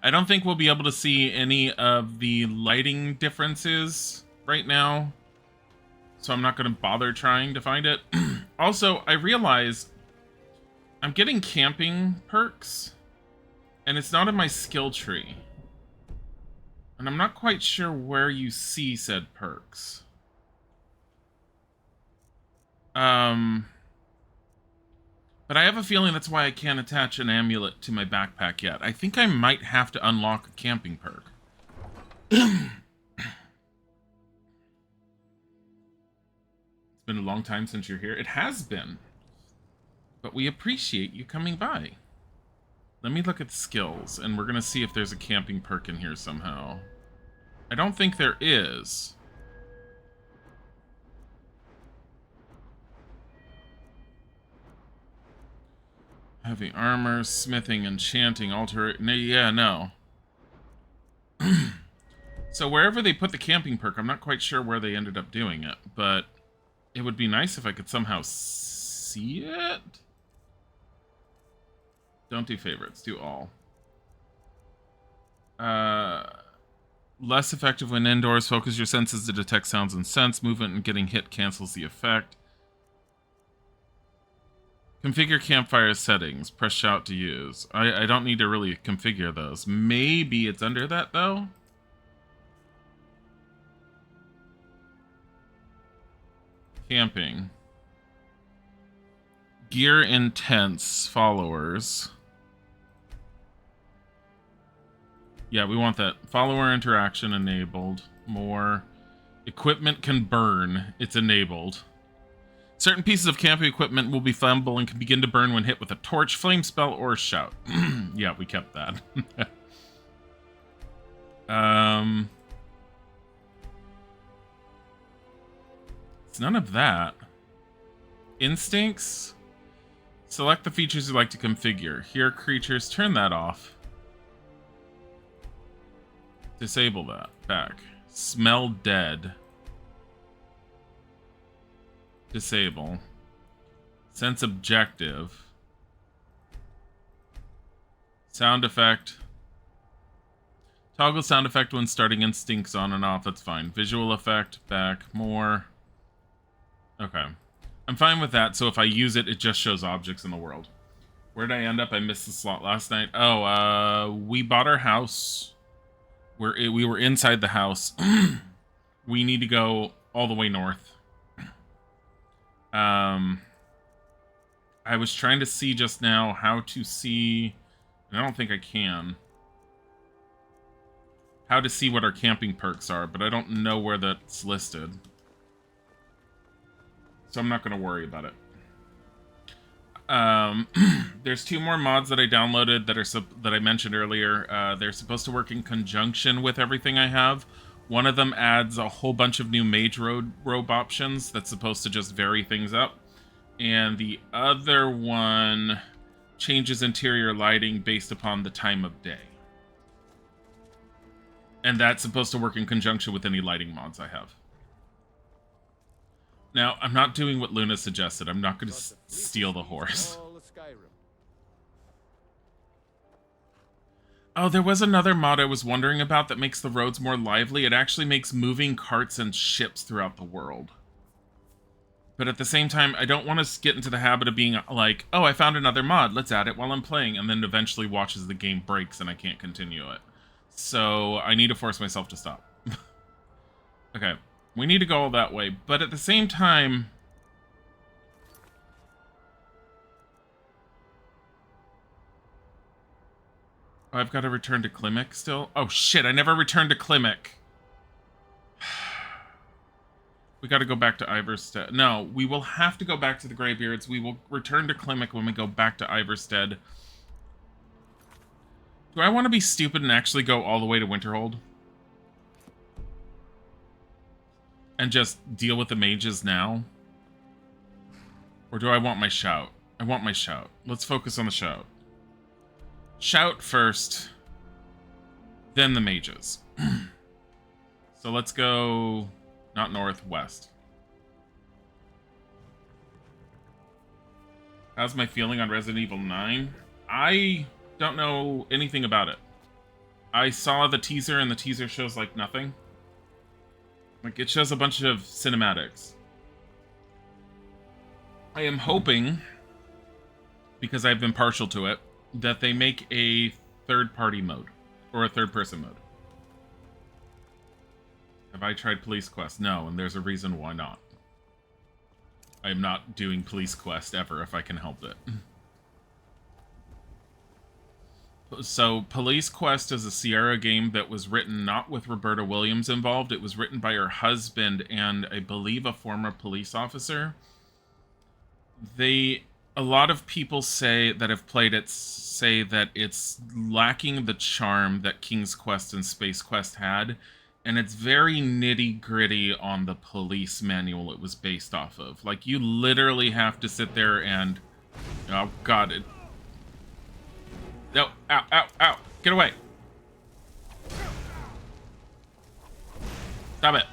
I don't think we'll be able to see any of the lighting differences right now, so I'm not going to bother trying to find it. Also, I realize I'm getting camping perks, and it's not in my skill tree. And I'm not quite sure where you see said perks. But I have a feeling that's why I can't attach an amulet to my backpack yet. I think I might have to unlock a camping perk. It's been a long time since you're here. It has been. But we appreciate you coming by. Let me look at skills, and we're going to see if there's a camping perk in here somehow. I don't think there is. Heavy armor, smithing, enchanting, alter... Yeah, no. So wherever they put the camping perk, I'm not quite sure where they ended up doing it, but it would be nice if I could somehow see it. Don't do favorites, do all. Less effective when indoors. Focus your senses to detect sounds and sense. Movement and getting hit cancels the effect. Configure campfire settings. Press shout to use. I don't need to really configure those. Maybe it's under that, though? Camping. Gear intense. Followers. Yeah, we want that. Follower interaction enabled. More. Equipment can burn. It's enabled. Certain pieces of camping equipment will be flammable and can begin to burn when hit with a torch, flame spell, or shout. Yeah, we kept that. It's none of that. Instincts. Select the features you like to configure. Hear creatures. Turn that off. Disable that. Back. Smell dead. Disable. Sense objective. Sound effect. Toggle sound effect when starting instincts on and off. That's fine. Visual effect. Back. More. Okay. I'm fine with that, so if I use it, it just shows objects in the world. Where did I end up? I missed the slot last night. Oh, we bought our house. We were inside the house. We need to go all the way north. I was trying to see just now how to see... I don't think I can. How to see what our camping perks are, but I don't know where that's listed. So I'm not going to worry about it. There's 2 more mods that I downloaded that I mentioned earlier. They're supposed to work in conjunction with everything I have. One of them adds a whole bunch of new Mage robe options that's supposed to just vary things up. And the other one changes interior lighting based upon the time of day. And that's supposed to work in conjunction with any lighting mods I have. Now, I'm not doing what Luna suggested. I'm not going to steal the horse. Oh, there was another mod I was wondering about that makes the roads more lively. It actually makes moving carts and ships throughout the world. But at the same time, I don't want to get into the habit of being like, oh, I found another mod, let's add it while I'm playing, and then eventually watches the game breaks and I can't continue it. So I need to force myself to stop. Okay. We need to go all that way, but at the same time... Oh, I've got to return to Klimek still? Oh shit, I never returned to Klimek! We gotta go back to Iverstead. No, we will have to go back to the Greybeards. We will return to Klimek when we go back to Iverstead. Do I want to be stupid and actually go all the way to Winterhold? And just deal with the mages now? Or do I want my shout? I want my shout. Let's focus on the shout. Shout first, then the mages. So let's go, not north, west. How's my feeling on Resident Evil 9? I don't know anything about it. I saw the teaser, and the teaser shows, like, nothing. Like, it shows a bunch of cinematics. I am hoping, because I've been partial to it, that they make a third-party mode. Or a third-person mode. Have I tried Police Quest? No, and there's a reason why not. I am not doing Police Quest ever if I can help it. So, Police Quest is a Sierra game that was written not with Roberta Williams involved. It was written by her husband and, I believe, a former police officer. A lot of people say that have played it say that it's lacking the charm that King's Quest and Space Quest had, and it's very nitty-gritty on the police manual it was based off of. Like, you literally have to sit there and... Oh, God, it... No, ow, ow, ow. Get away. Stop it.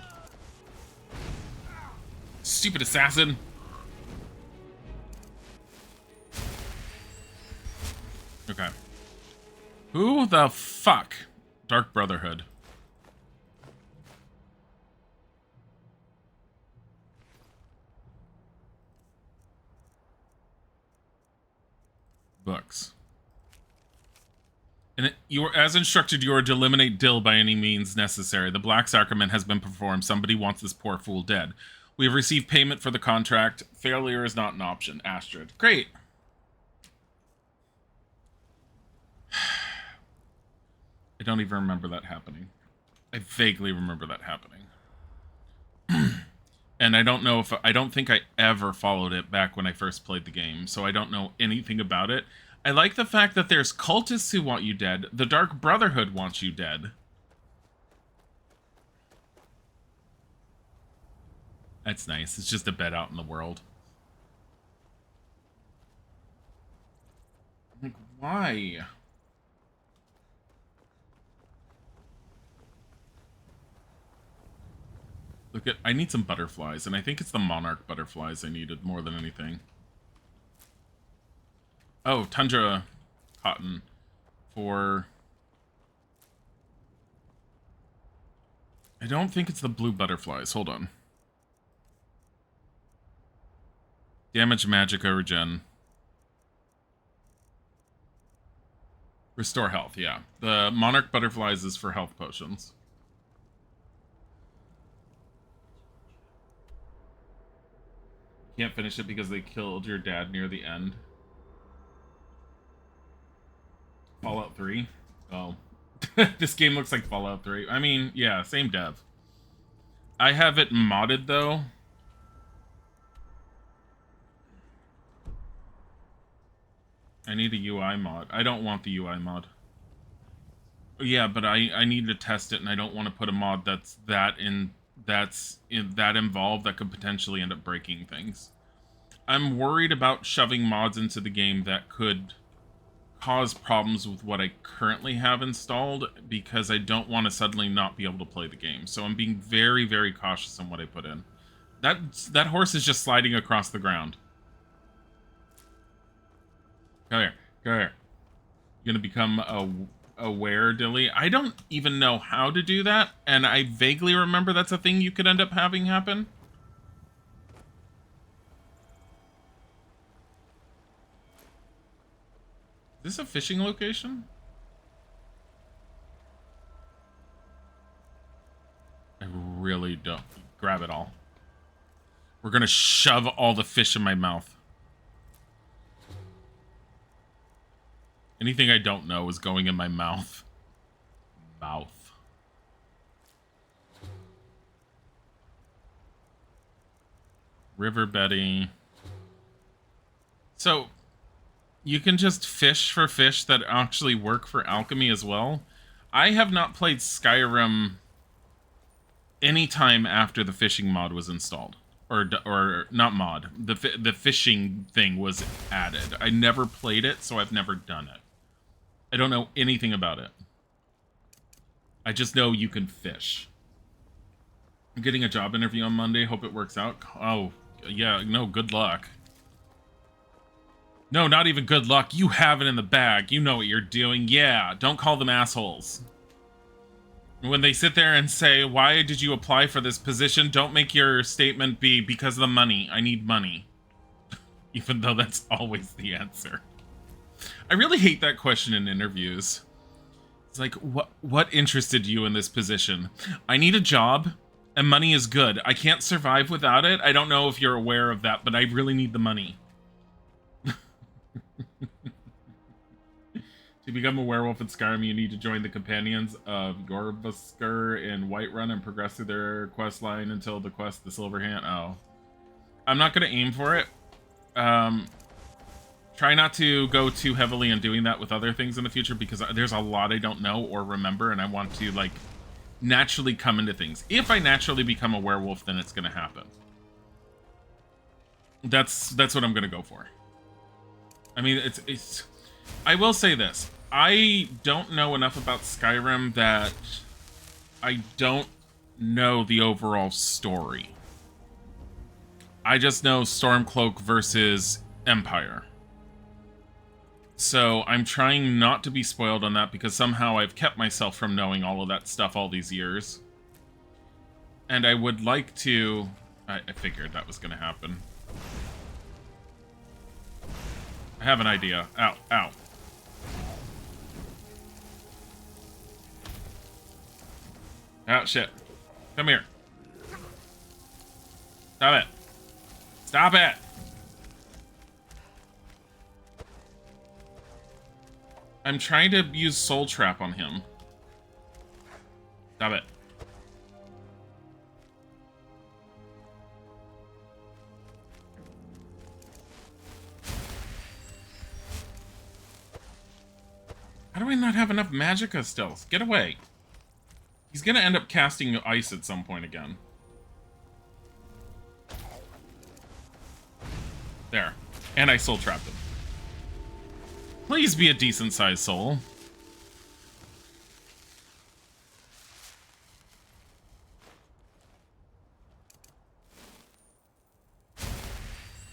Stupid assassin. Okay. Who the fuck? Dark Brotherhood. Books. And you are, as instructed, you are to eliminate Dill by any means necessary. The Black Sacrament has been performed. Somebody wants this poor fool dead. We have received payment for the contract. Failure is not an option. Astrid. Great. I don't even remember that happening. I vaguely remember that happening. And I don't know if... I don't think I ever followed it back when I first played the game, so I don't know anything about it. I like the fact that there's cultists who want you dead. The Dark Brotherhood wants you dead. That's nice. It's just a bed out in the world. Like, why? Look at... I need some butterflies, and I think it's the Monarch butterflies I needed more than anything. Oh, Tundra Cotton for... I don't think it's the blue butterflies. Hold on. Damage, Magica, Regen. Restore health, yeah. The Monarch butterflies is for health potions. Can't finish it because they killed your dad near the end. Fallout 3? Oh. This game looks like Fallout 3. I mean, yeah, same dev. I have it modded, though. I need a UI mod. I don't want the UI mod. Yeah, but I need to test it, and I don't want to put a mod that's that involved that could potentially end up breaking things. I'm worried about shoving mods into the game that could cause problems with what I currently have installed, because I don't want to suddenly not be able to play the game. So I'm being very, very cautious on what I put in. That horse is just sliding across the ground. Go here. Go here. You're gonna become aware, Dilly. I don't even know how to do that, and I vaguely remember that's a thing you could end up having happen. Is this a fishing location? I really don't. Grab it all. We're gonna shove all the fish in my mouth. Anything I don't know is going in my mouth. Mouth. River Betty. So, you can just fish for fish that actually work for alchemy as well. I have not played Skyrim any time after the fishing mod was installed. Or not mod. The fishing thing was added. I never played it, so I've never done it. I don't know anything about it. I just know you can fish. I'm getting a job interview on Monday. Hope it works out. Oh, yeah, no, good luck. No, not even good luck. You have it in the bag. You know what you're doing. Yeah, don't call them assholes. When they sit there and say, why did you apply for this position? Don't make your statement be because of the money. I need money. Even though that's always the answer. I really hate that question in interviews. It's like, what interested you in this position? I need a job, and money is good. I can't survive without it. I don't know if you're aware of that, but I really need the money. To become a werewolf in Skyrim, you need to join the companions of Gorbusker in Whiterun and progress through their quest line until the quest, the Silver Hand. Oh. I'm not going to aim for it. Try not to go too heavily in doing that with other things in the future, because there's a lot I don't know or remember, and I want to, like, naturally come into things. If I naturally become a werewolf, then it's going to happen. That's what I'm going to go for. I mean, it's... I will say this. I don't know enough about Skyrim that I don't know the overall story. I just know Stormcloak versus Empire. So I'm trying not to be spoiled on that, because somehow I've kept myself from knowing all of that stuff all these years. And I would like to... I figured that was going to happen. I have an idea. Ow, ow. Oh, shit. Come here. Stop it. Stop it! I'm trying to use Soul Trap on him. Stop it. How do I not have enough magicka still? Get away. He's gonna end up casting ice at some point again. There. And I soul trapped him. Please be a decent sized soul.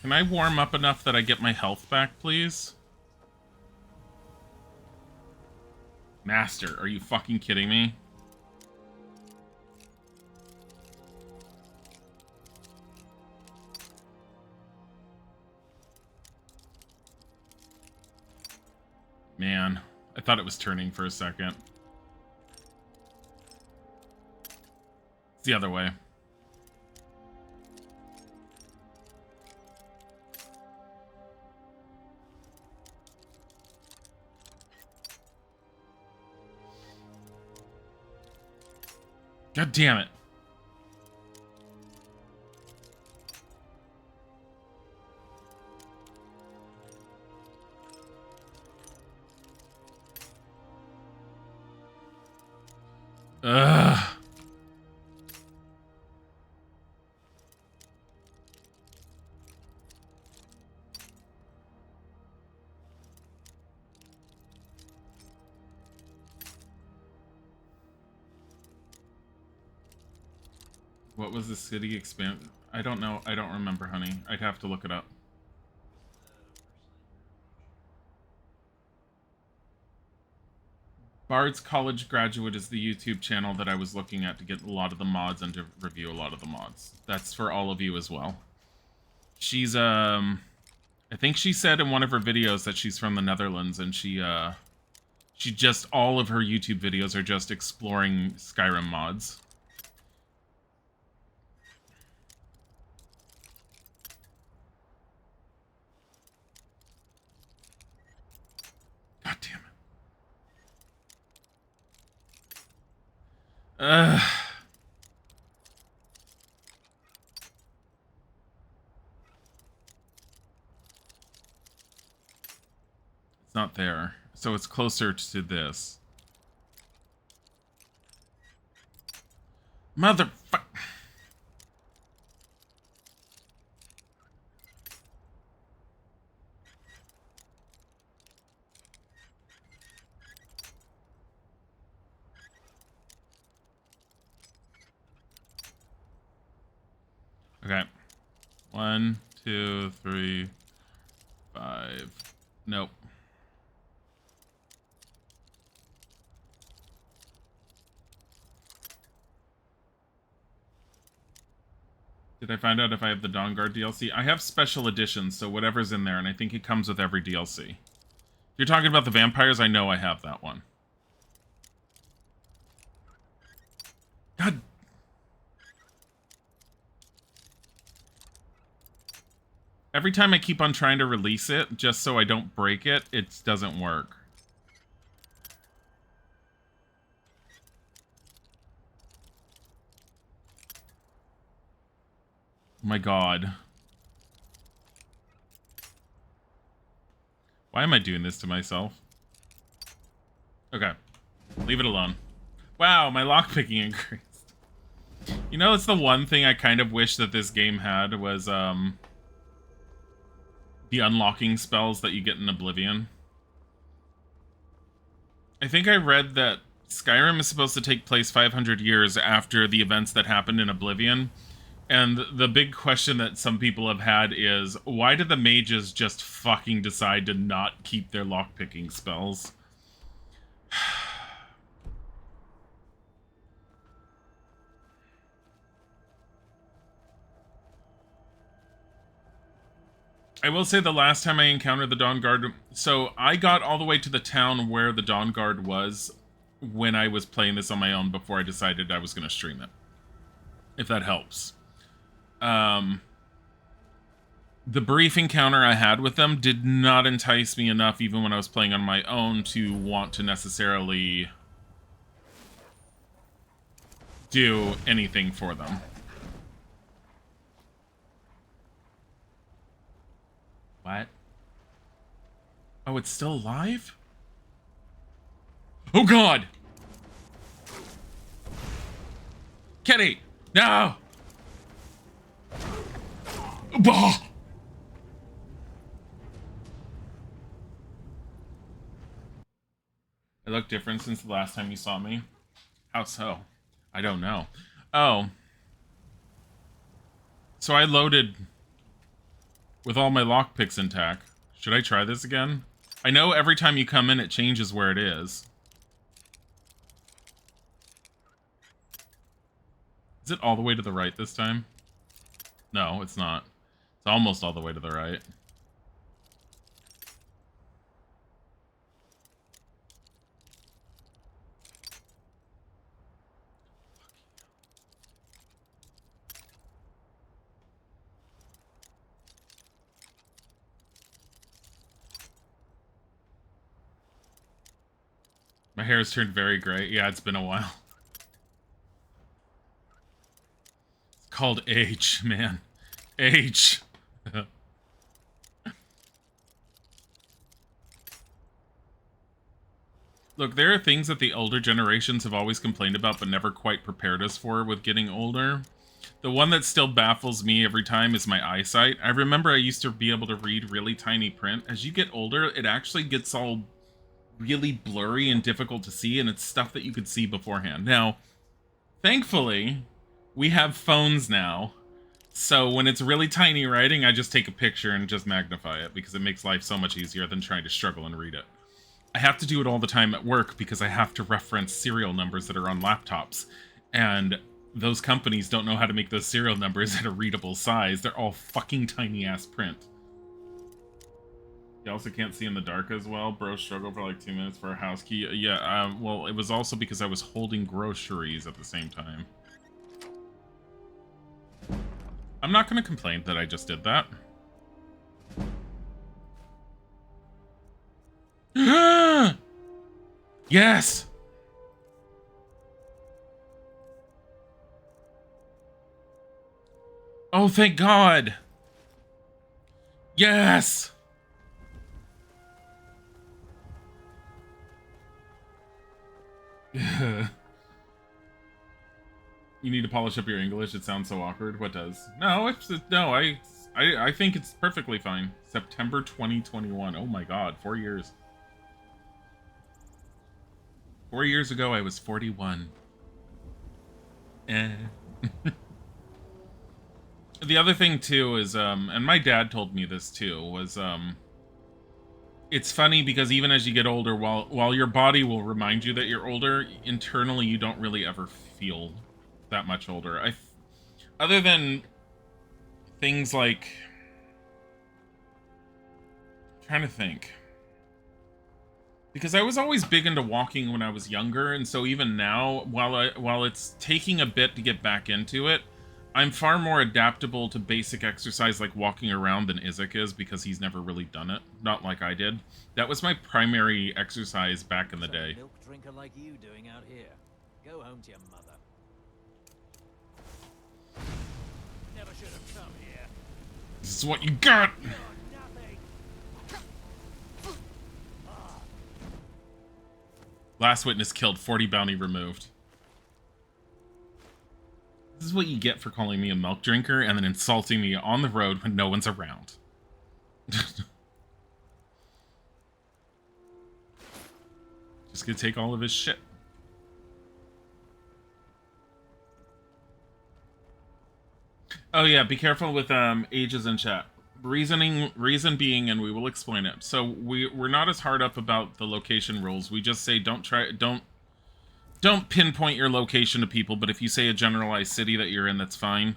Can I warm up enough that I get my health back, please? Master, are you fucking kidding me? Man, I thought it was turning for a second. It's the other way. God damn it. Ugh. What was the city expand? I don't know. I don't remember, honey. I'd have to look it up. Bard's College Graduate is the YouTube channel that I was looking at to get a lot of the mods and to review a lot of the mods. That's for all of you as well. She's, I think she said in one of her videos that she's from the Netherlands, and she just, all of her YouTube videos are just exploring Skyrim mods. God damn it. It's not there. So it's closer to this. Motherfuck. Okay. 1, 2, 3, 5. Nope. Did I find out if I have the Dawn Guard DLC? I have special editions, so whatever's in there, and I think it comes with every DLC. If you're talking about the vampires, I know I have that one. God. Every time I keep on trying to release it, just so I don't break it, it doesn't work. Oh my god. Why am I doing this to myself? Okay. Leave it alone. Wow, my lockpicking increased. You know, it's the one thing I kind of wish that this game had was, the unlocking spells that you get in Oblivion. I think I read that Skyrim is supposed to take place 500 years after the events that happened in Oblivion. And the big question that some people have had is, why did the mages just fucking decide to not keep their lockpicking spells? I will say the last time I encountered the Dawn Guard, so I got all the way to the town where the Dawn Guard was when I was playing this on my own before I decided I was going to stream it. If that helps. The brief encounter I had with them did not entice me enough, even when I was playing on my own, to want to necessarily do anything for them. What? Oh, it's still alive? Oh god! Kitty! No! Bah! I look different since the last time you saw me. How so? I don't know. Oh. So I loaded with all my lockpicks intact. Should I try this again? I know every time you come in, it changes where it is. Is it all the way to the right this time? No, it's not. It's almost all the way to the right. My hair has turned very gray. Yeah, it's been a while. It's called age, man. Age. Look, there are things that the older generations have always complained about but never quite prepared us for with getting older. The one that still baffles me every time is my eyesight. I remember I used to be able to read really tiny print. As you get older, it actually gets all really blurry and difficult to see, and it's stuff that you could see beforehand. Now, thankfully, we have phones now, so when it's really tiny writing, I just take a picture and just magnify it, because it makes life so much easier than trying to struggle and read it. I have to do it all the time at work because I have to reference serial numbers that are on laptops, and those companies don't know how to make those serial numbers at a readable size. They're all fucking tiny-ass print. You also can't see in the dark as well. Bro struggled for like 2 minutes for a house key. Yeah, well, it was also because I was holding groceries at the same time. I'm not going to complain that I just did that. Yes! Oh, thank God! Yes! You need to polish up your English. It sounds so awkward. What does? No, no. I think it's perfectly fine. September 2021. Oh my God, 4 years. 4 years ago, I was 41. The other thing too is, and my dad told me this too, was it's funny because even as you get older, while your body will remind you that you're older, internally you don't really ever feel that much older. Other than things like, I'm trying to think. Because I was always big into walking when I was younger, and so even now, while it's taking a bit to get back into it, I'm far more adaptable to basic exercise like walking around than Isaac is, because he's never really done it. Not like I did. That was my primary exercise back in the day. Milk drinker like you doing out here. Go home to your mother. Never should have come here. This is what you got! Last witness killed, 40 bounty removed. This is what you get for calling me a milk drinker and then insulting me on the road when no one's around. Just gonna take all of his shit. Oh yeah, be careful with ages in chat. Reason being, and we will explain it. So we're not as hard up about the location rules. We just say don't pinpoint your location to people, but if you say a generalized city that you're in, that's fine.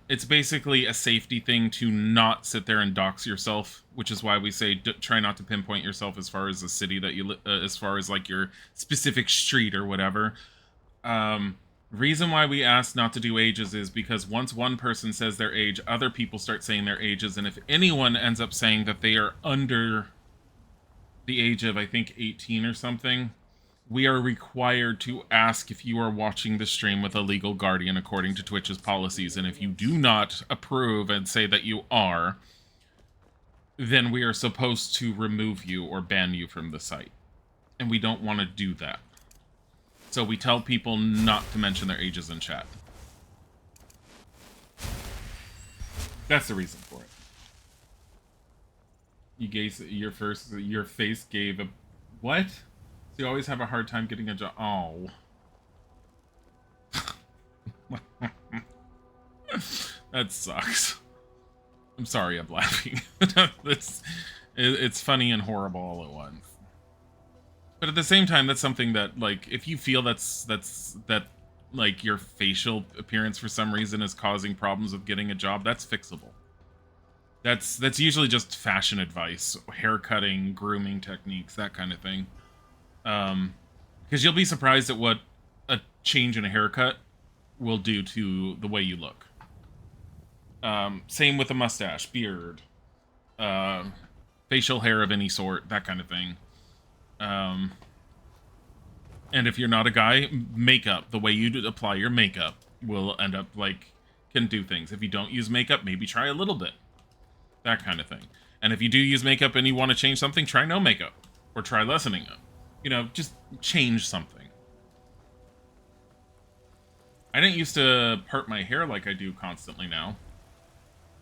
It's basically a safety thing to not sit there and dox yourself, which is why we say try not to pinpoint yourself as far as the city that you as far as like your specific street or whatever. Reason why we ask not to do ages is because once one person says their age, other people start saying their ages, and if anyone ends up saying that they are under the age of, I think, 18 or something, we are required to ask if you are watching the stream with a legal guardian according to Twitch's policies, and if you do not approve and say that you are, then we are supposed to remove you or ban you from the site. And we don't want to do that. So we tell people not to mention their ages in chat. That's the reason for it. You gave your face gave a what? So you always have a hard time getting a job. Oh. That sucks. I'm sorry, I'm laughing. It's funny and horrible all at once. But at the same time, that's something that, like, if you feel that like your facial appearance for some reason is causing problems with getting a job, that's fixable. That's usually just fashion advice, haircutting, grooming techniques, that kind of thing. Because you'll be surprised at what a change in a haircut will do to the way you look. Same with a mustache, beard, facial hair of any sort, that kind of thing. And if you're not a guy, makeup, the way you apply your makeup will end up, like, can do things. If you don't use makeup, maybe try a little bit. That kind of thing. And if you do use makeup and you want to change something, try no makeup. Or try lessening it. You know, just change something. I didn't used to part my hair like I do constantly now.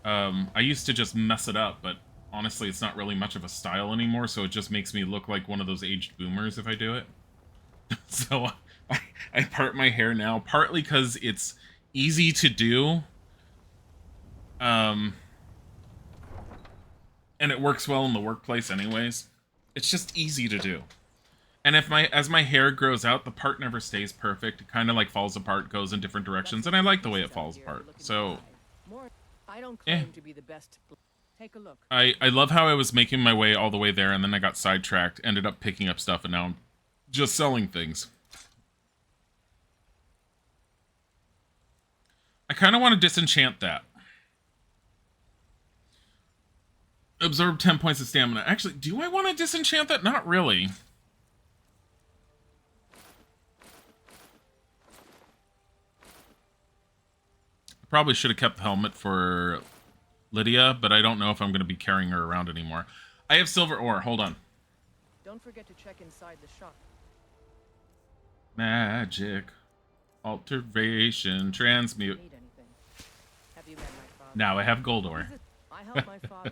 I used to just mess it up, but honestly, it's not really much of a style anymore, so it just makes me look like one of those aged boomers if I do it. So I part my hair now, partly because it's easy to do, and it works well in the workplace anyways. It's just easy to do. And if as my hair grows out, the part never stays perfect. It kind of like falls apart, goes in different directions, and I like the way it falls apart. So, I don't claim to be the best. Take a look. I love how I was making my way all the way there, and then I got sidetracked, ended up picking up stuff, and now I'm just selling things. I kind of want to disenchant that. Absorb 10 points of stamina. Actually, do I want to disenchant that? Not really. I probably should have kept the helmet for Lydia, but I don't know if I'm going to be carrying her around anymore. I have silver ore. Hold on. Don't forget to check inside the shop. Magic. Alteration. Transmute. Need anything? Have you met my father? Now I have gold ore. I helped my father.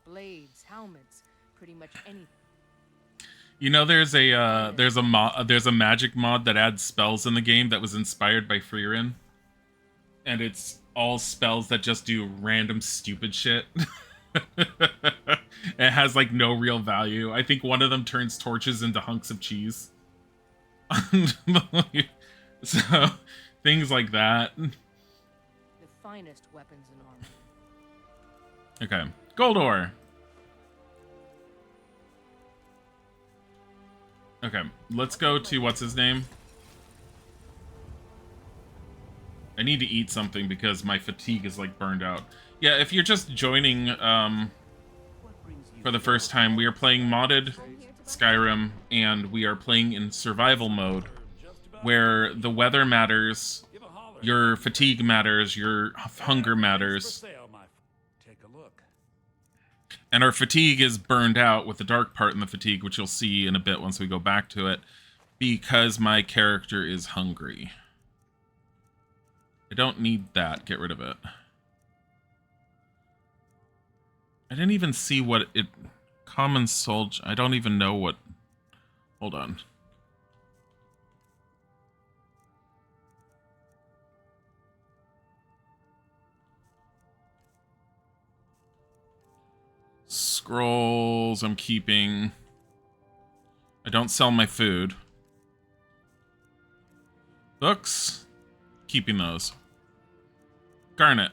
Blades, helmets, pretty much anything. You know, there's a magic mod that adds spells in the game that was inspired by Freerin, and it's all spells that just do random stupid shit. It has like no real value. I think one of them turns torches into hunks of cheese. So things like that. The finest weapons and armor. Okay. Gold ore. Okay, let's go to what's his name? I need to eat something because my fatigue is like burned out. Yeah, if you're just joining for the first time, we are playing modded Skyrim, and we are playing in survival mode, where the weather matters, your fatigue matters, your hunger matters. And our fatigue is burned out with the dark part in the fatigue, which you'll see in a bit once we go back to it, because my character is hungry. I don't need that. Get rid of it. I didn't even see what it... Common soldier... I don't even know what... Hold on. Scrolls I'm keeping. I don't sell my food. Books. Keeping those. Garnet.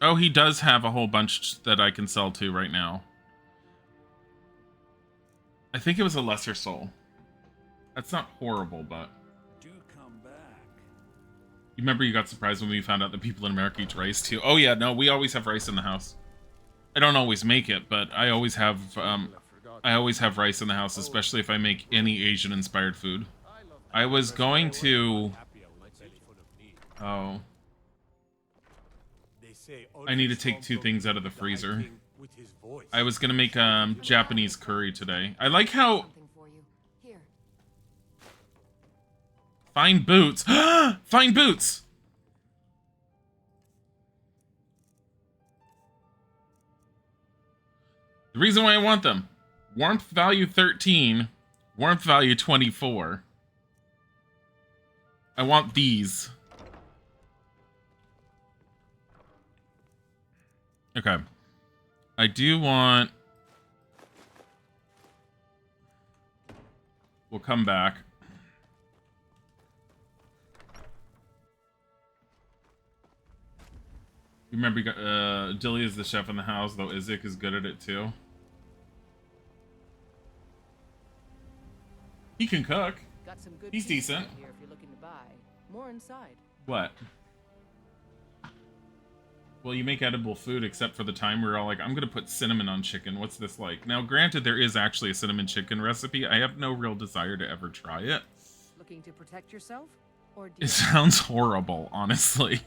Oh, he does have a whole bunch that I can sell to right now. I think it was a lesser soul. That's not horrible, but... Do come back. You remember you got surprised when we found out that people in America eat rice too? Oh yeah, no, we always have rice in the house. I don't always make it, but I always have rice in the house, especially if I make any Asian-inspired food. I was going to... Oh. I need to take 2 things out of the freezer. I was gonna make Japanese curry today. I like how... Fine boots! Fine boots! The reason why I want them. Warmth value 13. Warmth value 24. I want these. Okay. I do want... We'll come back. You remember, Dilly is the chef in the house, though Isaac is good at it too. He can cook. Got some good He's pieces decent. Here if you're looking to buy. More inside. What? Well, you make edible food, except for the time we're all like, I'm gonna put cinnamon on chicken. What's this like? Now, granted, there is actually a cinnamon chicken recipe. I have no real desire to ever try it. Looking to protect yourself? Or do It sounds horrible, honestly.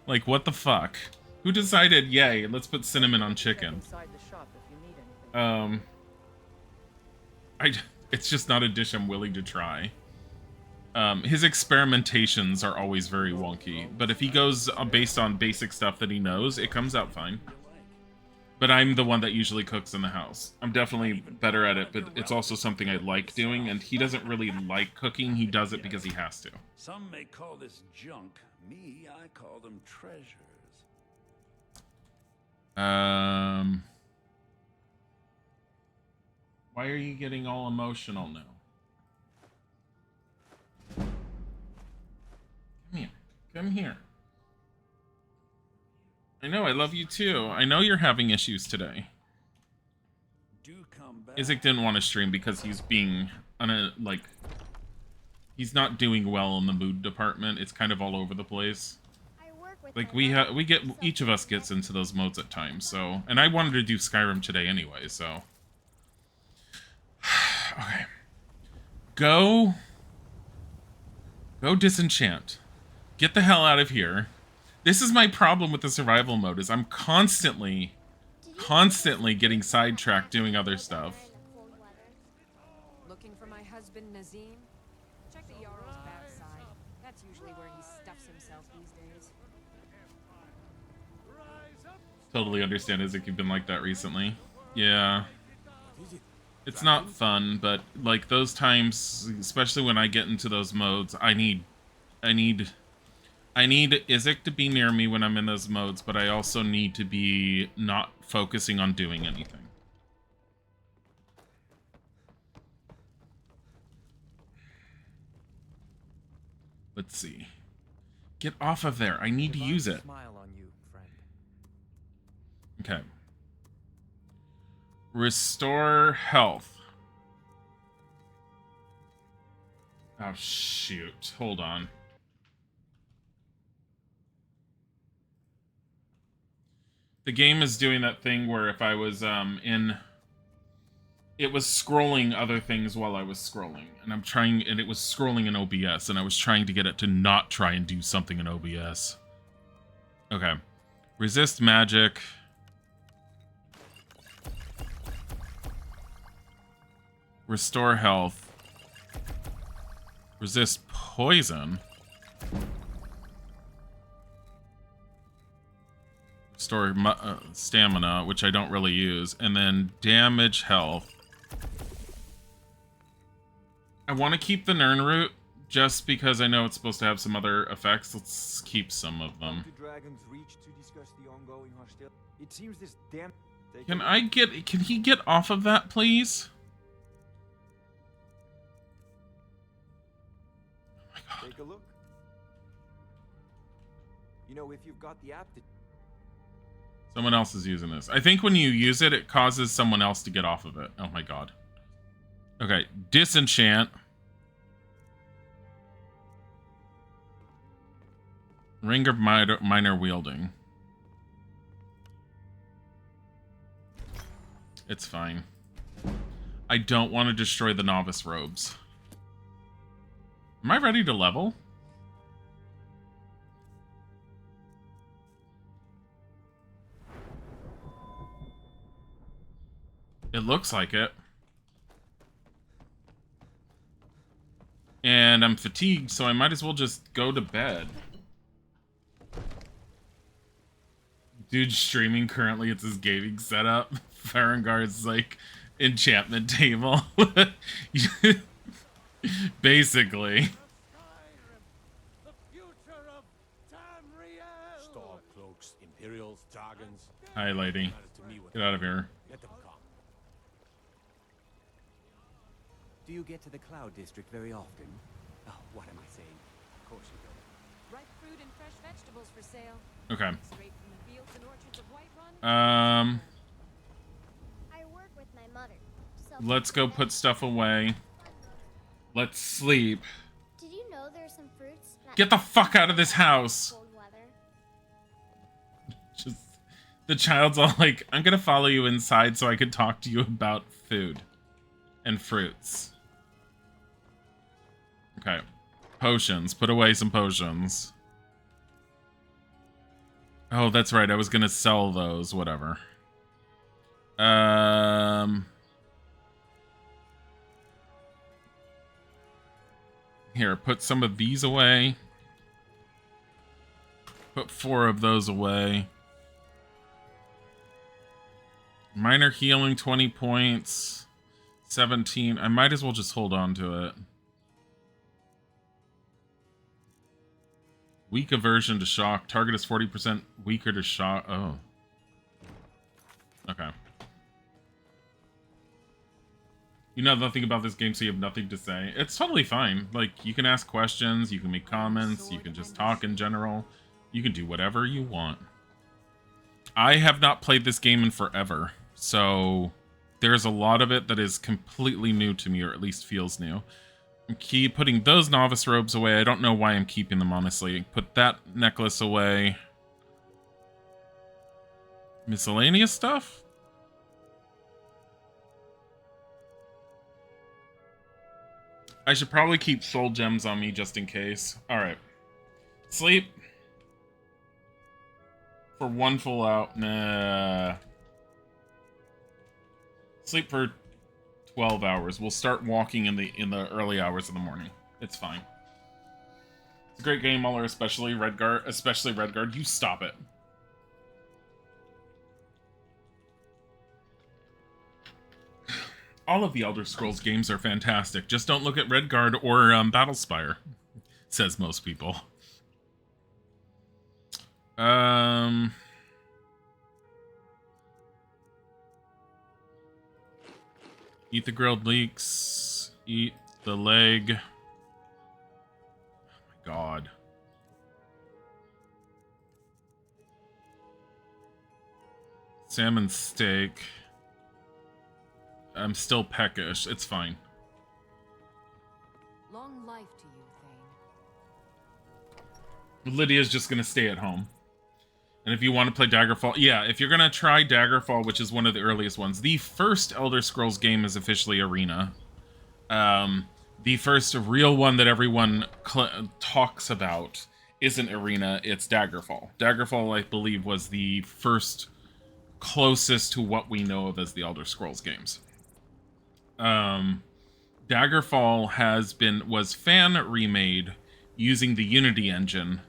Like, what the fuck? Who decided, yay, let's put cinnamon on chicken? inside the shop if you need anything. It's just not a dish I'm willing to try. His experimentations are always very wonky, but if he goes based on basic stuff that he knows, it comes out fine. But I'm the one that usually cooks in the house. I'm definitely better at it, but it's also something I like doing, and he doesn't really like cooking. He does it because he has to. Some may call this junk. Me, I call them treasures. Why are you getting all emotional now? Come here. Come here. I know, I love you too. I know you're having issues today. Do come back. Isaac didn't want to stream because he's being, he's not doing well in the mood department. It's kind of all over the place. Like, we get, each of us gets into those modes at times, so... And I wanted to do Skyrim today anyway, so... Okay. Go disenchant. Get the hell out of here. This is my problem with the survival mode, is I'm constantly getting sidetracked doing other stuff. Looking for my husband Nazim? Check the Jarl's backside. That's usually where he stuffs himself these days. Totally understand, Isaac, you've been like that recently. Yeah. It's not fun, but, like, those times, especially when I get into those modes, I need Isaac to be near me when I'm in those modes, but I also need to be not focusing on doing anything. Let's see. Get off of there. I need to use it. Smile on you, friend. Okay. Restore health. Oh, shoot. Hold on. The game is doing that thing where if I was it was scrolling other things while I was scrolling, and it was scrolling in OBS, and I was trying to get it to not try and do something in OBS. Okay. Resist magic. Restore health. Resist poison. Restore stamina, which I don't really use. And then damage health. I want to keep the Nirnroot just because I know it's supposed to have some other effects. Let's keep some of them. Can he get off of that, please? Oh my God. Take a look. You know, if you've got the app, Someone else is using this. I think when you use it, it causes someone else to get off of it. Oh my God. Okay, disenchant. Ring of minor wielding. It's fine. I don't want to destroy the novice robes. Am I ready to level? It looks like it. And I'm fatigued, so I might as well just go to bed. Dude streaming currently, it's his gaming setup. Farangard's like enchantment table. Basically. Stormcloaks, Imperials, Targans. Hi, lady. Get out of here. Do you get to the Cloud District very often? Oh, what am I saying? Of course you do. Ripe fruit and fresh vegetables for sale. Okay. Straight from the fields and orchards of Whiterun. I work with my mother. Let's go put stuff away. Let's sleep. Did you know there's some fruits? Get the fuck out of this house. Cold weather. Just the child's all like, I'm gonna follow you inside so I could talk to you about food and fruits. Okay. Potions. Put away some potions. Oh, that's right. I was gonna sell those. Whatever. Here, put some of these away. Put 4 of those away. Minor healing, 20 points. 17. I might as well just hold on to it. Weak aversion to shock. Target is 40% weaker to shock. Oh. Okay. You know nothing about this game, so you have nothing to say. It's totally fine. Like, you can ask questions, you can make comments, you can just talk in general. You can do whatever you want. I have not played this game in forever, so there's a lot of it that is completely new to me, or at least feels new. I'm putting those novice robes away. I don't know why I'm keeping them, honestly. Put that necklace away. Miscellaneous stuff? I should probably keep soul gems on me just in case. Alright. Sleep. For 1 full out. Nah. Sleep for 12 hours. We'll start walking in the early hours of the morning. It's fine. It's a great game, Muller, especially Redguard. You stop it. All of the Elder Scrolls games are fantastic. Just don't look at Redguard or Battlespire, says most people. Eat the grilled leeks. Eat the leg. Oh my god. Salmon steak. I'm still peckish. It's fine. Long life to you, Thane. Lydia's just gonna stay at home. And if you want to play Daggerfall, yeah, if you're gonna try Daggerfall, which is one of the earliest ones, the first Elder Scrolls game is officially Arena. The first real one that everyone talks about isn't Arena, it's Daggerfall. Daggerfall, I believe, was the first closest to what we know of as the Elder Scrolls games. Daggerfall was fan remade using the Unity engine,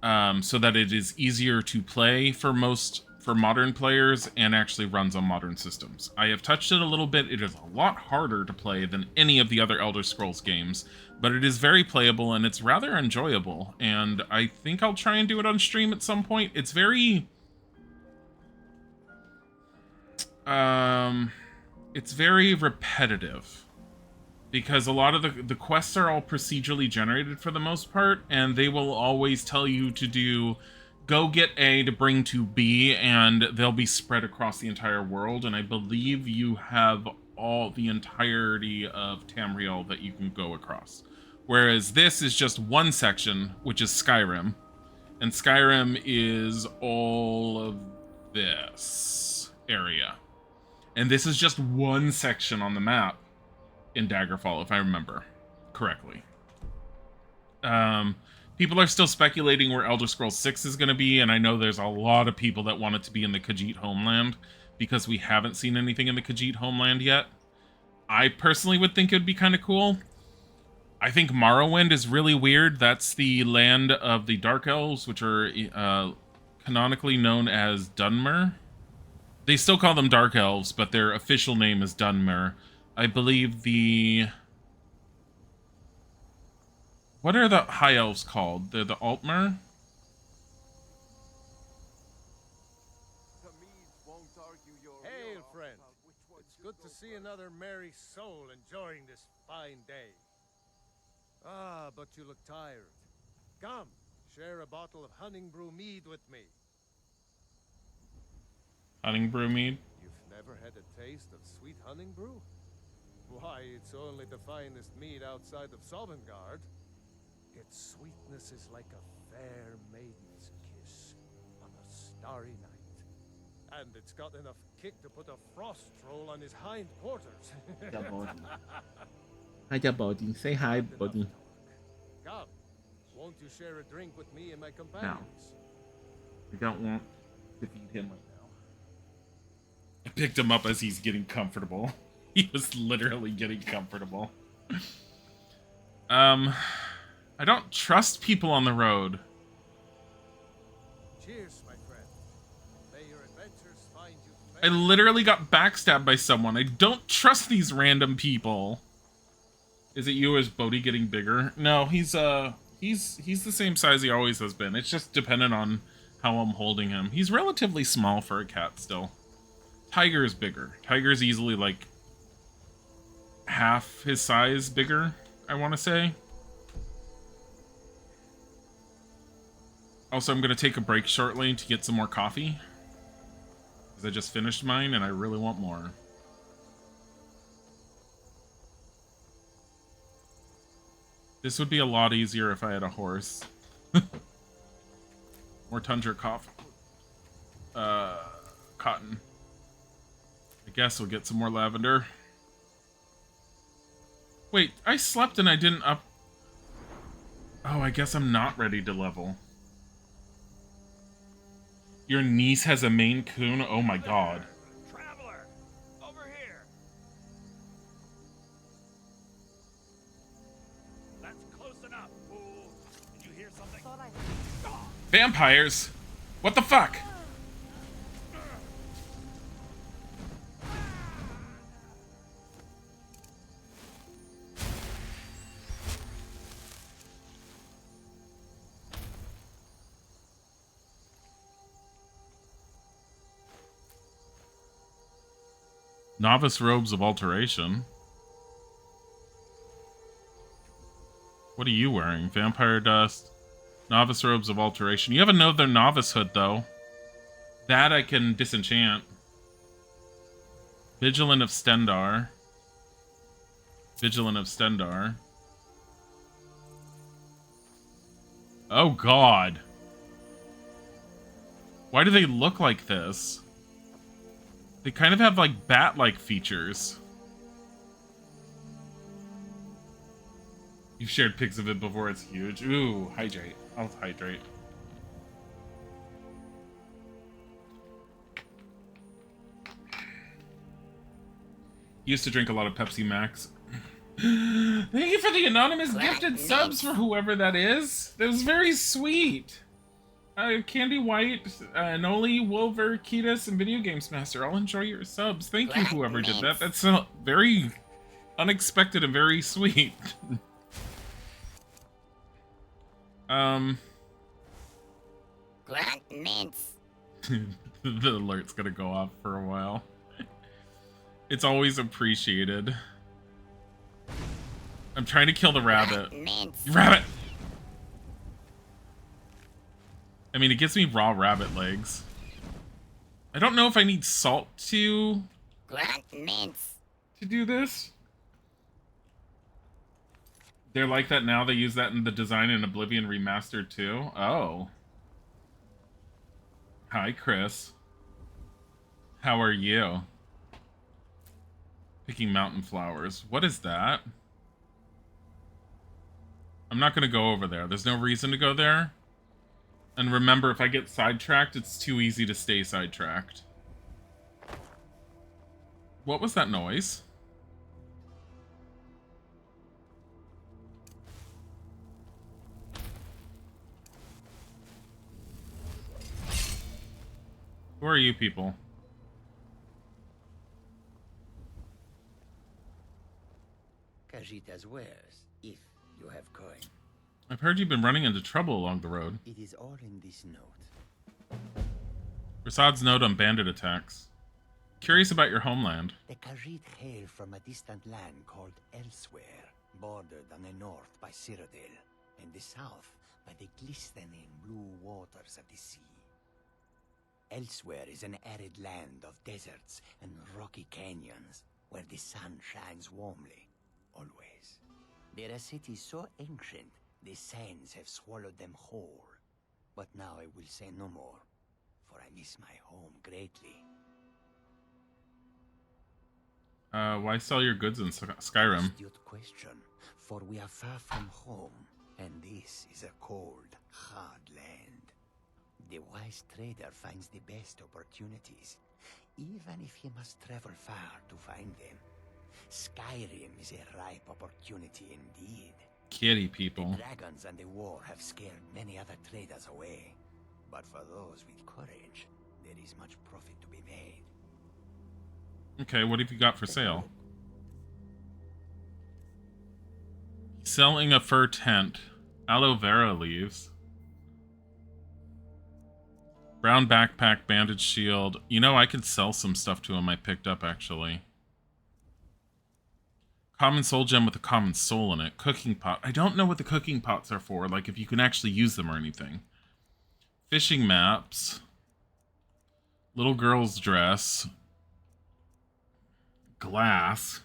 so that it is easier to play for modern players and actually runs on modern systems. I have touched it a little bit. It is a lot harder to play than any of the other Elder Scrolls games, but it is very playable and it's rather enjoyable. And I think I'll try and do it on stream at some point. It's very... it's very repetitive, because a lot of the quests are all procedurally generated for the most part, and they will always tell you to go get A to bring to B, and they'll be spread across the entire world, and I believe you have the entirety of Tamriel that you can go across. Whereas this is just one section, which is Skyrim, and Skyrim is all of this area. And this is just one section on the map in Daggerfall, if I remember correctly. People are still speculating where Elder Scrolls 6 is going to be, and I know there's a lot of people that want it to be in the Khajiit homeland, because we haven't seen anything in the Khajiit homeland yet. I personally would think it would be kind of cool. I think Morrowind is really weird. That's the land of the Dark Elves, which are canonically known as Dunmer. They still call them Dark Elves, but their official name is Dunmer. I believe the... What are the High Elves called? They're the Altmer? Hail, friend. It's good to see another merry soul enjoying this fine day. Ah, but you look tired. Come, share a bottle of Hunting Brew mead with me. Hunting Brew mead? You've never had a taste of sweet Hunting Brew? Why, it's only the finest mead outside of Sovngarde. Its sweetness is like a fair maiden's kiss on a starry night. And it's got enough kick to put a frost troll on his hind quarters. Hi, Bodhi. Say hi, Bodhi. Come, won't you share a drink with me and my companions? No. I don't want to feed him right now. I picked him up as he's getting comfortable. He was literally getting comfortable. I don't trust people on the road. Cheers, my friend. May your adventures find you. I literally got backstabbed by someone. I don't trust these random people. Is it you, or is Bodhi getting bigger? No, he's the same size he always has been. It's just dependent on how I'm holding him. He's relatively small for a cat still. Tiger is bigger. Tiger's easily like half his size bigger, I want to say. Also, I'm going to take a break shortly to get some more coffee, because I just finished mine and I really want more. This would be a lot easier if I had a horse. More tundra cotton. I guess we'll get some more lavender. Wait, I slept and I didn't up... Oh, I guess I'm not ready to level. Your niece has a Maine Coon? Oh my god. Traveler, over here. That's close enough, fool. Did you hear something? Vampires? What the fuck? Novice robes of alteration. What are you wearing? Vampire dust. Novice robes of alteration. You have another novice hood, though. That I can disenchant. Vigilant of Stendar. Vigilant of Stendar. Oh god. Why do they look like this? They kind of have like bat-like features. You've shared pics of it before, it's huge. Ooh, hydrate. I'll hydrate. Used to drink a lot of Pepsi Max. Thank you for the anonymous gifted subs for whoever that is. That was very sweet. Candy White, Noli, Wolver, Ketus, and Video Games Master. I'll enjoy your subs. Thank you, whoever did that. That's very unexpected and very sweet. The alert's gonna go off for a while. It's always appreciated. I'm trying to kill the rabbit. Rabbit! I mean, it gives me raw rabbit legs. I don't know if I need salt to do this. They're like that now. They use that in the design in Oblivion Remastered too. Oh. Hi, Chris. How are you? Picking mountain flowers. What is that? I'm not going to go over there. There's no reason to go there. And remember, if I get sidetracked, it's too easy to stay sidetracked. What was that noise? Who are you people? Kajita's wares, if you have coin. I've heard you've been running into trouble along the road. It is all in this note. Prasad's note on bandit attacks. Curious about your homeland. The Khajiit hail from a distant land called Elsewhere, bordered on the north by Cyrodiil, and the south by the glistening blue waters of the sea. Elsewhere is an arid land of deserts and rocky canyons, where the sun shines warmly, always. They're a city so ancient, the sands have swallowed them whole. But now I will say no more, for I miss my home greatly. Why sell your goods in Skyrim? Astute question, for we are far from home, and this is a cold, hard land. The wise trader finds the best opportunities, even if he must travel far to find them. Skyrim is a ripe opportunity indeed. Kitty people. The dragons and the war have scared many other traders away. But for those with courage, there is much profit to be made. Okay, what have you got for sale? Selling a fur tent. Aloe vera leaves. Brown backpack, bandage shield. You know, I could sell some stuff to him I picked up, actually. Common soul gem with a common soul in it. Cooking pot. I don't know what the cooking pots are for, like if you can actually use them or anything. Fishing maps. Little girl's dress. Glass.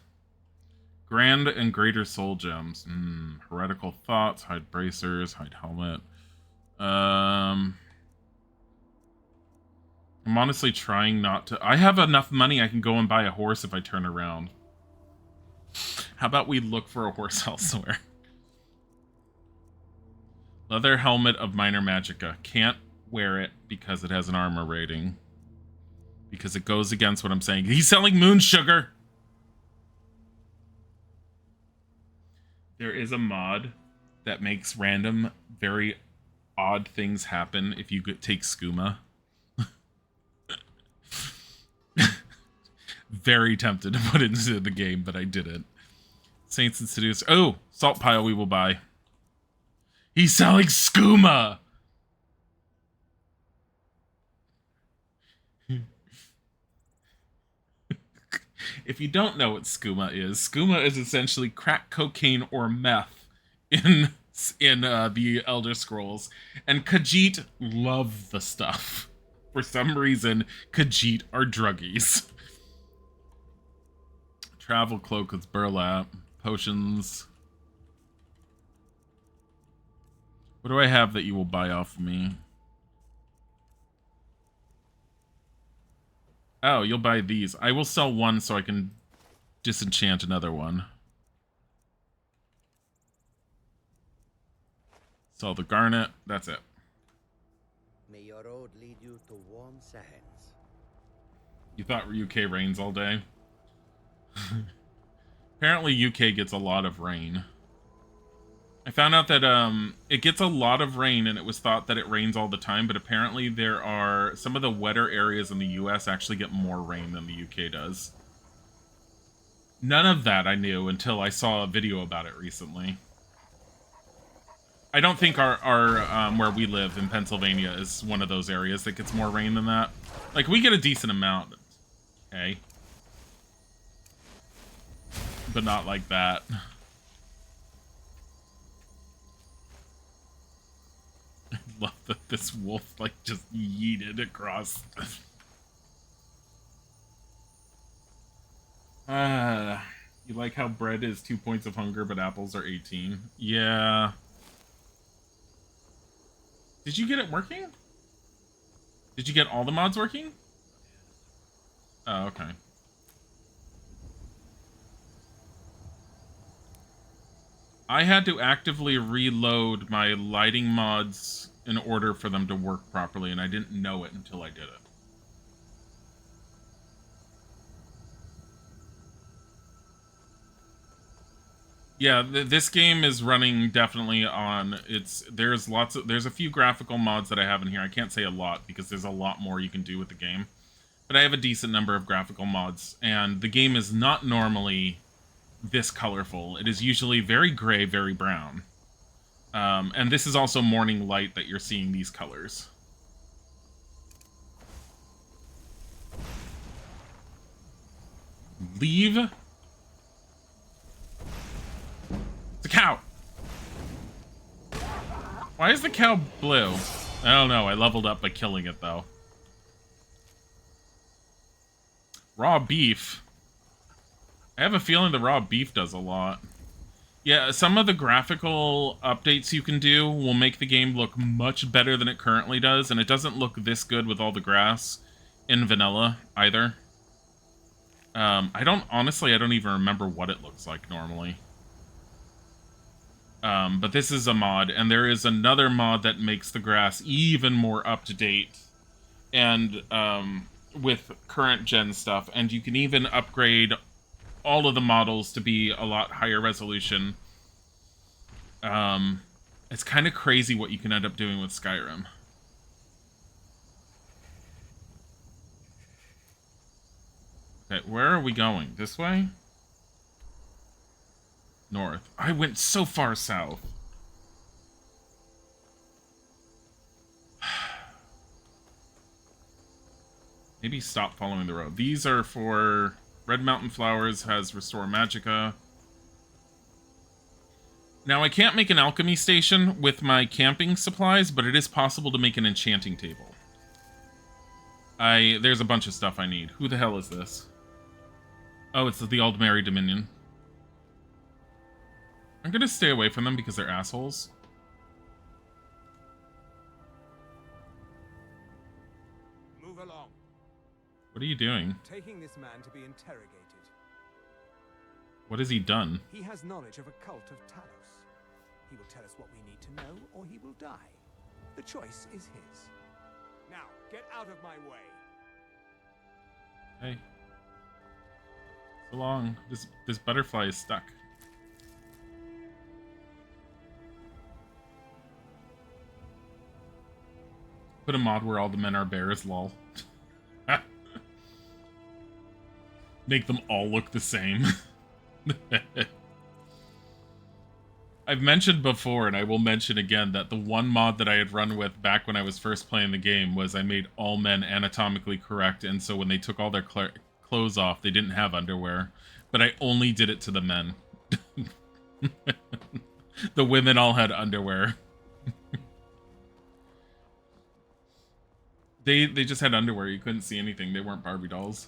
Grand and greater soul gems. Heretical thoughts. Hide bracers. Hide helmet. I'm honestly trying not to... I have enough money I can go and buy a horse if I turn around. How about we look for a horse elsewhere? Leather helmet of minor magicka. Can't wear it because it has an armor rating. Because it goes against what I'm saying. He's selling moon sugar! There is a mod that makes random, very odd things happen if you take skooma. Very tempted to put it into the game, but I didn't. Saints and Seduce. Oh, salt pile we will buy. He's selling skooma! If you don't know what skooma is essentially crack cocaine or meth in the Elder Scrolls. And Khajiit love the stuff. for some reason, Khajiit are druggies. Travel cloak with burlap. Potions. What do I have that you will buy off of me? Oh, you'll buy these. I will sell one so I can disenchant another one. Sell the garnet. That's it. May your road lead you to warm sands. You thought UK rains all day? Apparently UK gets a lot of rain. I found out that it gets a lot of rain, and it was thought that it rains all the time, but apparently there are some of the wetter areas in the US actually get more rain than the UK does. None of that I knew until I saw a video about it recently. I don't think our where we live in Pennsylvania is one of those areas that gets more rain than that. Like, we get a decent amount, okay? But not like that. I love that this wolf, like, just yeeted across. You like how bread is 2 points of hunger, but apples are 18? Yeah. Did you get it working? Did you get all the mods working? Oh, okay. I had to actively reload my lighting mods in order for them to work properly, and I didn't know it until I did it. Yeah, this game is running definitely on there's a few graphical mods that I have in here. I can't say a lot because there's a lot more you can do with the game. But I have a decent number of graphical mods, and the game is not normally this colorful. It is usually very gray, very brown. And this is also morning light that you're seeing these colors. Leave. It's a cow. Why is the cow blue? I don't know. I leveled up by killing it, though. Raw beef. I have a feeling the raw beef does a lot. Yeah, some of the graphical updates you can do will make the game look much better than it currently does, and it doesn't look this good with all the grass in vanilla either. I don't even remember what it looks like normally. But this is a mod, and there is another mod that makes the grass even more up-to-date and with current gen stuff, and you can even upgrade all of the models to be a lot higher resolution. It's kind of crazy what you can end up doing with Skyrim. Okay, where are we going? This way? North. I went so far south. Maybe stop following the road. These are for... Red Mountain Flowers has Restore Magicka. Now, I can't make an alchemy station with my camping supplies, but it is possible to make an enchanting table. There's a bunch of stuff I need. Who the hell is this? Oh, it's the Aldmeri Dominion. I'm gonna stay away from them because they're assholes. Move along. What are you doing? Taking this man to be interrogated. What has he done? He has knowledge of a cult of Talos. He will tell us what we need to know, or he will die. The choice is his. Now, get out of my way. Hey. So long. This butterfly is stuck. Put a mod where all the men are bears, lol. Make them all look the same. I've mentioned before, and I will mention again, that the one mod that I had run with back when I was first playing the game was I made all men anatomically correct, and so when they took all their clothes off, they didn't have underwear. But I only did it to the men. The women all had underwear. They just had underwear. You couldn't see anything. They weren't Barbie dolls.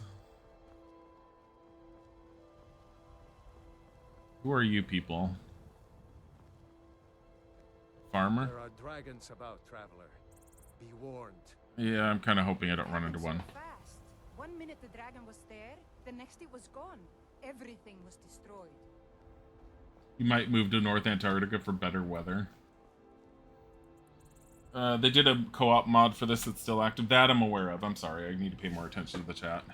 Who are you people? Farmer? There are dragons about, traveler. Be warned. Yeah, I'm kind of hoping I don't run into one. Fast. 1 minute the dragon was there, the next it was gone. Everything was destroyed. You might move to North Antarctica for better weather. They did a co-op mod for this that's still active. That I'm aware of. I'm sorry, I need to pay more attention to the chat.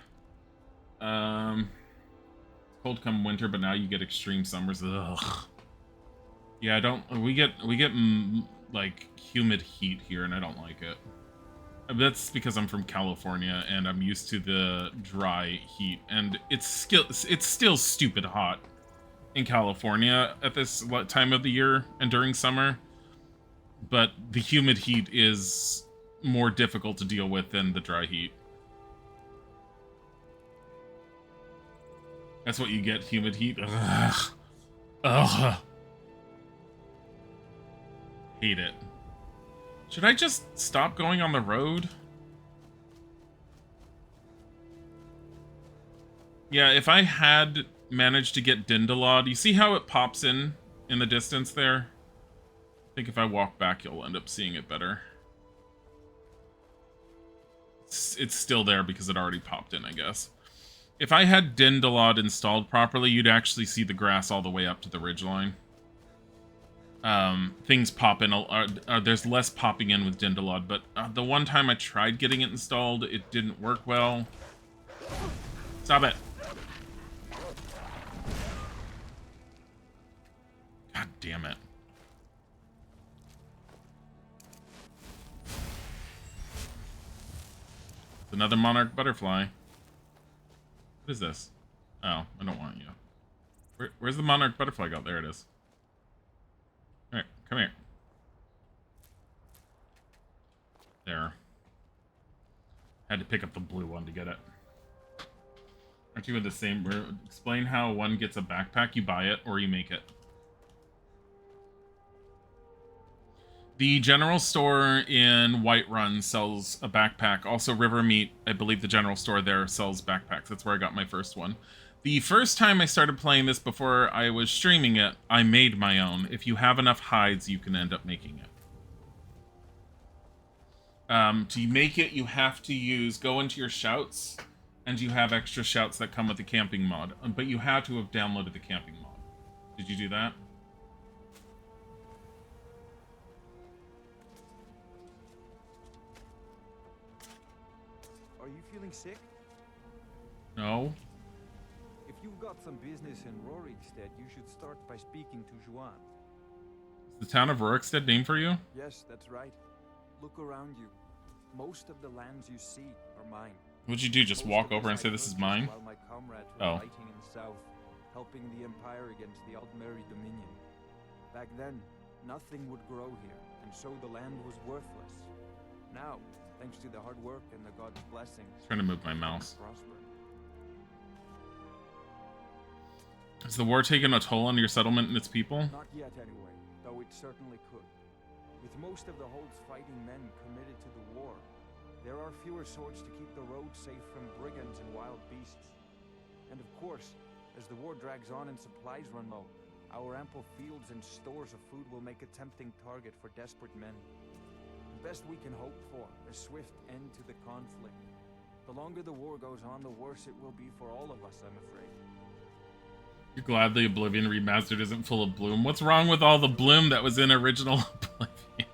Cold come winter, but now you get extreme summers. Ugh. Yeah, I don't. We get like humid heat here, and I don't like it. That's because I'm from California and I'm used to the dry heat, and it's still stupid hot in California at this time of the year and during summer. But the humid heat is more difficult to deal with than the dry heat. That's what you get, humid heat. Ugh. Ugh. Hate it. Should I just stop going on the road? Yeah, if I had managed to get Dindalod, you see how it pops in the distance there? I think if I walk back, you'll end up seeing it better. It's still there because it already popped in, I guess. If I had Dindalod installed properly, you'd actually see the grass all the way up to the ridgeline. Things pop in, there's less popping in with Dindalod, but the one time I tried getting it installed, it didn't work well. Stop it. God damn it. It's another monarch butterfly. What is this? Oh, I don't want you. Where's the monarch butterfly go? There it is. Alright, come here. There. Had to pick up the blue one to get it. Aren't you in the same... Explain how one gets a backpack. You buy it or you make it. The general store in Whiterun sells a backpack. Also, Rivermeat, I believe the general store there sells backpacks. That's where I got my first one. The first time I started playing this before I was streaming it, I made my own. If you have enough hides, you can end up making it. To make it, you have to go into your shouts, and you have extra shouts that come with the camping mod. But you have to have downloaded the camping mod. Did you do that? Are you feeling sick? No. If you've got some business in Rorikstead, you should start by speaking to Juan. Is the town of Rorikstead named for you? Yes, that's right. Look around you. Most of the lands you see are mine. What'd you do? Just walk over and say this is mine? While my comrades were fighting in the south, helping the Empire against the Altmeri Dominion. Back then, nothing would grow here, and so the land was worthless. Now, thanks to the hard work and the God's blessings, Trying to move my mouse. prosper. Has the war taken a toll on your settlement and its people? Not yet, anyway, though it certainly could. With most of the Hold's fighting men committed to the war, there are fewer swords to keep the road safe from brigands and wild beasts. And of course, as the war drags on and supplies run low, our ample fields and stores of food will make a tempting target for desperate men. The best we can hope for, a swift end to the conflict. The longer the war goes on, the worse it will be for all of us, I'm afraid. You're glad the Oblivion Remastered isn't full of bloom. What's wrong with all the bloom that was in original Oblivion?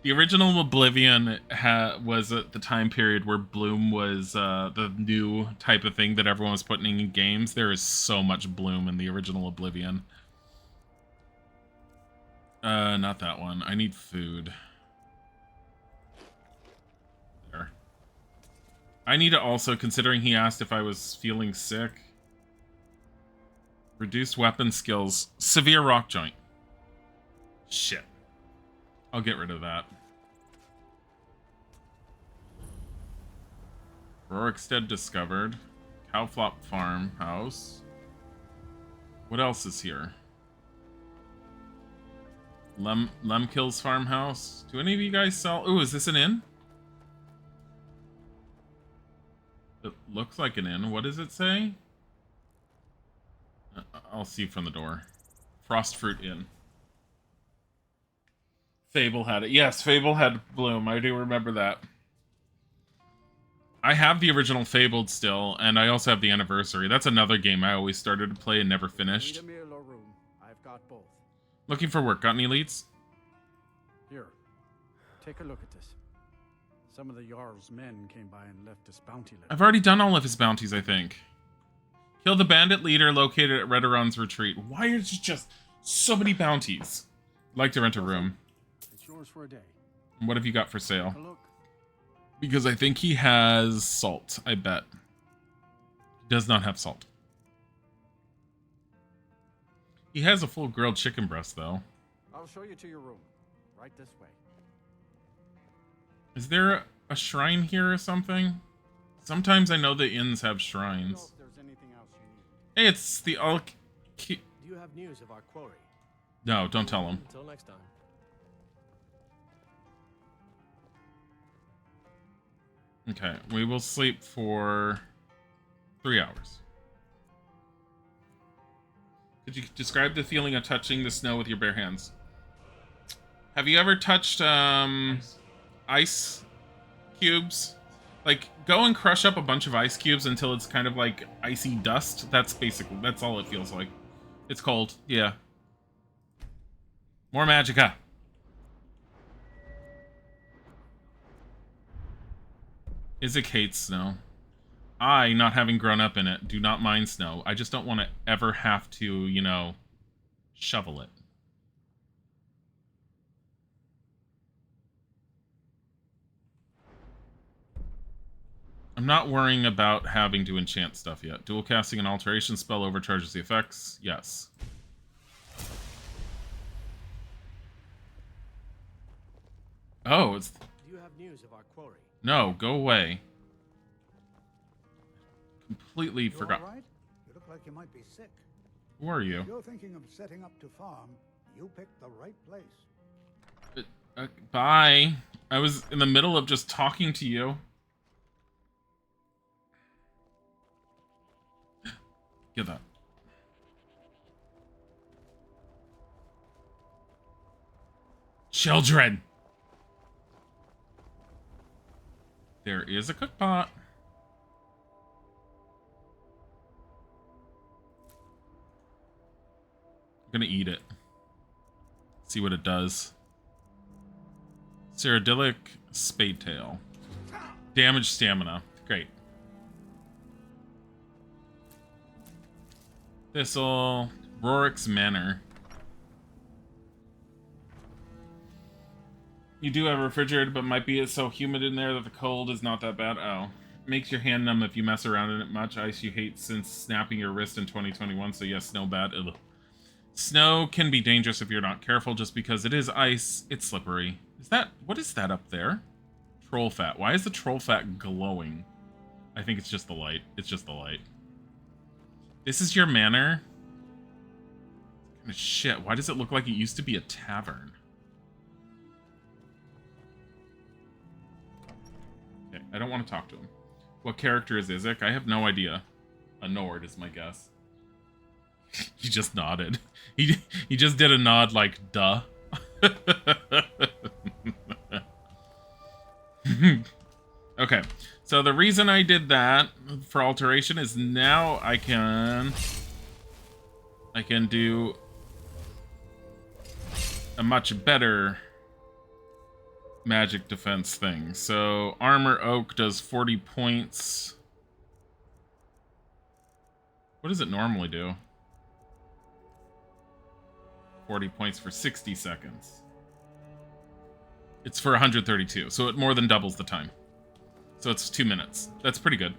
The original Oblivion was at the time period where bloom was the new type of thing that everyone was putting in games. There is so much bloom in the original Oblivion. Not that one. I need food. There. I need to also, considering he asked if I was feeling sick. Reduced weapon skills. Severe rock joint. Shit. I'll get rid of that. Rorikstead discovered. Cowflop farmhouse. What else is here? Lemkill's farmhouse. Do any of you guys sell? Ooh, is this an inn? It looks like an inn. What does it say? I'll see from the door. Frostfruit Inn. Fable had it. Yes, Fable had Bloom. I do remember that. I have the original Fabled still, and I also have the Anniversary. That's another game I always started to play and never finished. Need a meal or room? I've got both. Looking for work. Got any leads? Here, take a look at this. Some of the Jarl's men came by and left us bounty letters. I've already done all of his bounties, I think. Kill the bandit leader located at Redoran's retreat. Why is there just so many bounties? I'd like to rent a room. It's yours for a day. What have you got for sale? Take a look. Because I think he has salt, I bet. He does not have salt. He has a full grilled chicken breast, though. I'll show you to your room. Right this way. Is there a shrine here or something? Sometimes I know the inns have Know shrines. if there's anything else you need. Hey, it's the Do you have news of our quarry? No, don't tell him. Until next time. Okay, we will sleep for 3 hours. Could you describe the feeling of touching the snow with your bare hands? Have you ever touched ice cubes? Like, go and crush up a bunch of ice cubes until it's kind of like icy dust. That's all it feels like. It's cold, yeah. More magicka. Isaac hates snow. I, not having grown up in it, do not mind snow. I just don't want to ever have to, you know, shovel it. I'm not worrying about having to enchant stuff yet. Dual casting an alteration spell overcharges the effects. Yes. Oh, it's... Do you have news of our quarry? No, go away. Completely forgot. All right? You look like you might be sick. Who are you? If you're thinking of setting up to farm, you picked the right place. Bye. I was in the middle of just talking to you. Get that. Children! There is a cook pot. I'm gonna eat it. See what it does. Cyrodiilic Spade Tail. Damage stamina. Great. Thistle. Rorik's Manor. You do have a refrigerator, but might be so humid in there that the cold is not that bad. Oh. Makes your hand numb if you mess around in it much. Ice you hate since snapping your wrist in 2021, so yes, snow bad. Ugh. Snow can be dangerous if you're not careful, just because it is ice, it's slippery. What is that up there? Troll fat. Why is the troll fat glowing? I think it's just the light. It's just the light. This is your manor? What kind of shit. Why does it look like it used to be a tavern? Okay, I don't want to talk to him. What character is Isaac? I have no idea. A Nord is my guess. He just nodded. He just did a nod like, duh. Okay, so the reason I did that for alteration is now I can do a much better magic defense thing. So Armor Oak does 40 points. What does it normally do? 40 points for 60 seconds. It's for 132, so it more than doubles the time. So it's 2 minutes. That's pretty good.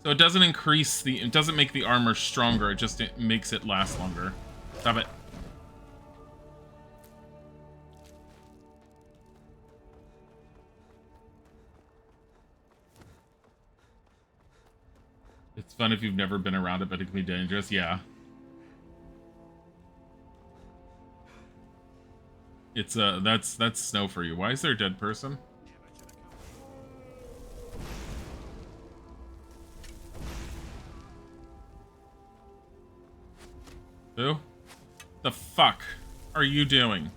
So it doesn't it doesn't make the armor stronger, it makes it last longer. Stop it. It's fun if you've never been around it, but it can be dangerous. Yeah. It's that's snow for you. Why is there a dead person? Who? The fuck are you doing?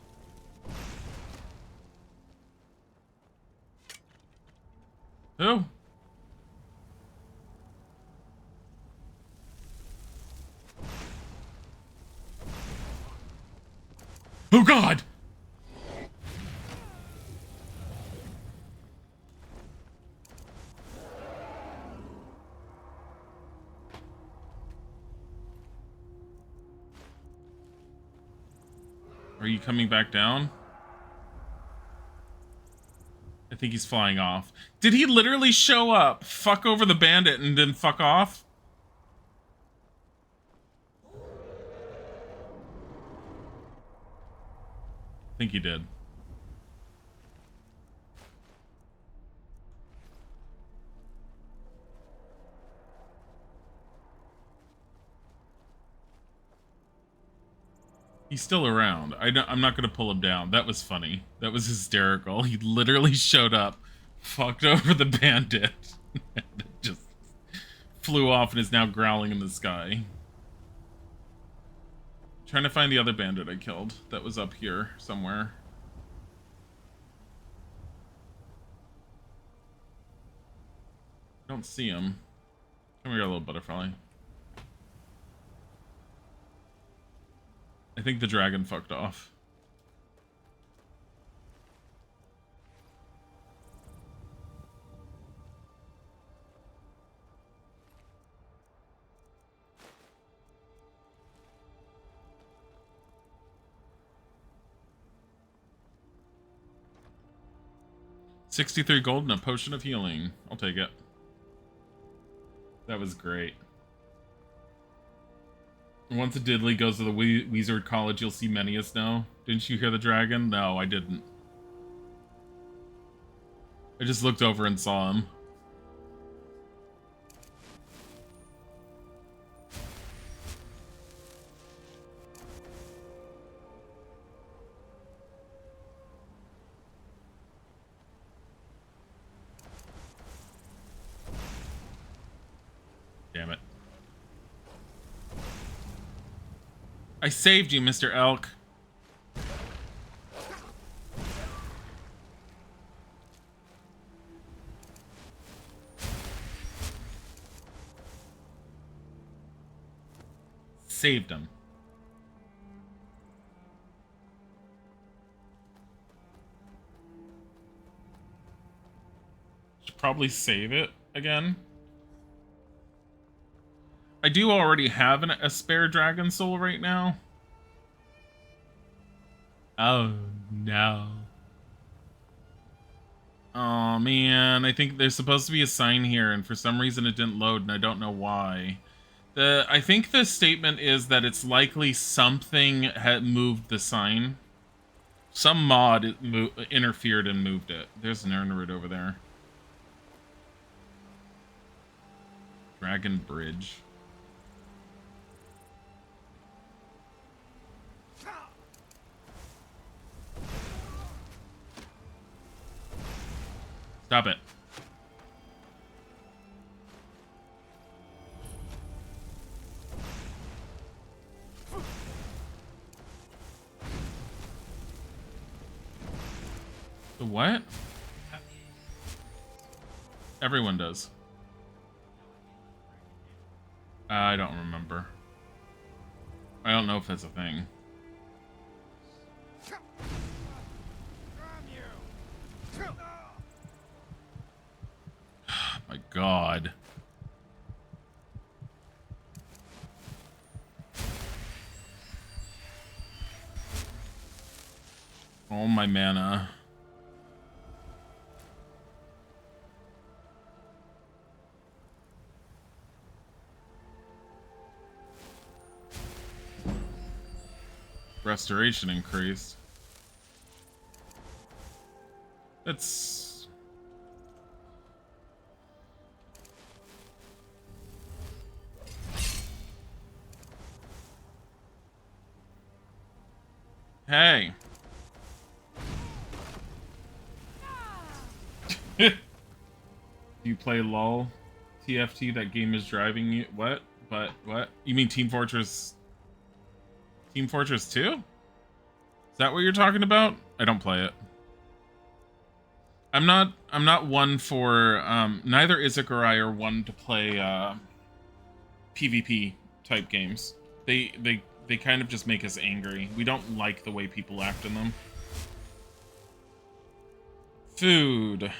Who? Oh God! Are you coming back down? I think he's flying off. Did he literally show up, fuck over the bandit, and then fuck off? I think he did. He's still around. I'm not going to pull him down. That was funny. That was hysterical. He literally showed up, fucked over the bandit, and just flew off and is now growling in the sky. Trying to find the other bandit I killed that was up here somewhere. I don't see him. Come here, little butterfly. I think the dragon fucked off. $63 gold and a potion of healing. I'll take it. That was great. Once a Dilly goes to the Wizard College, you'll see many a snow. Didn't you hear the dragon? No, I didn't. I just looked over and saw him. Damn it. I saved you, Mr. Elk. Saved him. Should probably save it again. I do already have a spare dragon soul right now. Oh, no. Oh, man. I think there's supposed to be a sign here, and for some reason it didn't load, and I don't know why. I think the statement is that it's likely something had moved the sign. Some mod interfered and moved it. There's an Earnroot over there. Dragon Bridge. Stop it. The what? Everyone does. I don't remember. I don't know if that's a thing. My God. All my mana. Restoration increased. That's... Hey. Do you play LOL? TFT, that game is driving you. What? But what? You mean Team Fortress? Team Fortress 2? Is that what you're talking about? I don't play it. I'm not one for neither Isaac or I are one to play PvP type games. They kind of just make us angry. We don't like the way people act in them. Food.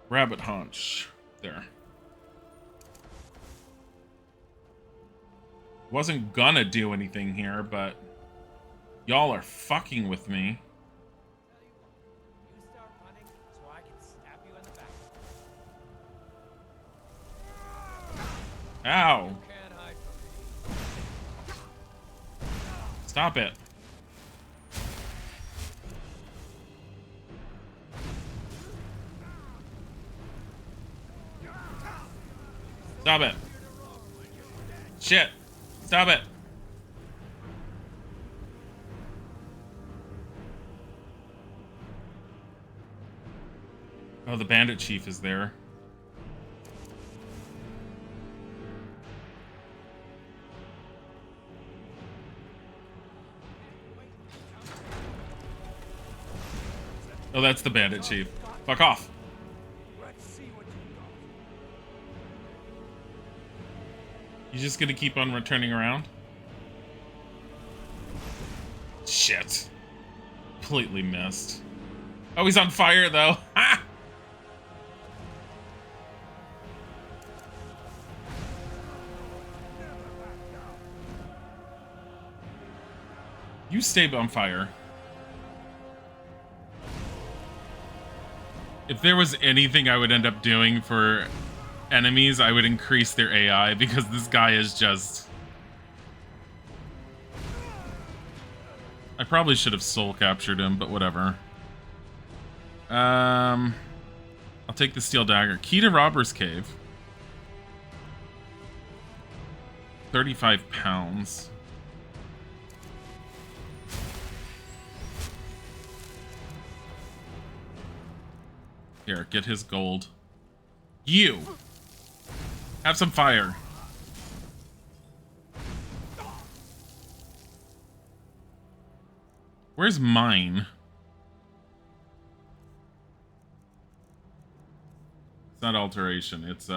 Rabbit haunch. There. Wasn't gonna do anything here, but y'all are fucking with me. You start running so I can stab you in the back. Ow. You can't hide from me. Stop it. Stop it. Shit. Stop it. Oh, the bandit chief is there. Oh, that's the bandit chief. Fuck off. You just gonna keep on returning around? Shit. Completely missed. Oh, he's on fire, though. Ha! You stay on fire. If there was anything I would end up doing for enemies, I would increase their AI, because this guy is just... I probably should have soul captured him, but whatever. I'll take the steel dagger. Key to Robber's Cave. 35 pounds. Here, get his gold. You! Have some fire. Where's mine? It's not alteration, it's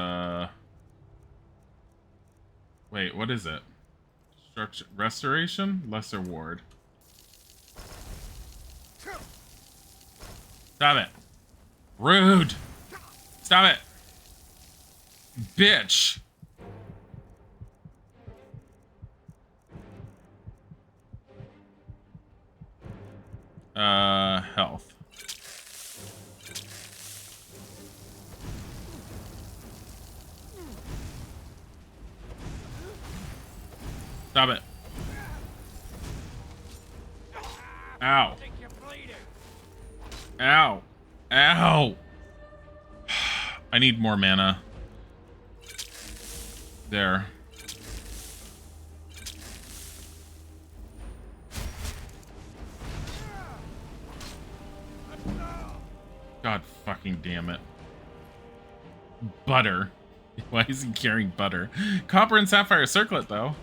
wait, what is it? Structure restoration? Lesser ward. Stop it. Rude. Stop it. Bitch. Health. Stop it. Ow. Ow. Ow. I need more mana. There. God fucking damn it. Butter. Why is he carrying butter? Copper and sapphire circlet, though.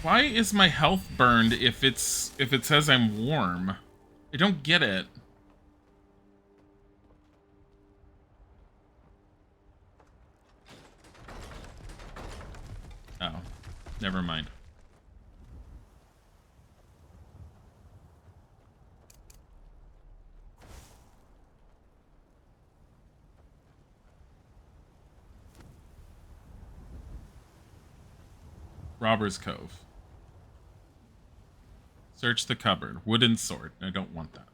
Why is my health burned if it says I'm warm? I don't get it. Oh, never mind. Robber's Cove. Search the cupboard. Wooden sword. I don't want that.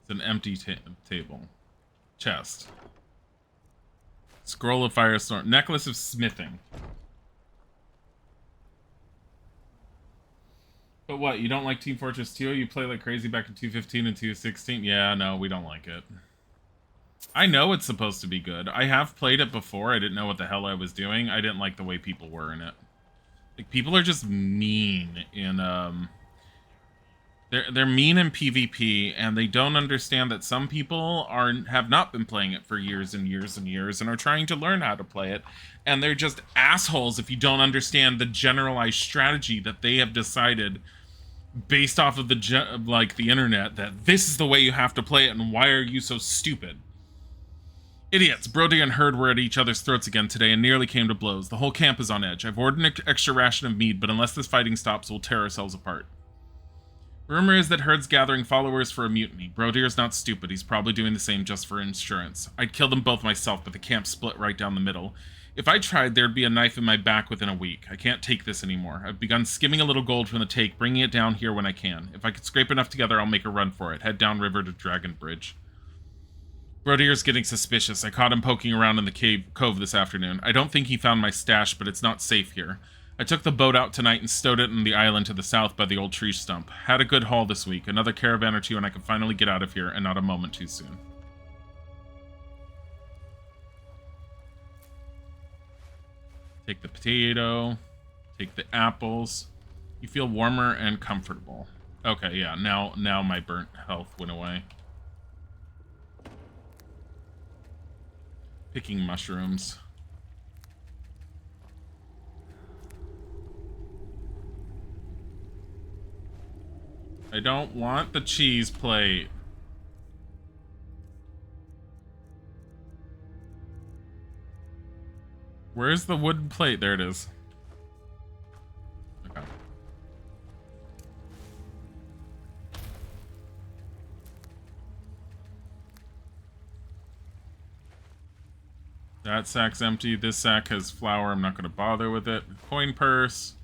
It's an empty table. Chest. Scroll of Firestorm. Necklace of Smithing. But what, you don't like Team Fortress 2? You play like crazy back in 2.15 and 2.16? Yeah, no, we don't like it. I know it's supposed to be good. I have played it before. I didn't know what the hell I was doing. I didn't like the way people were in it. Like, people are just mean in They're mean in PvP, and they don't understand that some people have not been playing it for years and years and years and are trying to learn how to play it, and they're just assholes if you don't understand the generalized strategy that they have decided based off of the internet that this is the way you have to play it, and why are you so stupid? Idiots. Brody and Herd were at each other's throats again today and nearly came to blows. The whole camp is on edge. I've ordered an extra ration of mead, but unless this fighting stops, we'll tear ourselves apart. Rumor is that Herd's gathering followers for a mutiny. Brodier's not stupid. He's probably doing the same just for insurance. I'd kill them both myself, but the camp split right down the middle. If I tried, there'd be a knife in my back within a week. I can't take this anymore. I've begun skimming a little gold from the take, bringing it down here when I can. If I could scrape enough together, I'll make a run for it. Head downriver to Dragon Bridge. Brodier's getting suspicious. I caught him poking around in the cove this afternoon. I don't think he found my stash, but it's not safe here. I took the boat out tonight and stowed it in the island to the south by the old tree stump. Had a good haul this week. Another caravan or two and I can finally get out of here, and not a moment too soon. Take the potato. Take the apples. You feel warmer and comfortable. Okay, yeah, now my burnt health went away. Picking mushrooms. I don't want the cheese plate. Where's the wooden plate? There it is. Okay. That sack's empty. This sack has flour. I'm not going to bother with it. Coin purse.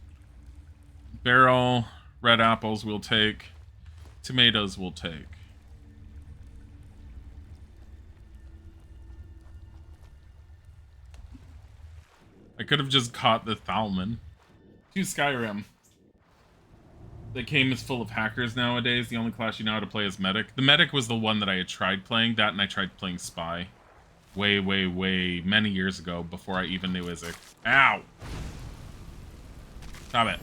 Barrel. Red apples we'll take. Tomatoes we'll take. I could have just caught the Thalman. To Skyrim. The game is full of hackers nowadays. The only class you know how to play is Medic. The Medic was the one that I had tried playing. That and I tried playing Spy. Way many years ago before I even knew Isaac. Ow! Stop it.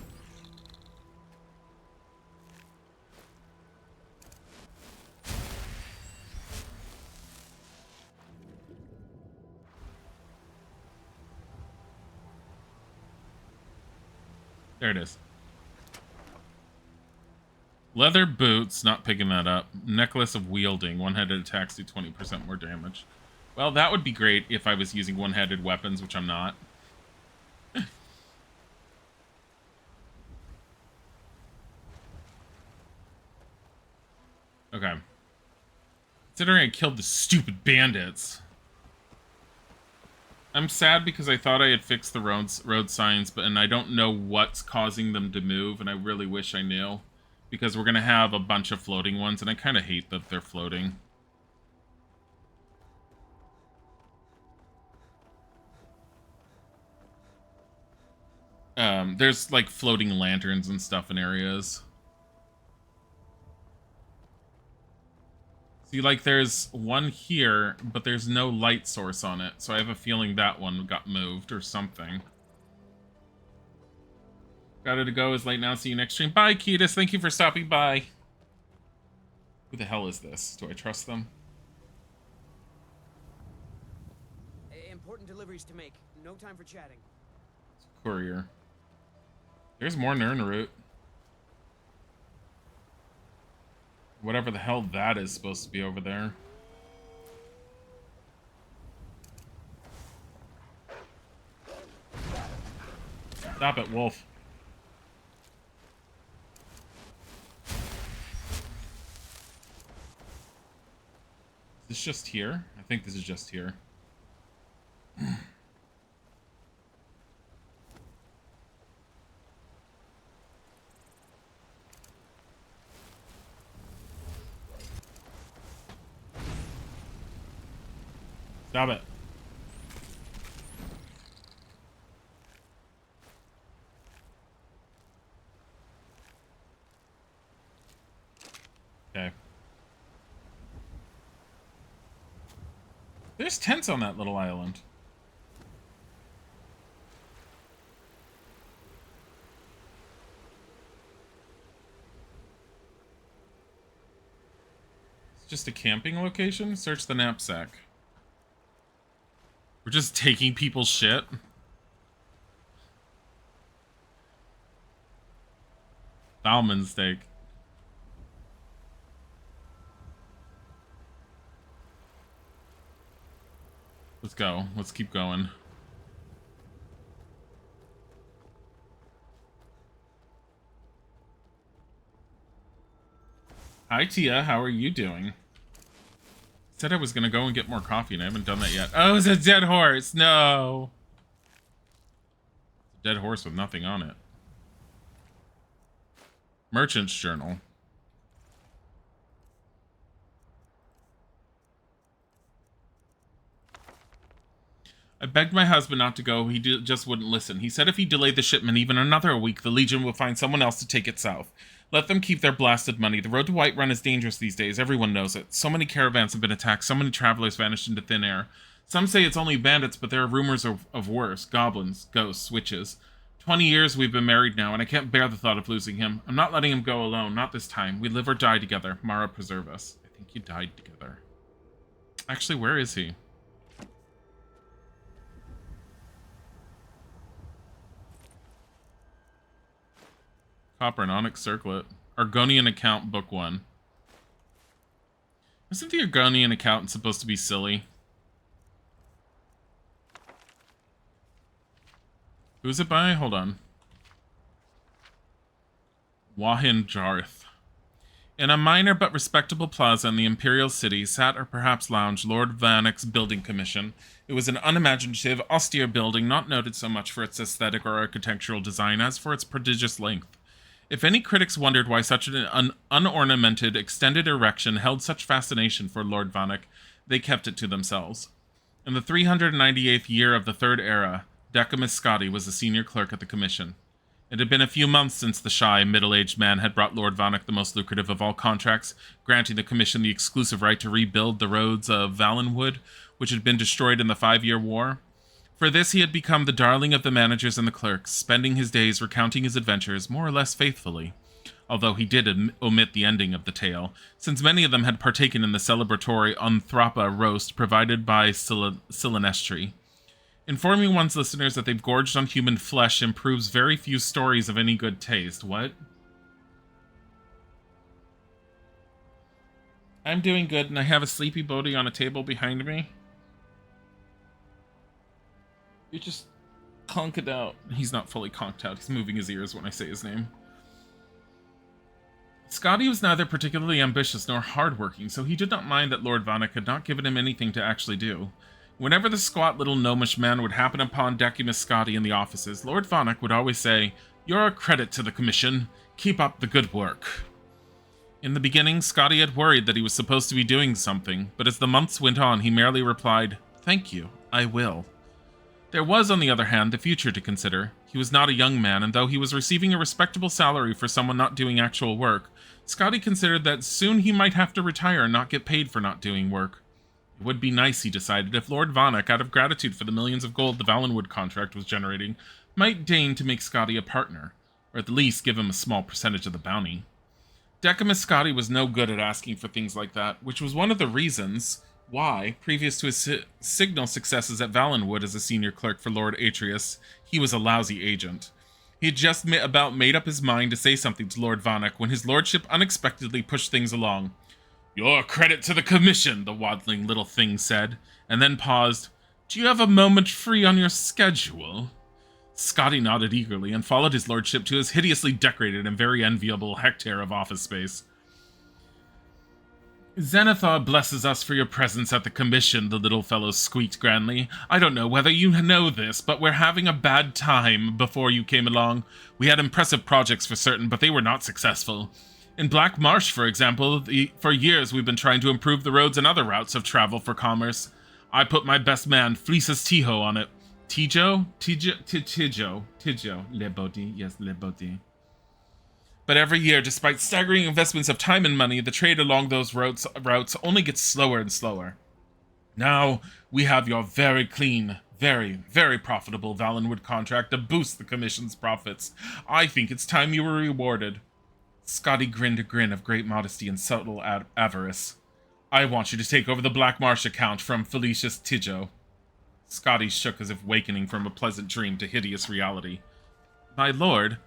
There it is. Leather boots, not picking that up. Necklace of wielding, one-handed attacks do 20% more damage. Well, that would be great if I was using one-handed weapons, which I'm not. Okay. Considering I killed the stupid bandits. I'm sad because I thought I had fixed the road signs, and I don't know what's causing them to move, and I really wish I knew. Because we're going to have a bunch of floating ones, and I kind of hate that they're floating. There's, like, floating lanterns and stuff in areas. See, like, there's one here, but there's no light source on it, so I have a feeling that one got moved or something. Gotta go, is late now, see you next stream. Bye, Ketis, thank you for stopping by. Who the hell is this? Do I trust them? Important deliveries to make. No time for chatting. Courier. There's more Nirnroot. Whatever the hell that is supposed to be over there. Stop it, wolf. Is this just here? I think this is just here. Stop it. Okay. There's tents on that little island. Just a camping location? Search the knapsack. We're just taking people's shit. Salmon steak. Let's go. Let's keep going. Hi, Tia. How are you doing? Said I was going to go and get more coffee, and I haven't done that yet. Oh, it's a dead horse. No. It's a dead horse with nothing on it. Merchant's Journal. I begged my husband not to go. He just wouldn't listen. He said if he delayed the shipment even another week, the Legion will find someone else to take it south. Let them keep their blasted money. The road to Whiterun is dangerous these days. Everyone knows it. So many caravans have been attacked. So many travelers vanished into thin air. Some say it's only bandits, but there are rumors of worse. Goblins, ghosts, witches. 20 years we've been married now, and I can't bear the thought of losing him. I'm not letting him go alone. Not this time. We live or die together. Mara preserve us. I think you died together. Actually, where is he? Copper and Onyx Circlet. Argonian Account, Book 1. Isn't the Argonian Accountant supposed to be silly? Who's it by? Hold on. Wahin Jarth. In a minor but respectable plaza in the Imperial City sat or perhaps lounged Lord Vanek's building commission. It was an unimaginative, austere building, not noted so much for its aesthetic or architectural design as for its prodigious length. If any critics wondered why such an unornamented, extended erection held such fascination for Lord Vanek, they kept it to themselves. In the 398th year of the Third Era, Decimus Scotti was the senior clerk at the commission. It had been a few months since the shy, middle-aged man had brought Lord Vanek the most lucrative of all contracts, granting the commission the exclusive right to rebuild the roads of Valenwood, which had been destroyed in the 5-year war. For this he had become the darling of the managers and the clerks, spending his days recounting his adventures more or less faithfully, although he did omit the ending of the tale, since many of them had partaken in the celebratory Onthrapa roast provided by Silenestri. Informing one's listeners that they've gorged on human flesh improves very few stories of any good taste. What? I'm doing good, and I have a sleepy Bodhi on a table behind me. You just conk it out. He's not fully conked out. He's moving his ears when I say his name. Scotti was neither particularly ambitious nor hardworking, so he did not mind that Lord Vanek had not given him anything to actually do. Whenever the squat little gnomish man would happen upon Decimus Scotti in the offices, Lord Vanek would always say, "You're a credit to the commission. Keep up the good work." In the beginning, Scotti had worried that he was supposed to be doing something, but as the months went on, he merely replied, "Thank you, I will." There was, on the other hand, the future to consider. He was not a young man, and though he was receiving a respectable salary for someone not doing actual work, Scotti considered that soon he might have to retire and not get paid for not doing work. It would be nice, he decided, if Lord Vanek, out of gratitude for the millions of gold the Valenwood contract was generating, might deign to make Scotti a partner, or at least give him a small percentage of the bounty. Decimus Scotti was no good at asking for things like that, which was one of the reasons why, previous to his signal successes at Valenwood as a senior clerk for Lord Atreus, he was a lousy agent. He had just about made up his mind to say something to Lord Vanek when his lordship unexpectedly pushed things along. "You're a credit to the commission," the waddling little thing said, and then paused. "Do you have a moment free on your schedule?" Scotti nodded eagerly and followed his lordship to his hideously decorated and very enviable hectare of office space. "Zenithar blesses us for your presence at the commission," the little fellow squeaked grandly. "I don't know whether you know this, but we're having a bad time before you came along. We had impressive projects for certain, but they were not successful. In Black Marsh, for example, for years we've been trying to improve the roads and other routes of travel for commerce. I put my best man, Fleece's Tijo, on it. Tijo? Tijo. Le Bodi. Yes, Le Bodi. But every year, despite staggering investments of time and money, the trade along those routes only gets slower and slower. Now, we have your very clean, very, very profitable Valenwood contract to boost the commission's profits. I think it's time you were rewarded." Scotti grinned a grin of great modesty and subtle avarice. I want you to take over the Black Marsh account from Felicius Tidjo. Scotty shook as if wakening from a pleasant dream to hideous reality. My lord,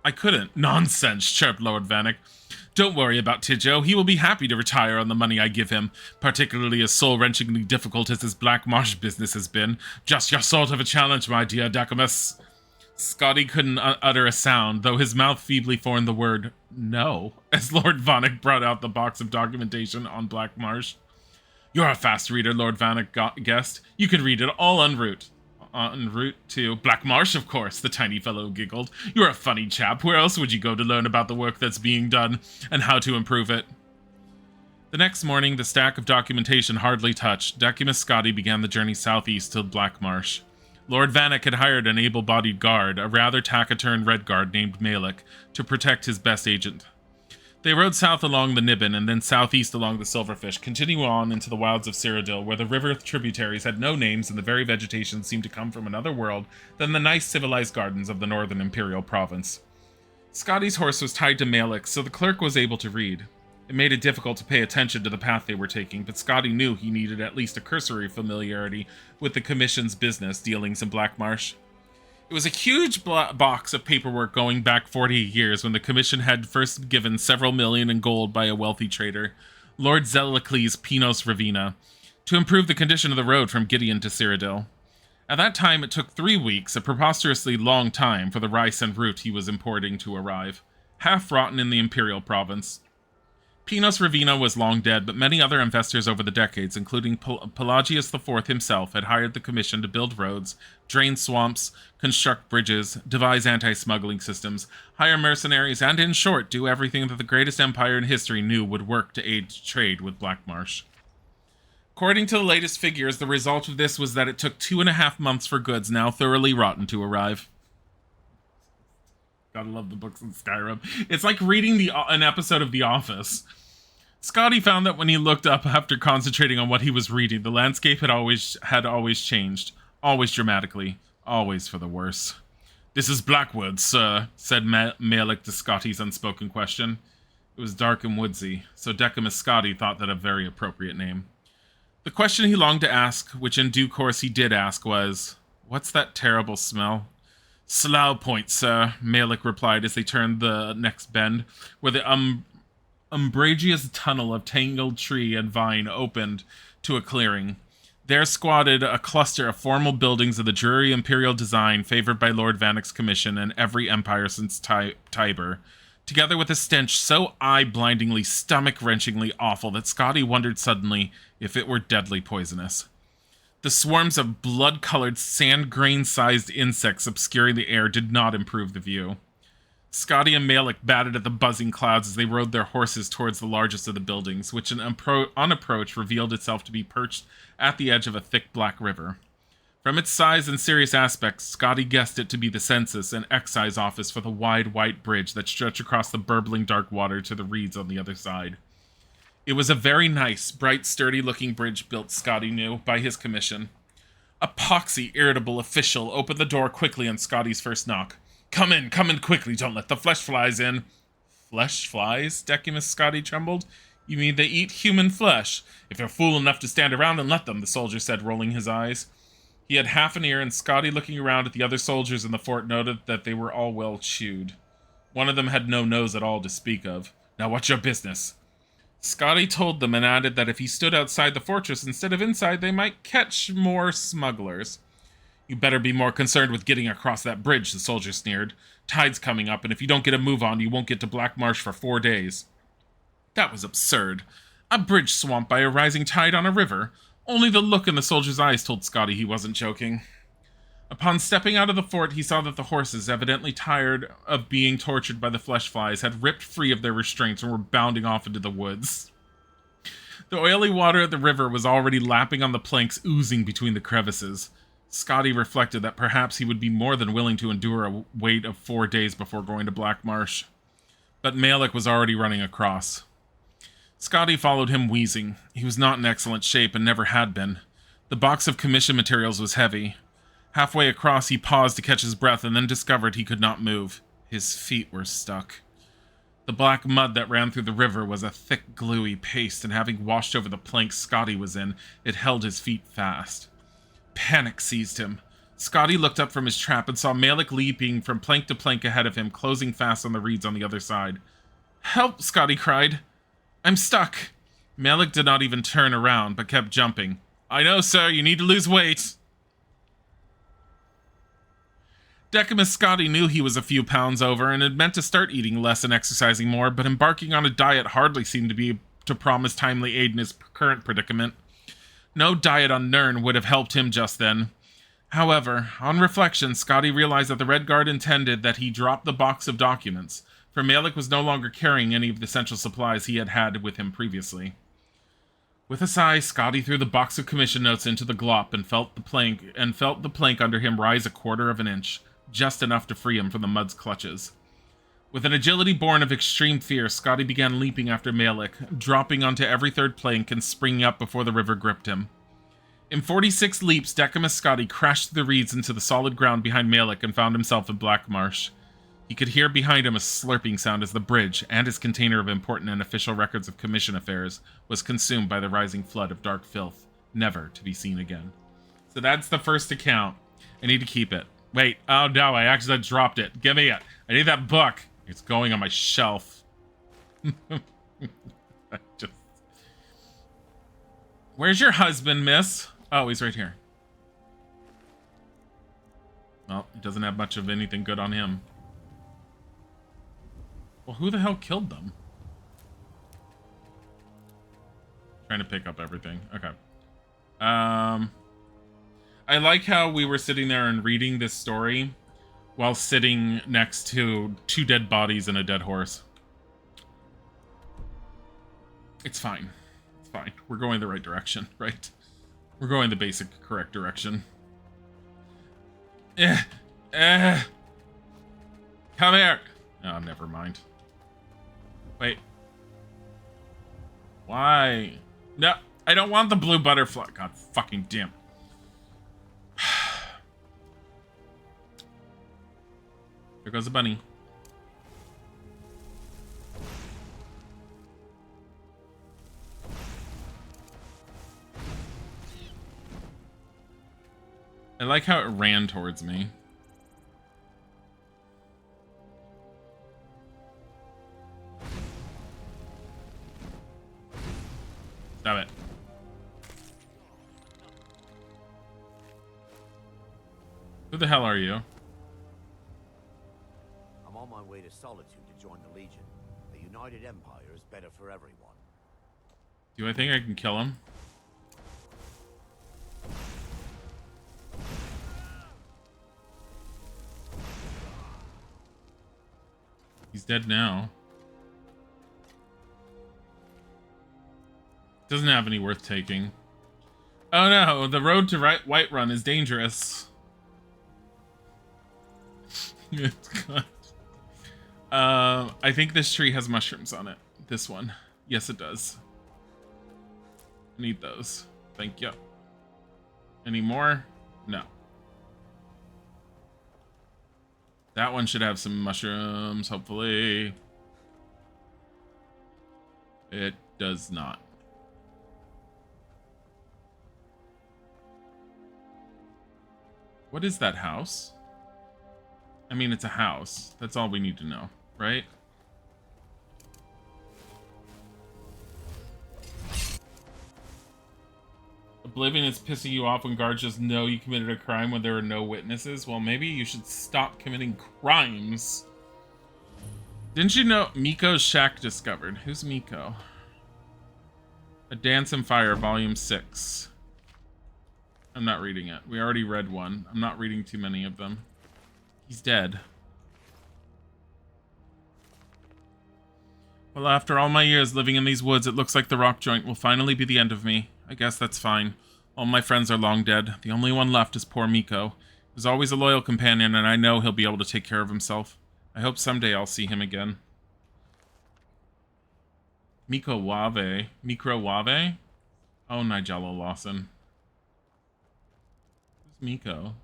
I couldn't. Nonsense, chirped Lord Vanek. Don't worry about Tidjo. He will be happy to retire on the money I give him, particularly as soul-wrenchingly difficult as his Black Marsh business has been. Just your sort of a challenge, my dear Decamus. Scotty couldn't utter a sound, though his mouth feebly formed the word no, as Lord Vanek brought out the box of documentation on Black Marsh. You're a fast reader, Lord Vanek guessed. You can read it all en route. En route to Black Marsh, of course, the tiny fellow giggled. You're a funny chap. Where else would you go to learn about the work that's being done and how to improve it? The next morning, the stack of documentation hardly touched. Decumus Scotty began the journey southeast to Black Marsh. Lord Vanek had hired an able-bodied guard, a rather taciturn red guard named Malik, to protect his best agent. They rode south along the Nibbin and then southeast along the Silverfish, continuing on into the wilds of Cyrodiil, where the river tributaries had no names and the very vegetation seemed to come from another world than the nice civilized gardens of the northern imperial province. Scotty's horse was tied to Malik, so the clerk was able to read. It made it difficult to pay attention to the path they were taking, but Scotty knew he needed at least a cursory familiarity with the Commission's business dealings in Black Marsh. It was a huge box of paperwork going back 40 years when the Commission had first given several million in gold by a wealthy trader, Lord Zellicles Pinos Ravina, to improve the condition of the road from Gideon to Cyrodiil. At that time, it took 3 weeks, a preposterously long time, for the rice and root he was importing to arrive, half rotten in the Imperial province. Pinos Ravina was long dead, but many other investors over the decades, including Pelagius IV himself, had hired the Commission to build roads, drain swamps, construct bridges, devise anti-smuggling systems, hire mercenaries, and in short, do everything that the greatest empire in history knew would work to aid trade with Black Marsh. According to the latest figures, the result of this was that it took 2.5 months for goods now thoroughly rotten to arrive. Gotta love the books in Skyrim. It's like reading an episode of The Office. Scotty found that when he looked up after concentrating on what he was reading, the landscape had always changed. Always dramatically. Always for the worse. This is Blackwood, sir, said Malik to Scotty's unspoken question. It was dark and woodsy, so Decamus Scotty thought that a very appropriate name. The question he longed to ask, which in due course he did ask, was, "What's that terrible smell?" "Slough Point, sir," Malik replied as they turned the next bend, where the umbrageous tunnel of tangled tree and vine opened to a clearing. There squatted a cluster of formal buildings of the dreary imperial design favored by Lord Vanek's commission and every empire since Tiber, together with a stench so eye-blindingly, stomach-wrenchingly awful that Scotty wondered suddenly if it were deadly poisonous. The swarms of blood-colored, sand-grain-sized insects obscuring the air did not improve the view. Scotty and Malik batted at the buzzing clouds as they rode their horses towards the largest of the buildings, which on approach revealed itself to be perched at the edge of a thick black river. From its size and serious aspects, Scotty guessed it to be the census and excise office for the wide white bridge that stretched across the burbling dark water to the reeds on the other side. It was a very nice, bright, sturdy-looking bridge built, Scotty knew, by his commission. A poxy, irritable official opened the door quickly on Scotty's first knock. Come in quickly, don't let the flesh flies in." "Flesh flies?" Decumus Scotty trembled. "You mean they eat human flesh? If they're fool enough to stand around and let them," the soldier said, rolling his eyes. He had half an ear, and Scotty, looking around at the other soldiers in the fort, noted that they were all well chewed. One of them had no nose at all to speak of. "Now what's your business?" Scotty told them and added that if he stood outside the fortress instead of inside, they might catch more smugglers. "You better be more concerned with getting across that bridge," the soldier sneered. "Tide's coming up, and if you don't get a move on, you won't get to Black Marsh for 4 days. That was absurd. A bridge swamped by a rising tide on a river. Only the look in the soldier's eyes told Scotty he wasn't joking. Upon stepping out of the fort, he saw that the horses, evidently tired of being tortured by the flesh flies, had ripped free of their restraints and were bounding off into the woods. The oily water of the river was already lapping on the planks oozing between the crevices. Scotty reflected that perhaps he would be more than willing to endure a wait of 4 days before going to Black Marsh. But Malik was already running across. Scotty followed him wheezing. He was not in excellent shape and never had been. The box of commission materials was heavy. Halfway across, he paused to catch his breath and then discovered he could not move. His feet were stuck. The black mud that ran through the river was a thick, gluey paste, and having washed over the plank Scotty was in, it held his feet fast. Panic seized him. Scotty looked up from his trap and saw Malik leaping from plank to plank ahead of him, closing fast on the reeds on the other side. "Help!" Scotty cried. "I'm stuck." Malik did not even turn around, but kept jumping. "I know, sir. You need to lose weight." Decimus Scotty knew he was a few pounds over and had meant to start eating less and exercising more, but embarking on a diet hardly seemed to promise timely aid in his current predicament. No diet on Nirn would have helped him just then. However, on reflection, Scotty realized that the Red Guard intended that he drop the box of documents, for Malik was no longer carrying any of the essential supplies he had had with him previously. With a sigh, Scotty threw the box of commission notes into the glop and felt the plank under him rise 1/4 of an inch, just enough to free him from the mud's clutches. With an agility born of extreme fear, Scotty began leaping after Malik, dropping onto every third plank and springing up before the river gripped him. In 46 leaps, Decimus Scotty crashed through the reeds into the solid ground behind Malik and found himself in Black Marsh. He could hear behind him a slurping sound as the bridge, and his container of important and official records of commission affairs, was consumed by the rising flood of dark filth, never to be seen again. So that's the first account. I need to keep it. Wait, oh no, I accidentally dropped it. Give me it. I need that book. It's going on my shelf. Where's your husband, miss? Oh, he's right here. Well, he doesn't have much of anything good on him. Well, who the hell killed them? Trying to pick up everything. Okay. I like how we were sitting there and reading this story while sitting next to 2 dead bodies and a dead horse. It's fine. It's fine. We're going the right direction, right? We're going the basic correct direction. Come here. Oh, never mind. Wait. Why? No, I don't want the blue butterfly. God fucking damn. There goes the bunny. I like how it ran towards me. Stop it. Who the hell are you? I'm on my way to Solitude to join the Legion. The United Empire is better for everyone. Do I think I can kill him? He's dead now. Doesn't have any worth taking. Oh no, the road to Whiterun is dangerous. I think this tree has mushrooms on it. This one. Yes, it does. I need those. Thank you. Any more? No. That one should have some mushrooms, hopefully. It does not. What is that house? I mean, it's a house. That's all we need to know, right? Oblivion is pissing you off when guards just know you committed a crime when there are no witnesses. Well, maybe you should stop committing crimes. Didn't you know Miko's shack discovered? Who's Miko? A Dance and Fire, Volume 6. I'm not reading it. We already read one. I'm not reading too many of them. He's dead. Well, after all my years living in these woods, it looks like the rock joint will finally be the end of me. I guess that's fine. All my friends are long dead. The only one left is poor Miko. He was always a loyal companion, and I know he'll be able to take care of himself. I hope someday I'll see him again. Miko Wave. Micro Wave? Oh, Nigella Lawson. Who's Miko?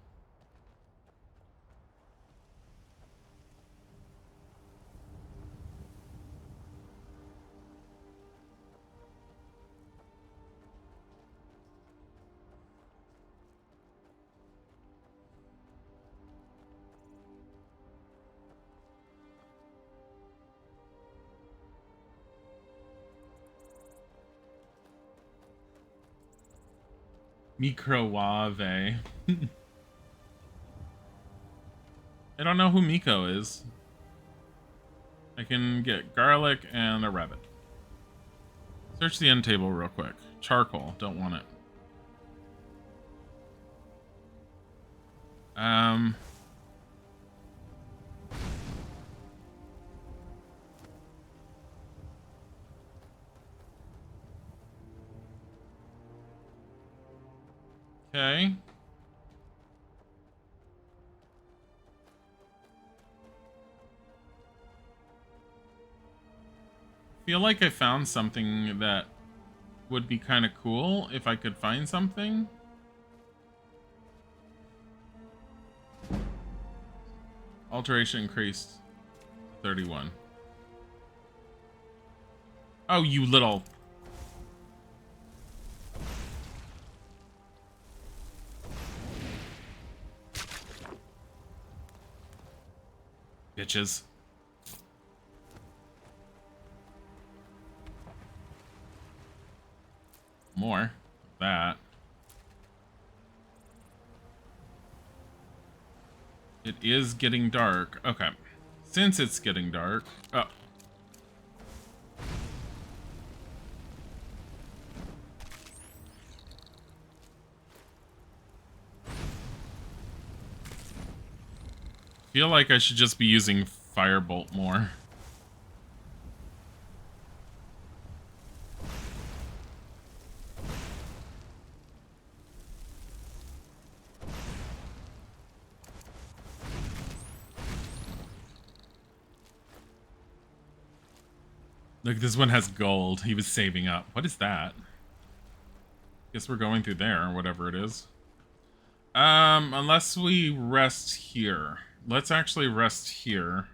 Microwave. I don't know who Miko is. I can get garlic and a rabbit. Search the end table real quick. Charcoal, don't want it. Okay. Feel like I found something that would be kind of cool if I could find something. Alteration increased 31. Oh, you little... bitches. More of that. It is getting dark. Okay. Since it's getting dark... Oh. Feel like I should just be using Firebolt more. Look, this one has gold. He was saving up. What is that? Guess we're going through there, or whatever it is. Unless we rest here. Let's actually rest here.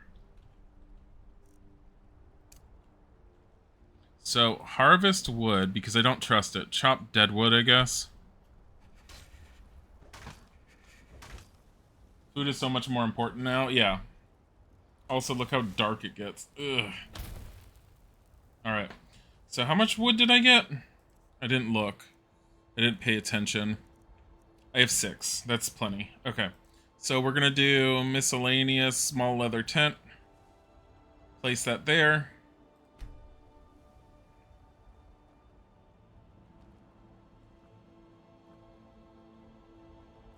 So, harvest wood, because I don't trust it. Chop dead wood, I guess. Food is so much more important now. Yeah. Also, look how dark it gets. Ugh. Alright. So, how much wood did I get? I didn't look. I didn't pay attention. I have 6. That's plenty. Okay. So, we're gonna do miscellaneous small leather tent. Place that there.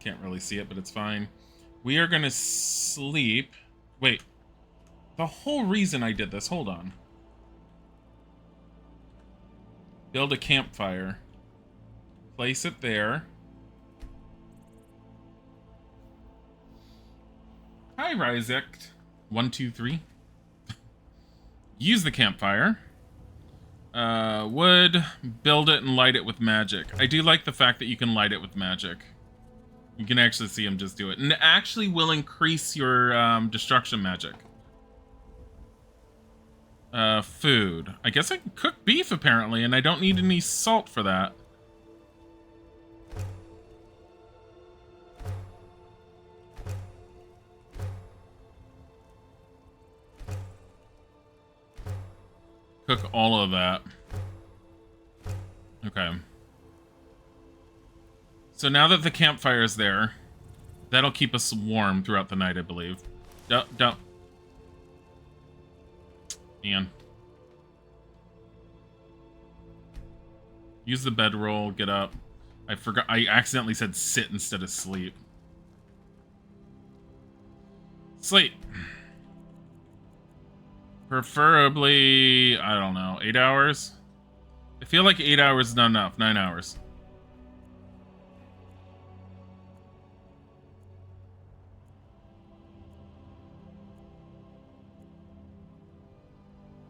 Can't really see it, but it's fine. We are gonna sleep. Wait. The whole reason I did this, hold on. Build a campfire. Place it there. Hi, Rizect123. Use the campfire. Wood. Build it and light it with magic. I do like the fact that you can light it with magic. You can actually see him just do it. And it actually will increase your destruction magic. Food. I guess I can cook beef, apparently, and I don't need any salt for that. Cook all of that. Okay. So now that the campfire is there, that'll keep us warm throughout the night, I believe. Don't. Ian. Use the bedroll, get up. I forgot, I accidentally said sit instead of sleep. Sleep. Preferably, I don't know, 8 hours? I feel like 8 hours is not enough. 9 hours.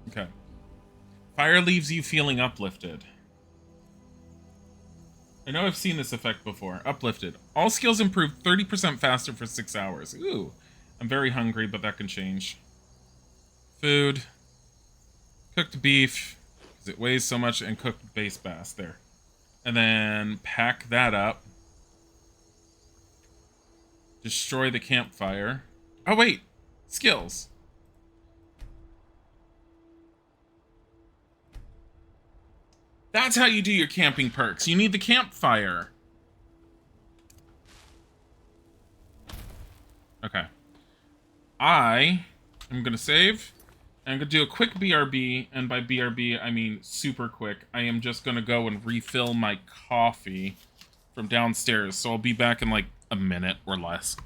Okay. Fire leaves you feeling uplifted. I know I've seen this effect before. Uplifted. All skills improve 30% faster for 6 hours. Ooh. I'm very hungry, but that can change. Food. Cooked beef, because it weighs so much, and cooked base bass. There. And then pack that up. Destroy the campfire. Oh, wait. Skills. That's how you do your camping perks. You need the campfire. Okay. I am gonna save. And I'm gonna do a quick BRB, and by BRB I mean super quick. I am just gonna go and refill my coffee from downstairs, so I'll be back in like a minute or less.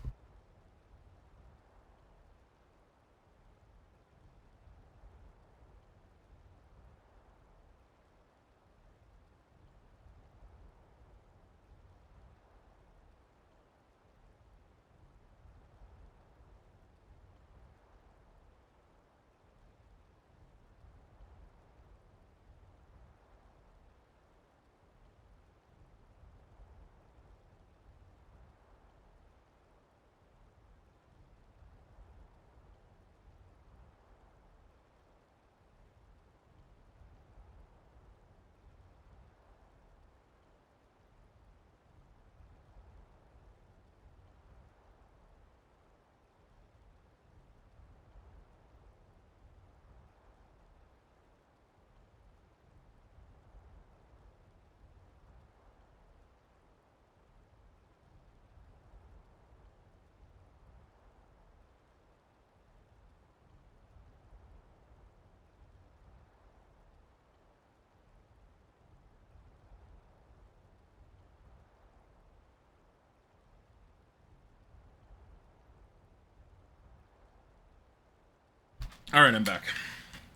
Alright, I'm back.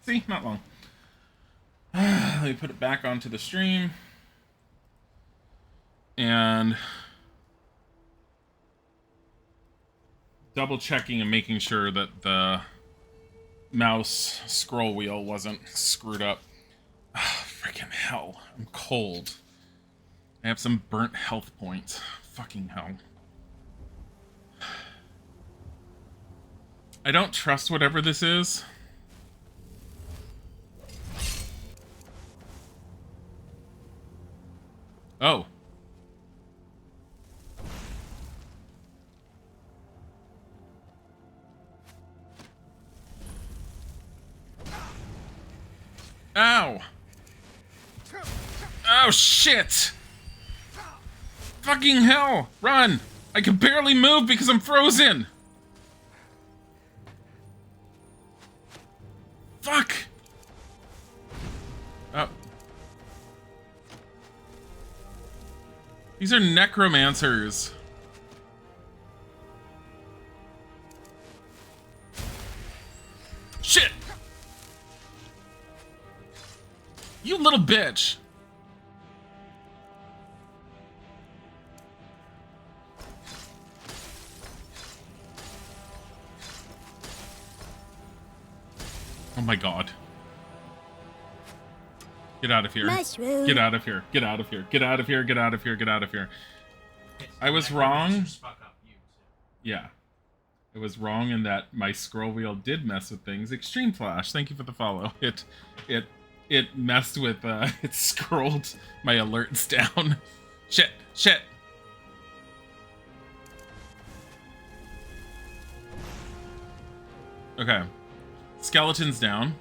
See? Not long. Let me put it back onto the stream. And double checking and making sure that the mouse scroll wheel wasn't screwed up. Freaking hell. I'm cold. I have some burnt health points. Fucking hell. I don't trust whatever this is. Oh. Ow. Oh, shit. Fucking hell. Run. I can barely move because I'm frozen. Fuck! Oh. These are necromancers. Shit! You little bitch! Oh my god. Get out of here. Mushroom. Get out of here. Get out of here. Get out of here. Get out of here. Get out of here. I was wrong. Yeah. I was wrong in that my scroll wheel did mess with things. Extreme Flash, thank you for the follow. It messed with it scrolled my alerts down. Shit. Shit. Okay. Skeleton's down.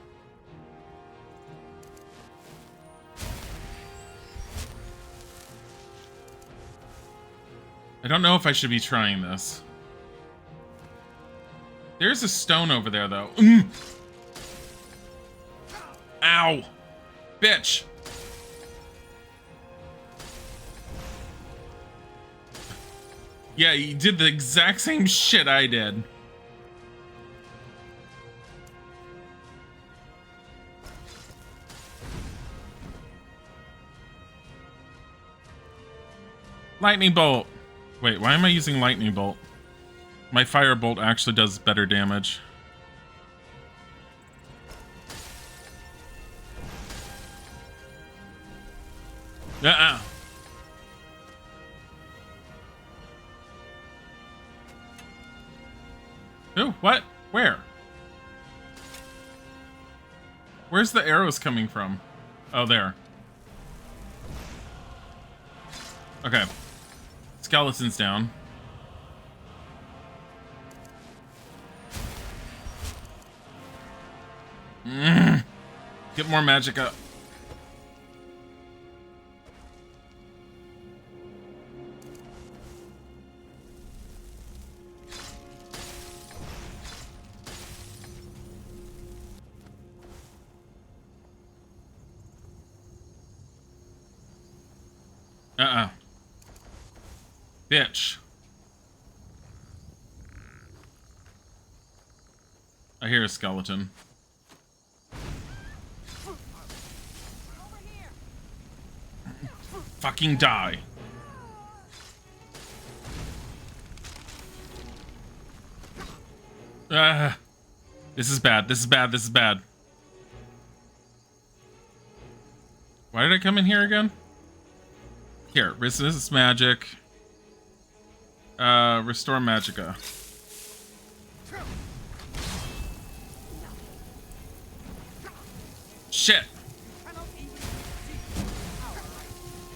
I don't know if I should be trying this. There's a stone over there, though. Ow! Bitch! Yeah, he did the exact same shit I did. Lightning bolt. Wait, why am I using lightning bolt? My firebolt actually does better damage. Ooh, what? Where? Where's the arrows coming from? Oh, there. Okay. Skeleton's down. Get more magic up. Bitch. I hear a skeleton. Fucking die. This is bad. This is bad. This is bad. Why did I come in here again? Here, resist magic. Restore magicka. Shit.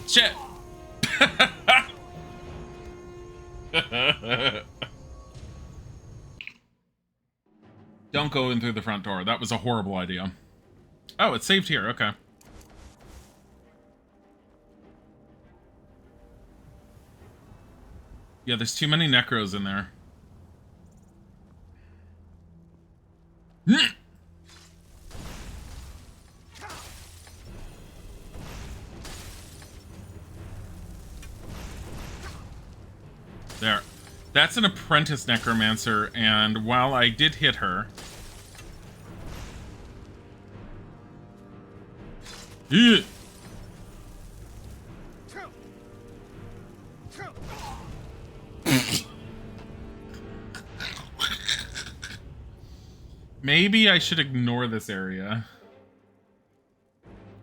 Shit. Don't go in through the front door. That was a horrible idea. Oh, it's saved here. Okay. Yeah, there's too many necros in there. There. That's an apprentice necromancer, and while I did hit her... Maybe I should ignore this area.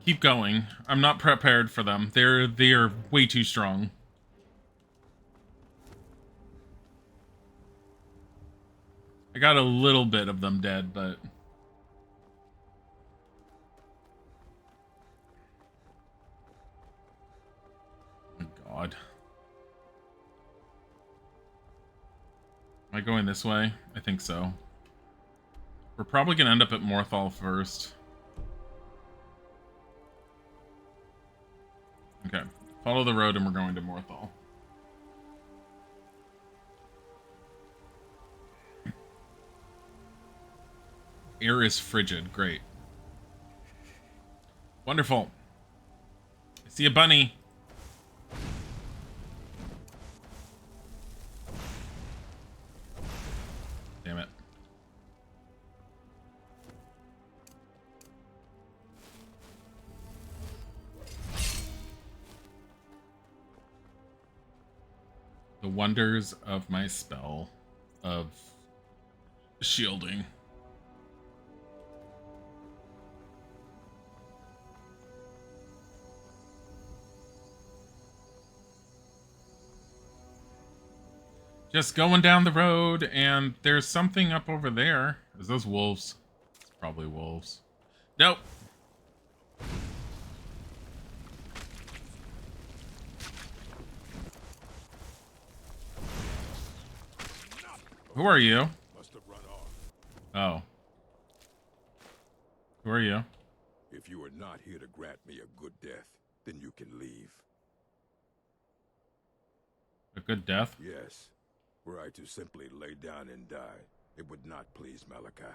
Keep going. I'm not prepared for them. They're way too strong. I got a little bit of them dead, but... Oh my god. Am I going this way? I think so. We're probably going to end up at Morthal first. Okay. Follow the road and we're going to Morthal. Air is frigid. Great. Wonderful. I see a bunny. Damn it. The wonders of my spell of shielding. Just going down the road, and there's something up over there. Is those wolves? It's probably wolves. Nope. Who are you? Must have run off. Oh. Who are you? If you are not here to grant me a good death, then you can leave. A good death? Yes. Were I to simply lay down and die, it would not please Malakath.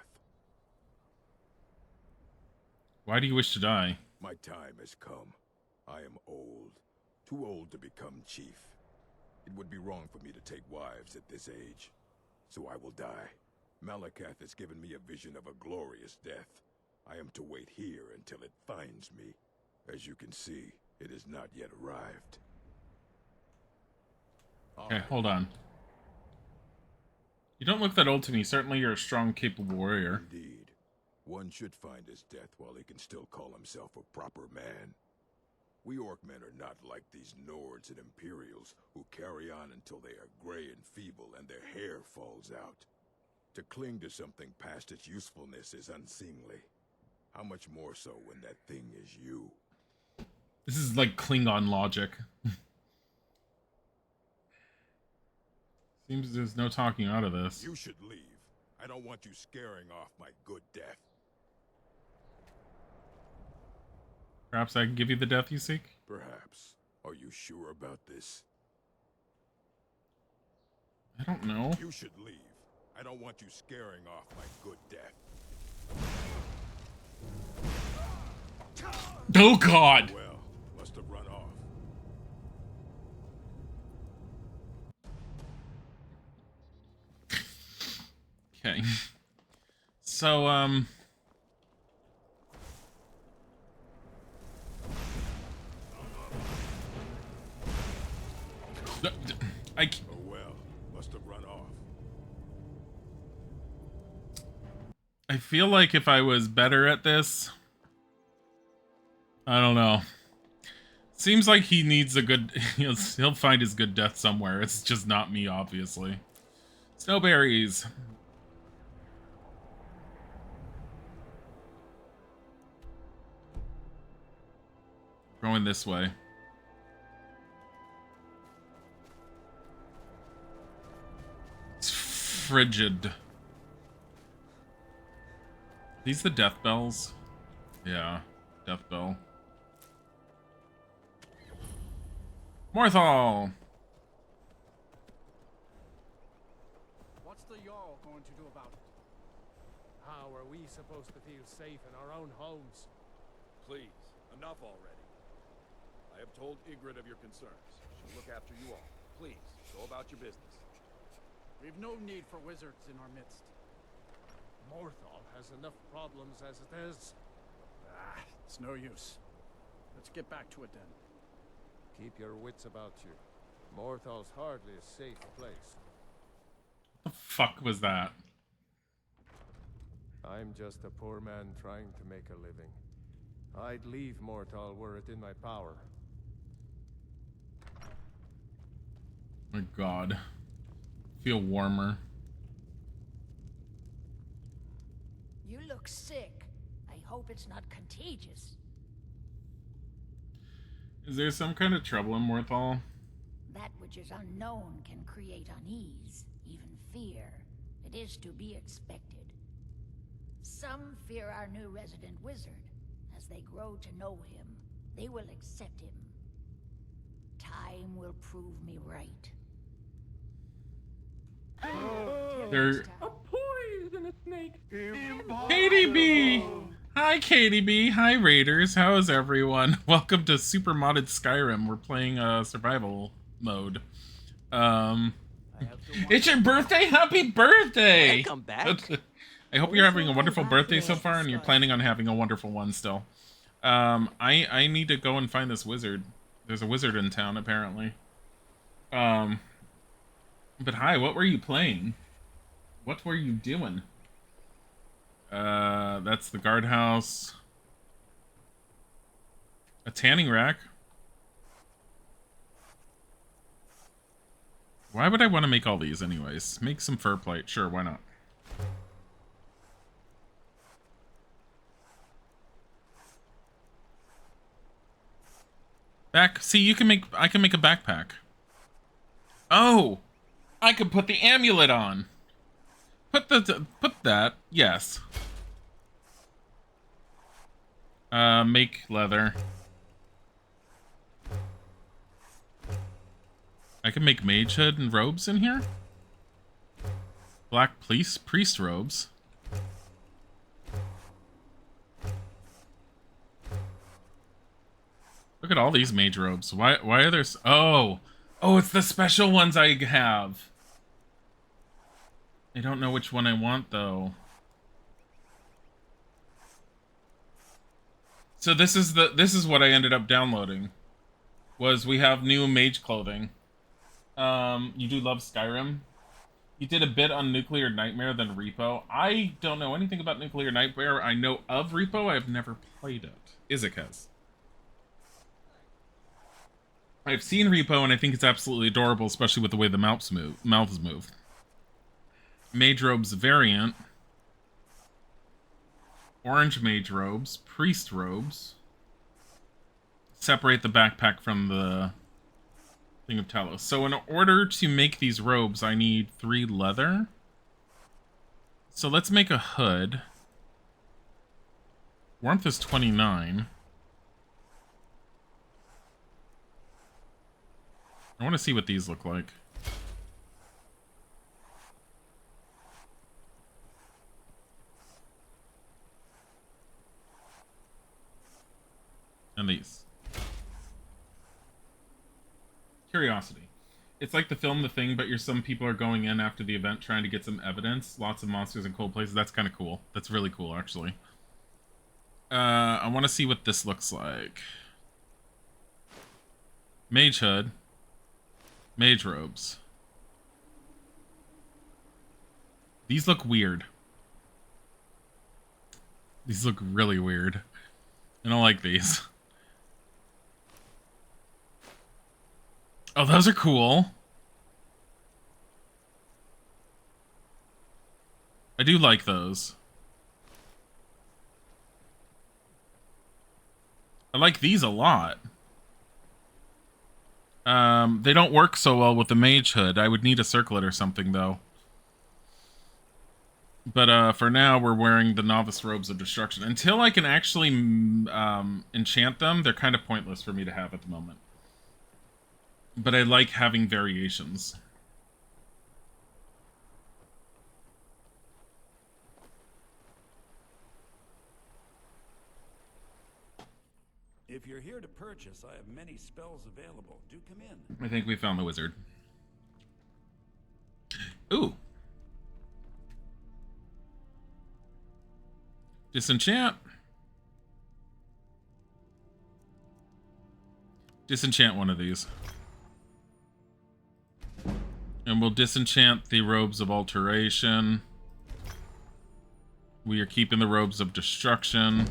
Why do you wish to die? My time has come. I am old. Too old to become chief. It would be wrong for me to take wives at this age. So I will die. Malakath has given me a vision of a glorious death. I am to wait here until it finds me. As you can see, it has not yet arrived. Okay, hold on. You don't look that old to me. Certainly you're a strong, capable warrior. Indeed. One should find his death while he can still call himself a proper man. We Orcmen are not like these Nords and Imperials who carry on until they are gray and feeble and their hair falls out. To cling to something past its usefulness is unseemly. How much more so when that thing is you? This is like Klingon logic. Seems there's no talking out of this. You should leave. I don't want you scaring off my good death. Perhaps I can give you the death you seek? Perhaps. Are you sure about this? I don't know. You should leave. I don't want you scaring off my good death. Oh god! Well, must have run off. Okay. So, Oh well, must have run off. I feel like if I was better at this, I don't know. Seems like he needs a good, he'll find his good death somewhere. It's just not me, obviously. Snowberries. Going this way. It's frigid. These the death bells? Yeah, death bell. Morthal! What's the Jarl going to do about it? How are we supposed to feel safe in our own homes? Please, enough already. I have told Ygritte of your concerns. She'll look after you all. Please, go about your business. We've no need for wizards in our midst. Morthal has enough problems as it is. It's no use. Let's get back to it then. Keep your wits about you. Morthal's hardly a safe place. What the fuck was that? I'm just a poor man trying to make a living. I'd leave Morthal were it in my power. My god. Feel warmer. You look sick. I hope it's not contagious. Is there some kind of trouble in Morthal? That which is unknown can create unease, even fear. It is to be expected. Some fear our new resident wizard. As they grow to know him, they will accept him. Time will prove me right. They're... A poisonous snake. KDB! Hi KDB, hi Raiders, how is everyone? Welcome to super modded Skyrim. We're playing survival mode. It's your birthday? Happy birthday! Welcome back. I hope you're having a wonderful birthday so far and you're planning on having a wonderful one still. I need to go and find this wizard. There's a wizard in town apparently. But hi, what were you playing? What were you doing? That's the guardhouse. A tanning rack. Why would I want to make all these anyways? Make some fur plate. Sure, why not? See, you can make, I can make a backpack. Oh! I could put the amulet on. Put that, yes. Make leather. I can make mage hood and robes in here. Black priest robes. Look at all these mage robes. Why are there oh, it's the special ones I have. I don't know which one I want though. So this is what I ended up downloading. Was we have new mage clothing. You do love Skyrim? You did a bit on Nuclear Nightmare than Repo. I don't know anything about Nuclear Nightmare. I know of Repo. I've never played it. Isaac has. I've seen Repo and I think it's absolutely adorable, especially with the way the mouths move. Mage robes variant. Orange mage robes. Priest robes. Separate the backpack from the thing of Talos. So in order to make these robes, I need 3 leather. So let's make a hood. Warmth is 29. I want to see what these look like. And these. Curiosity. It's like the film The Thing, but some people are going in after the event trying to get some evidence. Lots of monsters in cold places. That's kind of cool. That's really cool, actually. I want to see what this looks like. Mage hood. Mage robes. These look weird. These look really weird. I don't like these. Oh, those are cool. I do like those. I like these a lot. They don't work so well with the mage hood. I would need a circlet or something, though. But for now, we're wearing the novice robes of destruction. Until I can actually enchant them, they're kind of pointless for me to have at the moment. But I like having variations. If you're here to purchase, I have many spells available. Do come in. I think we found the wizard. Ooh. Disenchant. Disenchant one of these. And we'll disenchant the robes of alteration. We are keeping the robes of destruction.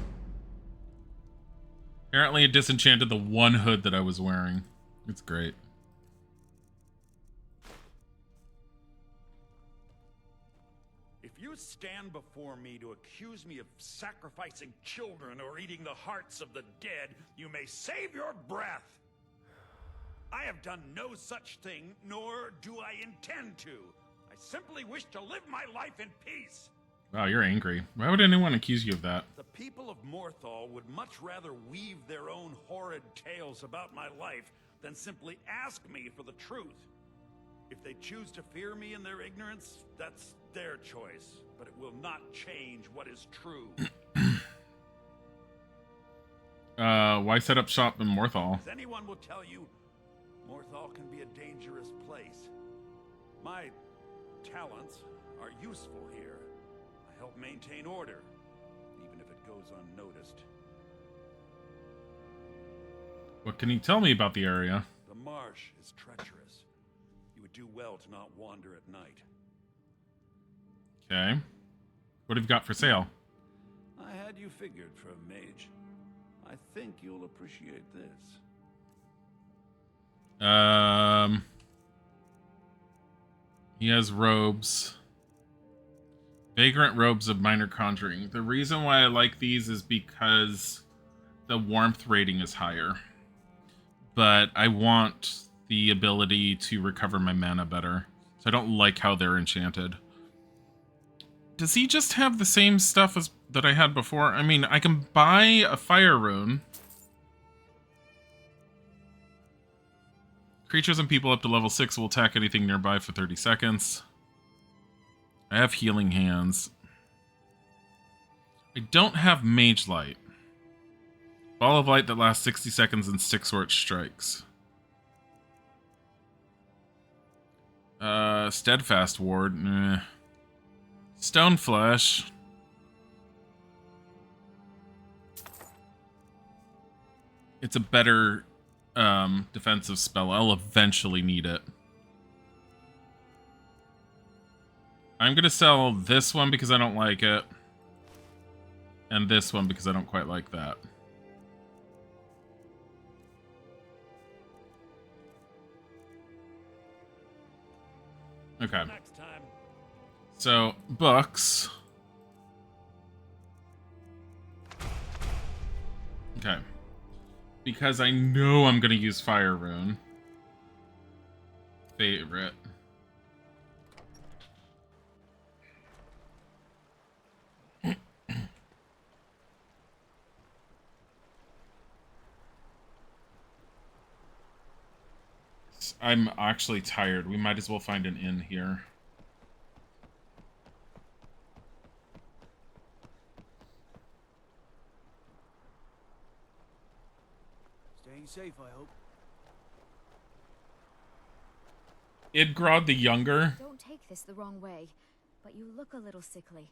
Apparently it disenchanted the one hood that I was wearing. It's great. If you stand before me to accuse me of sacrificing children or eating the hearts of the dead, you may save your breath. I have done no such thing, nor do I intend to. I simply wish to live my life in peace. Wow, you're angry. Why would anyone accuse you of that? The people of Morthal would much rather weave their own horrid tales about my life than simply ask me for the truth. If they choose to fear me in their ignorance, that's their choice, but it will not change what is true. Why set up shop in Morthal? As anyone will tell you, Morthal can be a dangerous place. My talents are useful here. I help maintain order, even if it goes unnoticed. What can you tell me about the area? The marsh is treacherous. You would do well to not wander at night. Okay. What have you got for sale? I had you figured for a mage. I think you'll appreciate this. He has robes. Vagrant robes of minor conjuring. The reason why I like these is because the warmth rating is higher. But I want the ability to recover my mana better. So I don't like how they're enchanted. Does he just have the same stuff as that I had before? I mean, I can buy a fire rune. Creatures and people up to level 6 will attack anything nearby for 30 seconds. I have healing hands. I don't have mage light. Ball of light that lasts 60 seconds and 6 short strikes. Steadfast ward. Stone flesh. It's a better defensive spell. I'll eventually need it. I'm gonna sell this one because I don't like it. And this one because I don't quite like that. Okay. Next time. So, books. Okay. Because I know I'm gonna use Fire Rune. Favorite. I'm actually tired. We might as well find an inn here. Staying safe, I hope. Idgrod the Younger. Don't take this the wrong way, but you look a little sickly.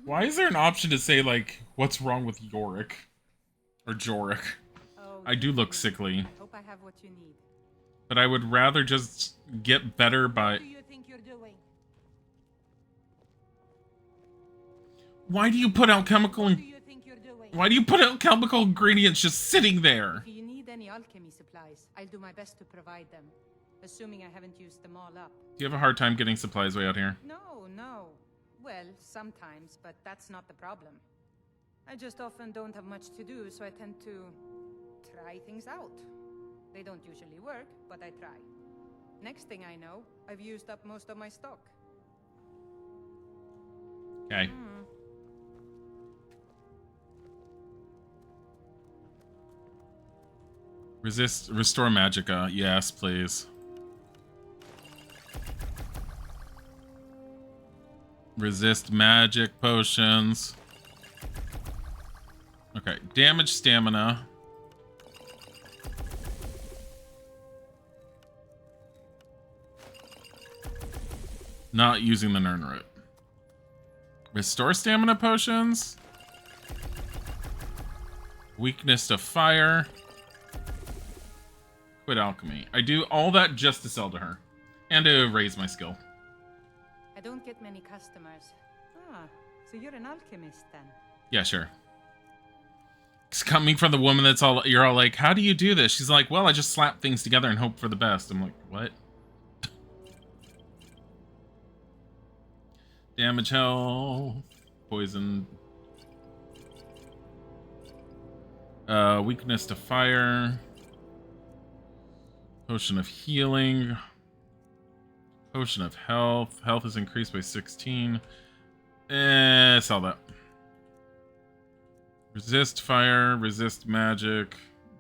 Why is there an option to say, like, what's wrong with Yorick? Or Jorik? I do look sickly. Hope I have what you need. But I would rather just get better by... What do you think you're doing? Why do you put alchemical... Why do you put alchemical ingredients just sitting there? If you need any alchemy supplies, I'll do my best to provide them. Assuming I haven't used them all up. Do you have a hard time getting supplies way out here? No. Well, sometimes, but that's not the problem. I just often don't have much to do, so I tend to try things out. They don't usually work, but I try. Next thing I know, I've used up most of my stock. Okay. Restore Magicka. Yes, please. Resist magic potions. Okay, damage stamina. Not using the Nirnroot. Restore stamina potions. Weakness to fire. Quit alchemy. I do all that just to sell to her. And to raise my skill. I don't get many customers. Ah, so you're an alchemist then? Yeah, sure. It's coming from the woman that's all, you're all like, how do you do this? She's like, well, I just slap things together and hope for the best. I'm like, what? Damage health. Poison. Weakness to fire. Potion of healing. Potion of health. Health is increased by 16. Sell that. Resist fire. Resist magic.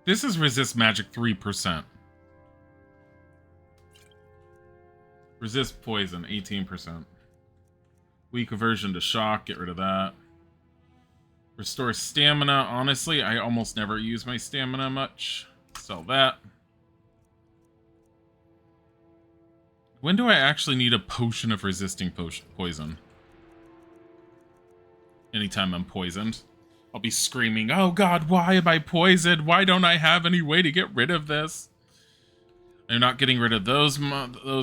This is resist magic 3%. Resist poison 18%. Weak aversion to shock. Get rid of that. Restore stamina. Honestly, I almost never use my stamina much. Sell that. When do I actually need a potion of resisting poison? Anytime I'm poisoned. I'll be screaming, oh god, why am I poisoned? Why don't I have any way to get rid of this? I'm not getting rid of those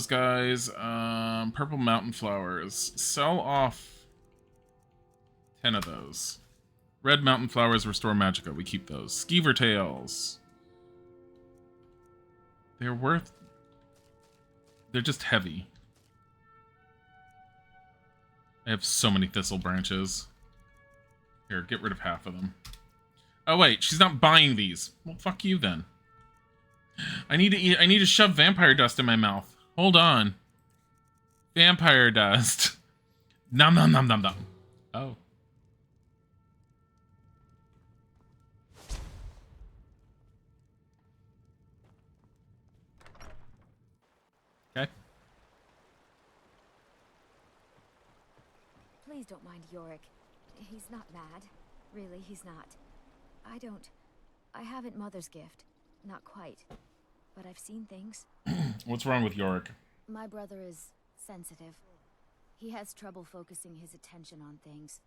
guys. Purple mountain flowers. Sell off 10 of those. Red mountain flowers restore magicka. We keep those. Skeever tails. They're worth... They're just heavy. I have so many thistle branches. Here, get rid of half of them. Oh wait, she's not buying these. Well, fuck you then. I need to shove vampire dust in my mouth. Hold on. Vampire dust. Nom nom nom nom nom. Oh. Okay. Please don't mind Yorick. He's not mad. Really, he's not. I haven't Mother's gift. Not quite. But I've seen things. What's wrong with Yorick? My brother is sensitive. He has trouble focusing his attention on things.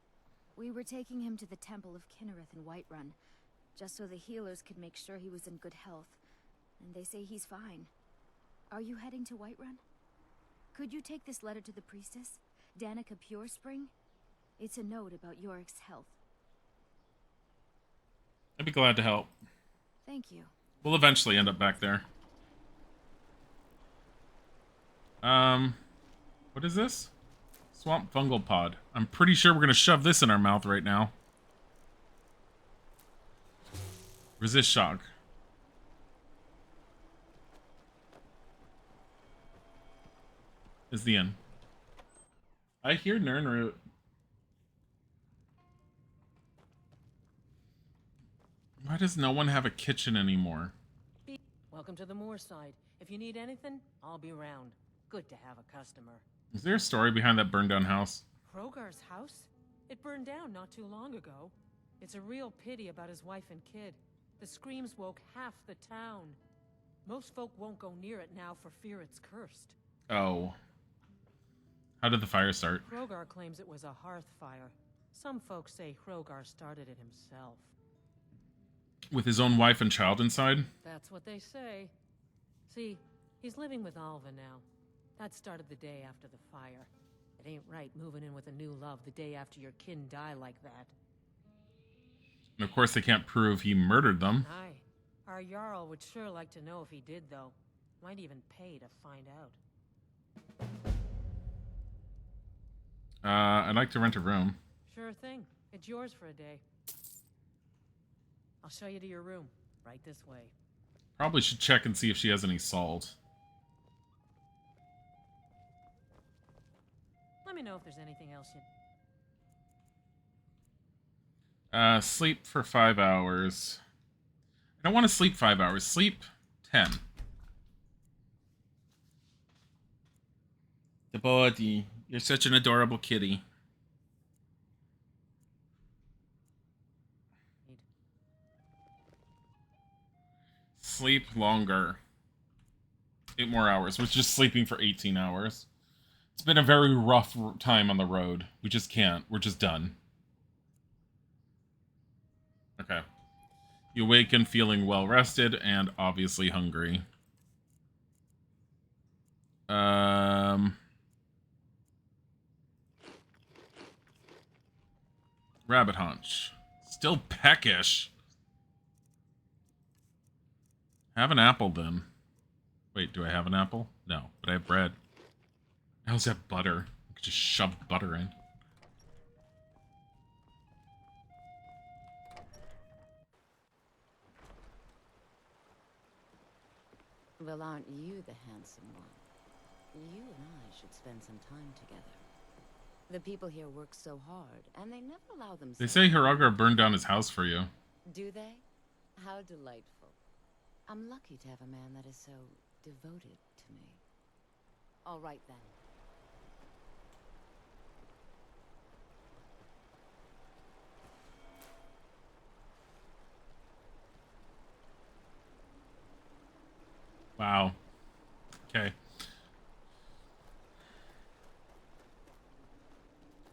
We were taking him to the Temple of Kinnereth in Whiterun, just so the healers could make sure he was in good health. And they say he's fine. Are you heading to Whiterun? Could you take this letter to the priestess, Danica Purespring? It's a note about Yorick's health. I'd be glad to help. Thank you. We'll eventually end up back there. What is this? Swamp fungal pod. I'm pretty sure we're gonna shove this in our mouth right now. Resist shock. Is the end. I hear Nirnroot. Why does no one have a kitchen anymore? Welcome to the Moorside. If you need anything, I'll be around. Good to have a customer. Is there a story behind that burned down house? Krogar's house? It burned down not too long ago. It's a real pity about his wife and kid. The screams woke half the town. Most folk won't go near it now for fear it's cursed. Oh. How did the fire start? Hrogar claims it was a hearth fire. Some folks say Hrogar started it himself. With his own wife and child inside? That's what they say. See, he's living with Alva now. That started the day after the fire. It ain't right moving in with a new love the day after your kin die like that. And of course they can't prove he murdered them. Aye. Our Jarl would sure like to know if he did, though. Might even pay to find out. I'd like to rent a room. Sure thing. It's yours for a day. I'll show you to your room. Right this way. Probably should check and see if she has any salt. Let me know if there's anything else you... Sleep for 5 hours. I don't want to sleep 5 hours. Sleep 10. The body. You're such an adorable kitty. Sleep longer. 8 more hours. We're just sleeping for 18 hours. It's been a very rough time on the road. We just can't. We're just done. Okay. You awaken feeling well rested and obviously hungry. Rabbit haunch. Still peckish. Have an apple then. Wait, do I have an apple? No, but I have bread. How's that butter? I could just shove butter in. Well, aren't you the handsome one? You and I should spend some time together. The people here work so hard, and they never allow themselves... They say Hrogar burned down his house for you. Do they? How delightful. I'm lucky to have a man that is so devoted to me. All right, then. Wow. Okay.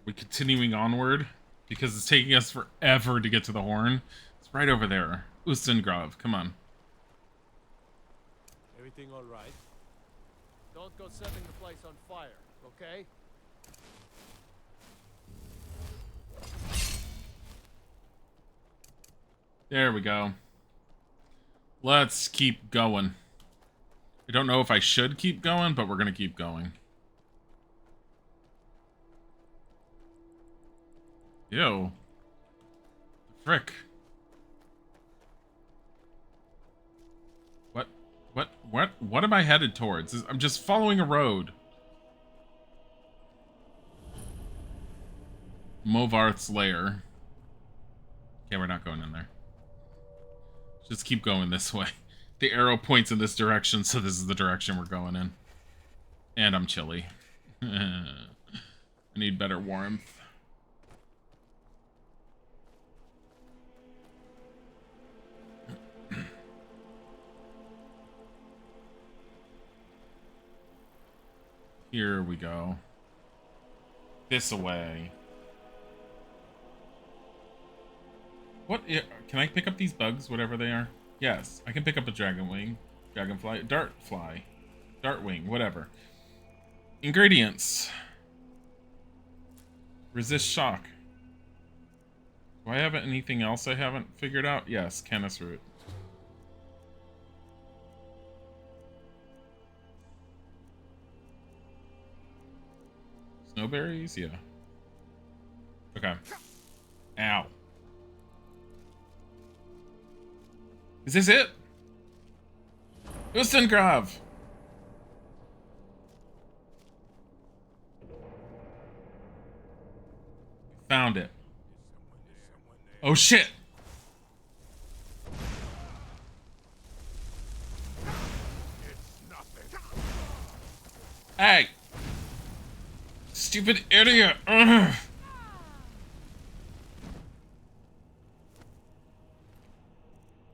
We continuing onward because it's taking us forever to get to the horn. It's right over there. Ustengrav, come on. Everything all right? Don't go setting the place on fire, okay? There we go. Let's keep going. I don't know if I should keep going, but we're gonna keep going. Ew. Frick. What am I headed towards? I'm just following a road. Movarth's lair. Okay, we're not going in there. Just keep going this way. The arrow points in this direction, so this is the direction we're going in. And I'm chilly. I need better warmth. Here we go. This away. What? Can I pick up these bugs, whatever they are? Yes, I can pick up a dragonfly, dartwing, whatever. Ingredients. Resist shock. Do I have anything else I haven't figured out? Yes, canis root. Snowberries? Yeah. Okay. Ow. Is this it? Ustengrav! Found it. Oh shit! Hey! Stupid idiot! Ugh.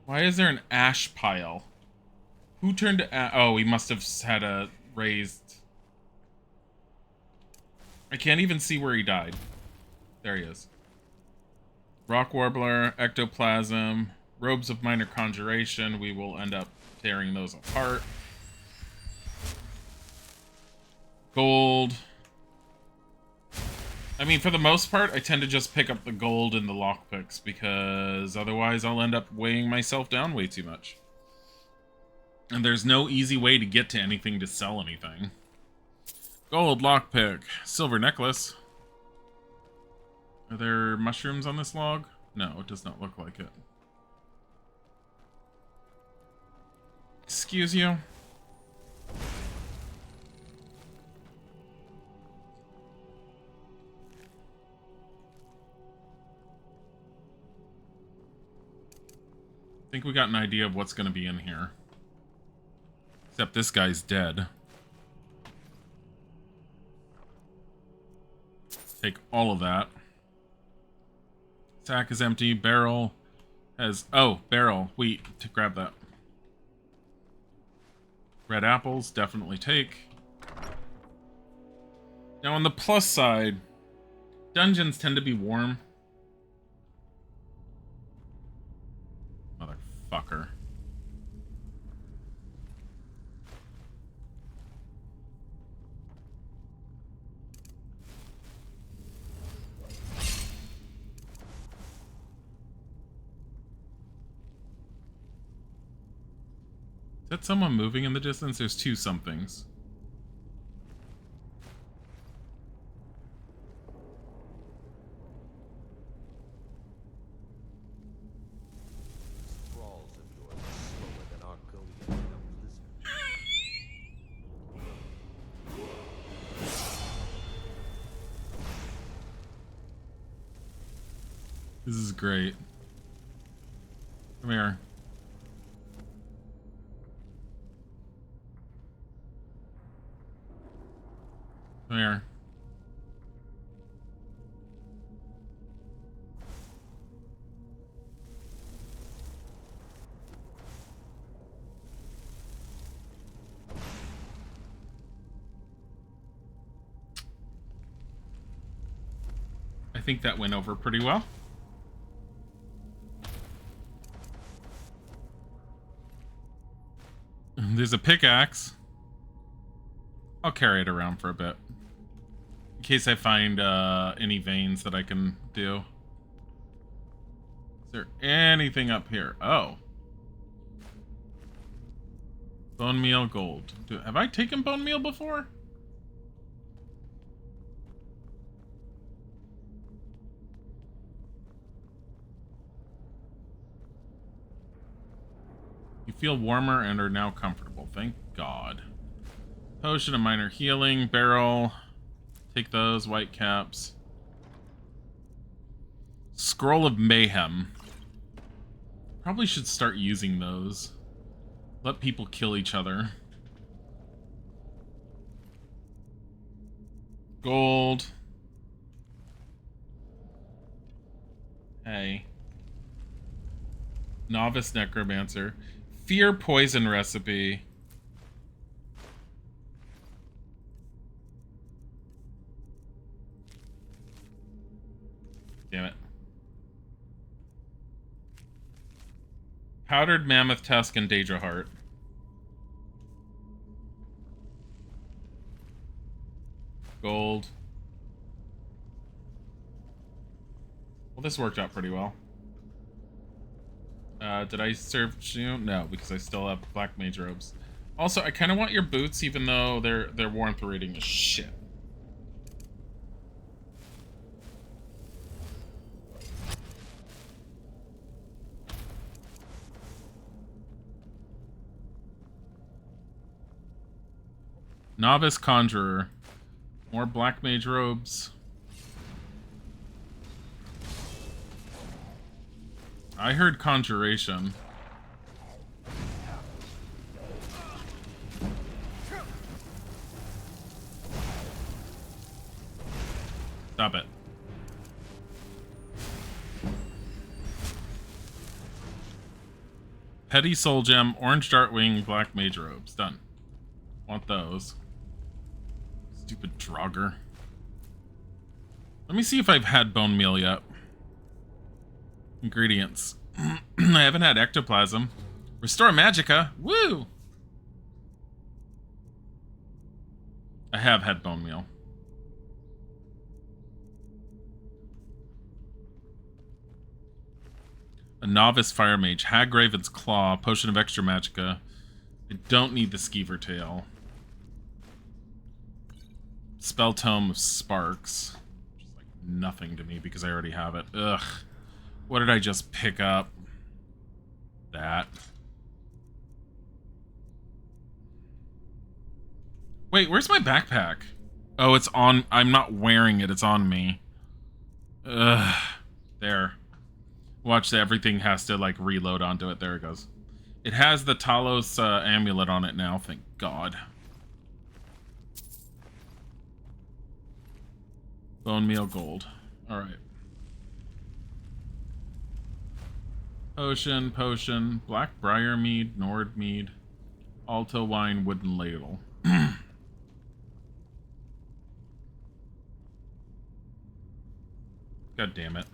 Why is there an ash pile? Who turned to... oh, he must have had a raised... I can't even see where he died. There he is. Rock Warbler, Ectoplasm, Robes of Minor Conjuration. We will end up tearing those apart. Gold. I mean, for the most part, I tend to just pick up the gold in the lockpicks because otherwise I'll end up weighing myself down way too much. And there's no easy way to get to anything to sell anything. Gold lockpick. Silver necklace. Are there mushrooms on this log? No, it does not look like it. Excuse you? I think we got an idea of what's going to be in here. Except this guy's dead. Take all of that. Sack is empty. Barrel has... oh, barrel. Wheat. To grab that. Red apples. Definitely take. Now on the plus side, dungeons tend to be warm. Motherfucker. Is that someone moving in the distance? There's two somethings. This is great. Come here. Come here. I think that went over pretty well. There's a pickaxe. I'll carry it around for a bit. In case I find any veins that I can do. Is there anything up here? Oh. Bone meal, gold. Have I taken bone meal before? You feel warmer and are now comfortable. Thank God. Potion of minor healing. Barrel. Take those. White caps. Scroll of mayhem. Probably should start using those. Let people kill each other. Gold. Hey. Novice necromancer. Fear poison recipe. Damn it. Powdered mammoth tusk and Daedra heart. Gold. Well, this worked out pretty well. Did I serve you? No, because I still have black mage robes. Also, I kind of want your boots, even though their warmth rating is shit. Novice conjurer. More black mage robes. I heard conjuration. Stop it. Petty Soul Gem, Orange Dartwing, Black Mage Robes. Done. Want those. Stupid Draugr. Let me see if I've had bone meal yet. Ingredients. I haven't had ectoplasm. Restore Magicka. Woo! I have had bone meal. A novice fire mage. Hagraven's Claw. Potion of extra Magicka. I don't need the Skeever Tail. Spell Tome of Sparks. Which is like nothing to me because I already have it. Ugh. What did I just pick up? That. Wait, where's my backpack? Oh, it's on. I'm not wearing it. It's on me. Ugh. There. Watch, everything has to, like, reload onto it. There it goes. It has the Talos amulet on it now, thank God. Bone meal gold. Alright. Potion. Black Briar Mead, Nord Mead. Alto Wine, Wooden Ladle. God damn it.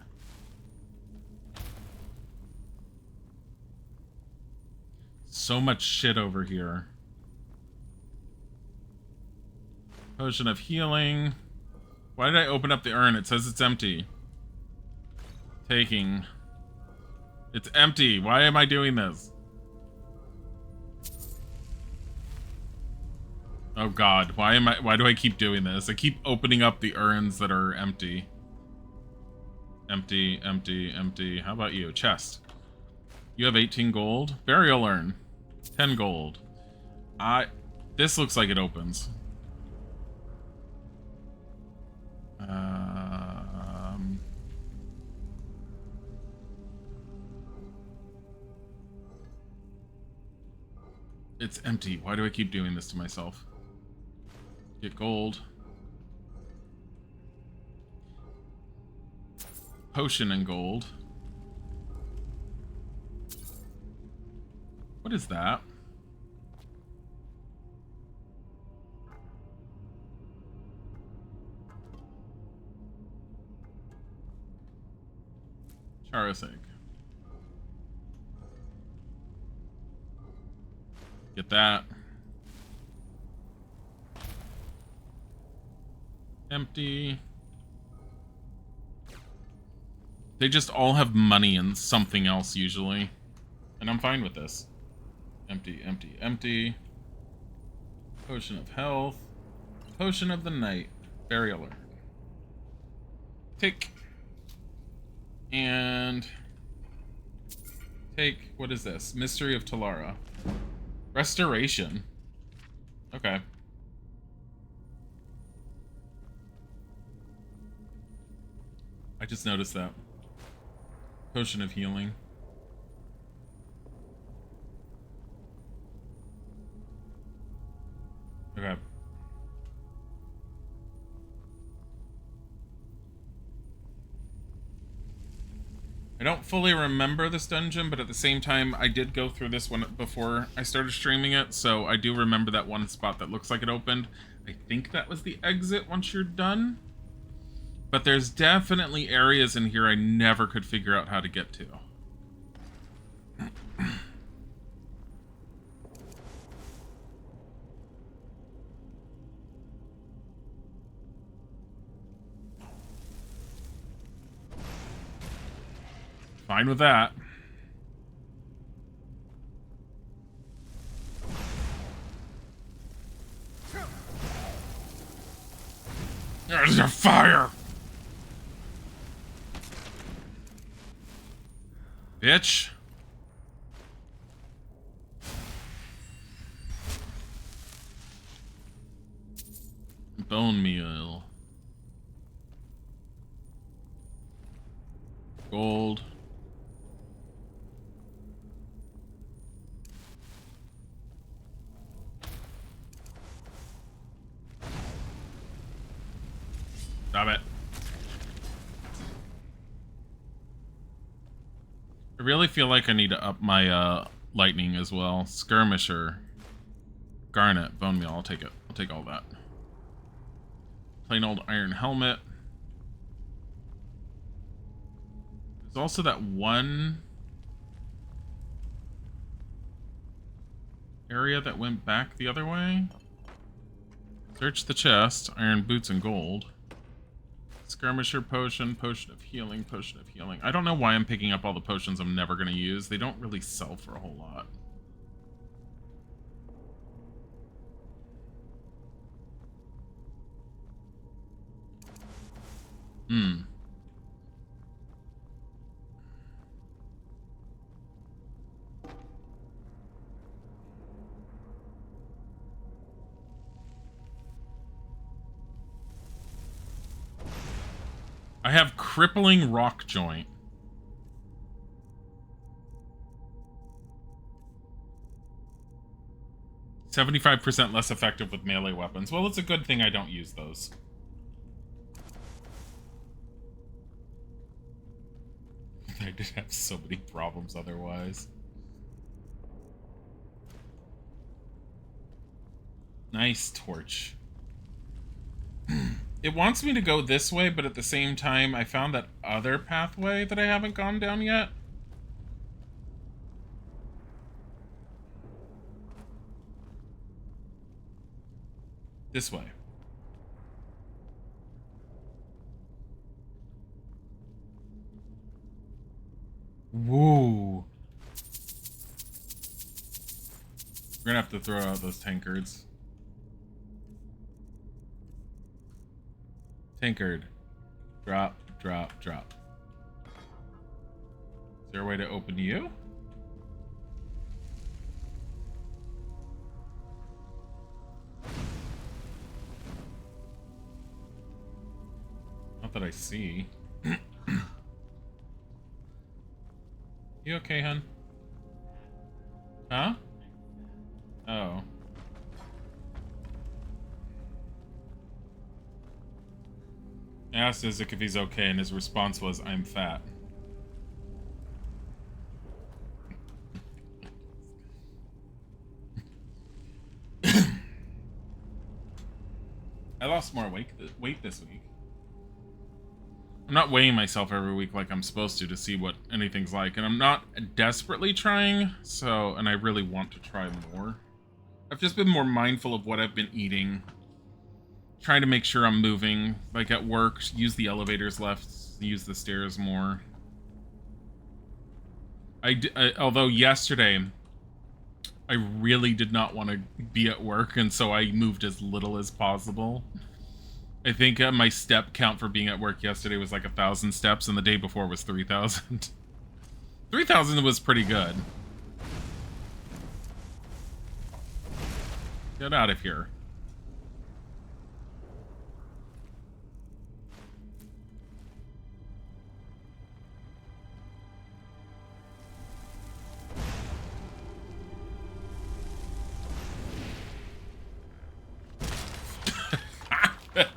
So much shit over here. Potion of healing. Why did I open up the urn? It says it's empty. Taking. It's empty. Why am I doing this? Oh God, why do I keep doing this? I keep opening up the urns that are empty. Empty. How about you? Chest. You have 18 gold. Burial urn. 10 gold. This looks like it opens. It's empty. Why do I keep doing this to myself? Get gold. Potion and gold. What is that? Charos egg. Get that. Empty. They just all have money and something else usually. And I'm fine with this. Empty. Potion of health. Potion of the night. Burial urn. Take. And take, what is this? Mystery of Talara. Restoration. Okay. I just noticed that. Potion of healing. Okay. I don't fully remember this dungeon, but at the same time, I did go through this one before I started streaming it, so I do remember that one spot that looks like it opened. I think that was the exit once you're done. But there's definitely areas in here I never could figure out how to get to. Fine with that. There's a fire! Bitch. Bone meal. Gold. Stop it. I really feel like I need to up my lightning as well. Skirmisher. Garnet. Bone meal. I'll take it. I'll take all that. Plain old iron helmet. There's also that one area that went back the other way. Search the chest. Iron boots and gold. Skirmisher potion. Potion of healing. Potion of healing. I don't know why I'm picking up all the potions I'm never going to use. They don't really sell for a whole lot. I have crippling rock joint. %75% less effective with melee weapons. Well, it's a good thing I don't use those. I did have so many problems otherwise. Nice torch. It wants me to go this way, but at the same time, I found that other pathway that I haven't gone down yet. This way. Woo. We're gonna have to throw out those tankards. Tankard. Drop, drop, drop. Is there a way to open you? Not that I see. You okay, hun? Huh? Oh. I asked Dilzik if he's okay, and his response was, "I'm fat." I lost more weight this week. I'm not weighing myself every week like I'm supposed to see what anything's like, and I'm not desperately trying, so, and I really want to try more. I've just been more mindful of what I've been eating, trying to make sure I'm moving, like at work, use the elevators less, use the stairs more. Although yesterday, I really did not want to be at work, and so I moved as little as possible. I think my step count for being at work yesterday was like 1,000 steps, and the day before was 3,000. 3,000 was pretty good. Get out of here.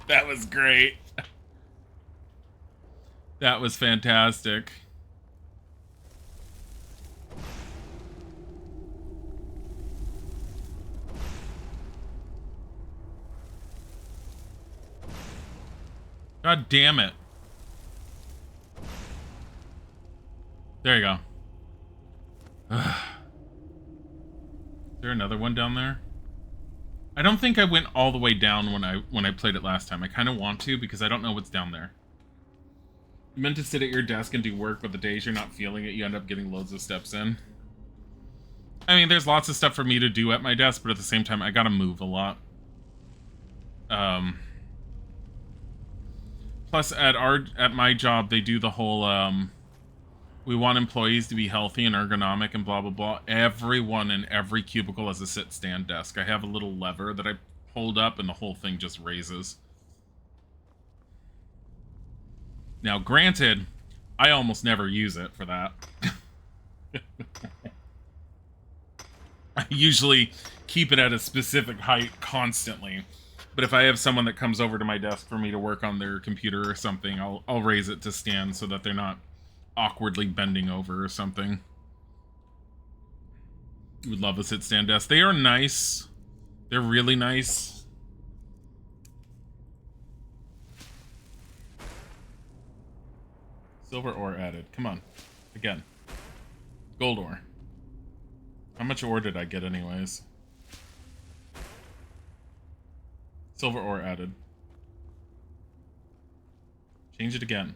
That was great. That was fantastic. God damn it. There you go. Is there another one down there? I don't think I went all the way down when I played it last time. I kind of want to because I don't know what's down there. You meant to sit at your desk and do work, but the days you're not feeling it, you end up getting loads of steps in. I mean, there's lots of stuff for me to do at my desk, but at the same time, I gotta move a lot. Plus, at my job, they do the whole, we want employees to be healthy and ergonomic and blah, blah, blah. Everyone in every cubicle has a sit-stand desk. I have a little lever that I hold up and the whole thing just raises. Now, granted, I almost never use it for that. I usually keep it at a specific height constantly. But if I have someone that comes over to my desk for me to work on their computer or something, I'll raise it to stand so that they're not awkwardly bending over or something. Would love a sit-stand desk. They are nice. They're really nice. Silver ore added. Come on. Again. Gold ore. How much ore did I get anyways? Silver ore added. Change it again.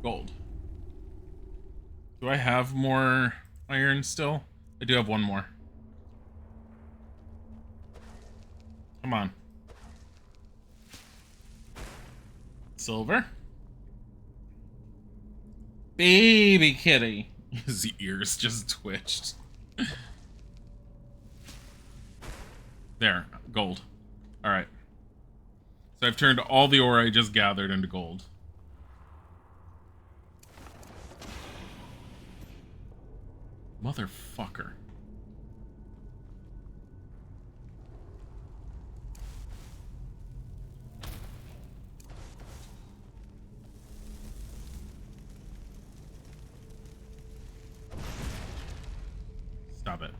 Gold. Do I have more iron still? I do have one more. Come on. Silver. Baby kitty. His ears just twitched. There. Gold. Alright. So I've turned all the ore I just gathered into gold. Motherfucker. Stop it.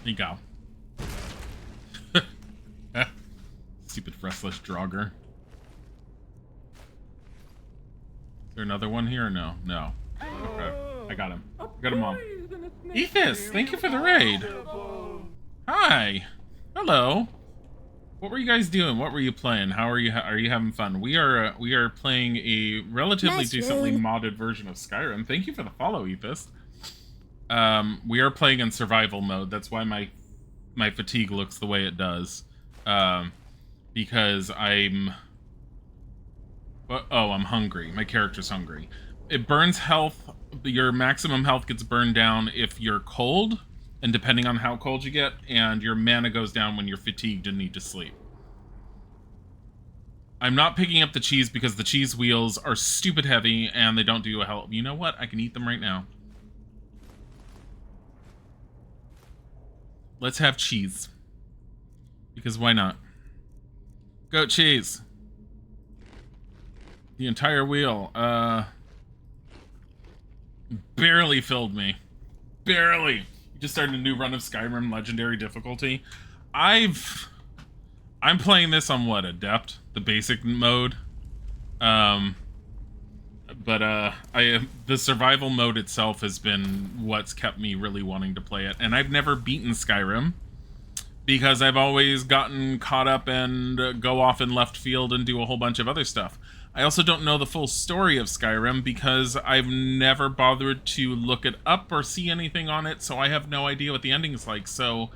There you go. Stupid restless Draugr. Is there another one here or no? No. Okay. I got him. I got him all. Ethos, thank you for the raid. Hi. Hello. What were you guys doing? What were you playing? How are you? Are you having fun? We are playing a relatively decently modded version of Skyrim. Thank you for the follow, Ethos. We are playing in survival mode. That's why my fatigue looks the way it does. Because I'm hungry. My character's hungry. It burns health. Your maximum health gets burned down if you're cold, and depending on how cold you get, and your mana goes down when you're fatigued and need to sleep. I'm not picking up the cheese because the cheese wheels are stupid heavy and they don't do a hell. You know what? I can eat them right now. Let's have cheese. Because why not? Goat cheese. The entire wheel. Barely filled me. Barely. Just started a new run of Skyrim Legendary difficulty. I'm playing this on what, Adept? The basic mode. The survival mode itself has been what's kept me really wanting to play it. And I've never beaten Skyrim because I've always gotten caught up and go off in left field and do a whole bunch of other stuff. I also don't know the full story of Skyrim because I've never bothered to look it up or see anything on it, so I have no idea what the ending is like. So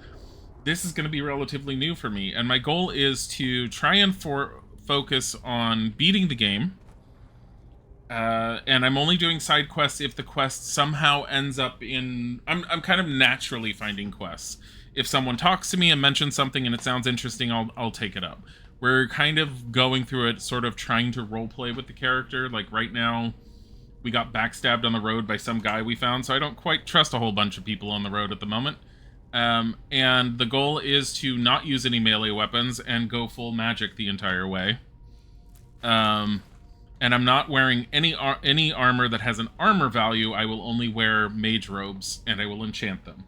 this is going to be relatively new for me, and my goal is to try and focus on beating the game. And I'm only doing side quests if the quest somehow ends up in... I'm kind of naturally finding quests. If someone talks to me and mentions something and it sounds interesting, I'll take it up. We're kind of going through it, sort of trying to roleplay with the character. Like right now, we got backstabbed on the road by some guy we found, so I don't quite trust a whole bunch of people on the road at the moment. And the goal is to not use any melee weapons and go full magic the entire way. And I'm not wearing any armor that has an armor value. I will only wear mage robes, and I will enchant them.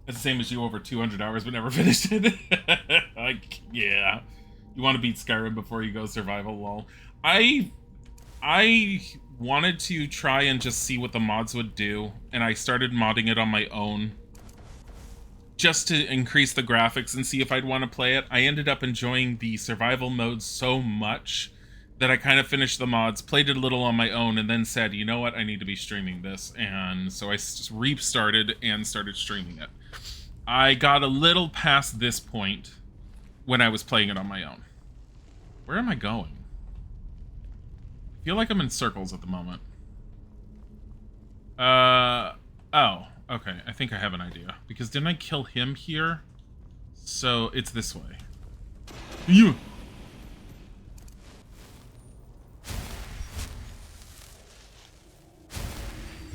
That's the same as you, over 200 hours, but never finished it. Like, yeah. You want to beat Skyrim before you go survival, lol. I wanted to try and just see what the mods would do, and I started modding it on my own. Just to increase the graphics and see if I'd want to play it. I ended up enjoying the survival mode so much that I kind of finished the mods, played it a little on my own, and then said, you know what, I need to be streaming this. And so I just restarted and started streaming it. I got a little past this point when I was playing it on my own. Where am I going? I feel like I'm in circles at the moment. Oh, okay. I think I have an idea. Because didn't I kill him here? So it's this way. You.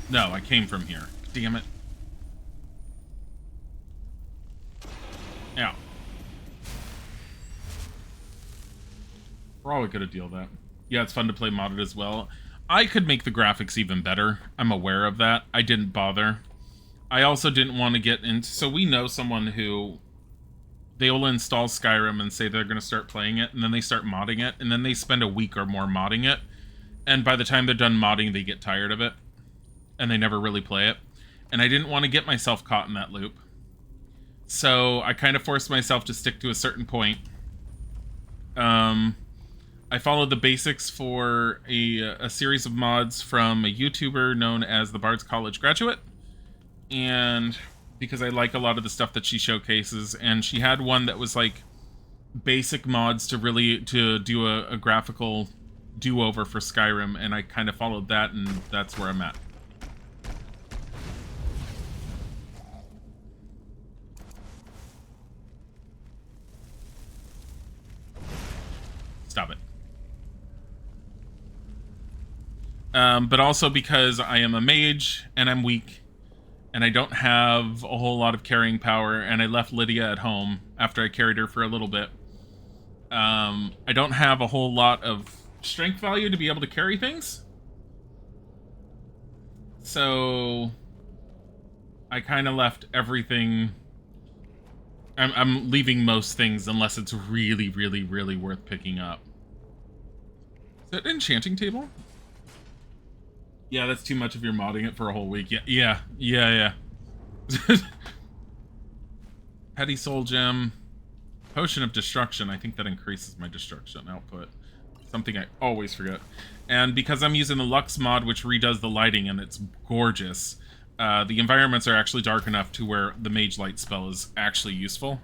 No, I came from here. Damn it. probably could have dealt that. Yeah, it's fun to play modded as well. I could make the graphics even better. I'm aware of that. I didn't bother. I also didn't want to get into... So we know someone who... They will install Skyrim and say they're going to start playing it, and then they start modding it, and then they spend a week or more modding it. And by the time they're done modding, they get tired of it. And they never really play it. And I didn't want to get myself caught in that loop. So I kind of forced myself to stick to a certain point. I followed the basics for a series of mods from a YouTuber known as the Bard's College Graduate. And because I like a lot of the stuff that she showcases, and she had one that was like basic mods to do a graphical do-over for Skyrim, and I kind of followed that, and that's where I'm at. Stop it. But also because I am a mage, and I'm weak, and I don't have a whole lot of carrying power, and I left Lydia at home after I carried her for a little bit. I don't have a whole lot of strength value to be able to carry things. So I kind of left everything... I'm leaving most things unless it's really, really, really worth picking up. Is that an enchanting table? Yeah, that's too much if you're modding it for a whole week. Yeah. Petty Soul Gem. Potion of Destruction. I think that increases my destruction output. Something I always forget. And because I'm using the Lux mod, which redoes the lighting, and it's gorgeous, the environments are actually dark enough to where the Mage Light spell is actually useful.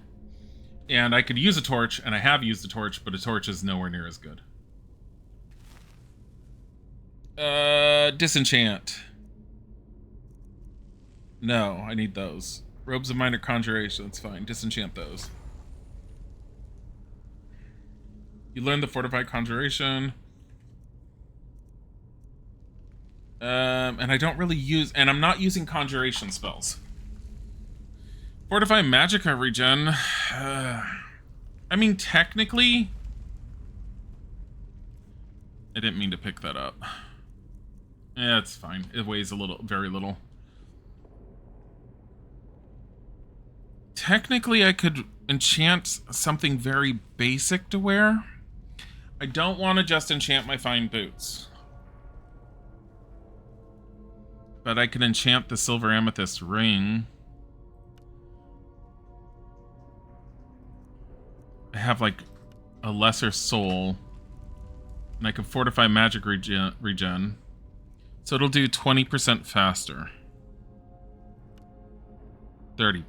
And I could use a torch, and I have used a torch, but a torch is nowhere near as good. Disenchant. No, I need those. Robes of Minor Conjuration, that's fine. Disenchant those. You learn the Fortified Conjuration. And I don't really use... And I'm not using Conjuration spells. Fortify Magicka regen. I mean, technically... I didn't mean to pick that up. Yeah, it's fine. It weighs a little, very little. Technically, I could enchant something very basic to wear. I don't want to just enchant my fine boots. But I can enchant the Silver Amethyst ring. I have like a lesser soul. And I can fortify magic regen. So it'll do 20% faster. 33%.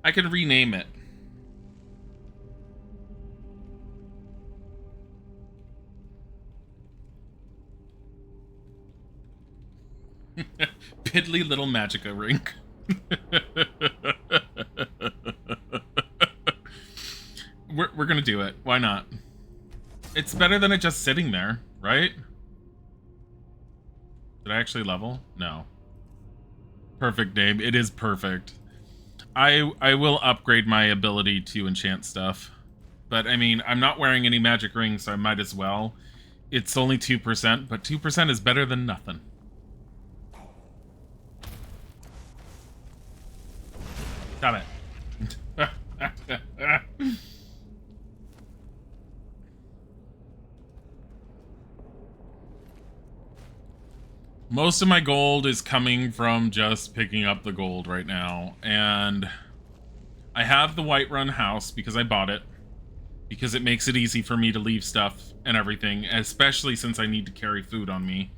I could rename it. Piddly little Magicka ring. We're gonna do it. Why not? It's better than it just sitting there, right? Did I actually level? No. Perfect name. It is perfect. I will upgrade my ability to enchant stuff. But, I mean, I'm not wearing any magic rings, so I might as well. It's only 2%, but 2% is better than nothing. Stop it. Most of my gold is coming from just picking up the gold right now. And I have the Whiterun house because I bought it. Because it makes it easy for me to leave stuff and everything. Especially since I need to carry food on me.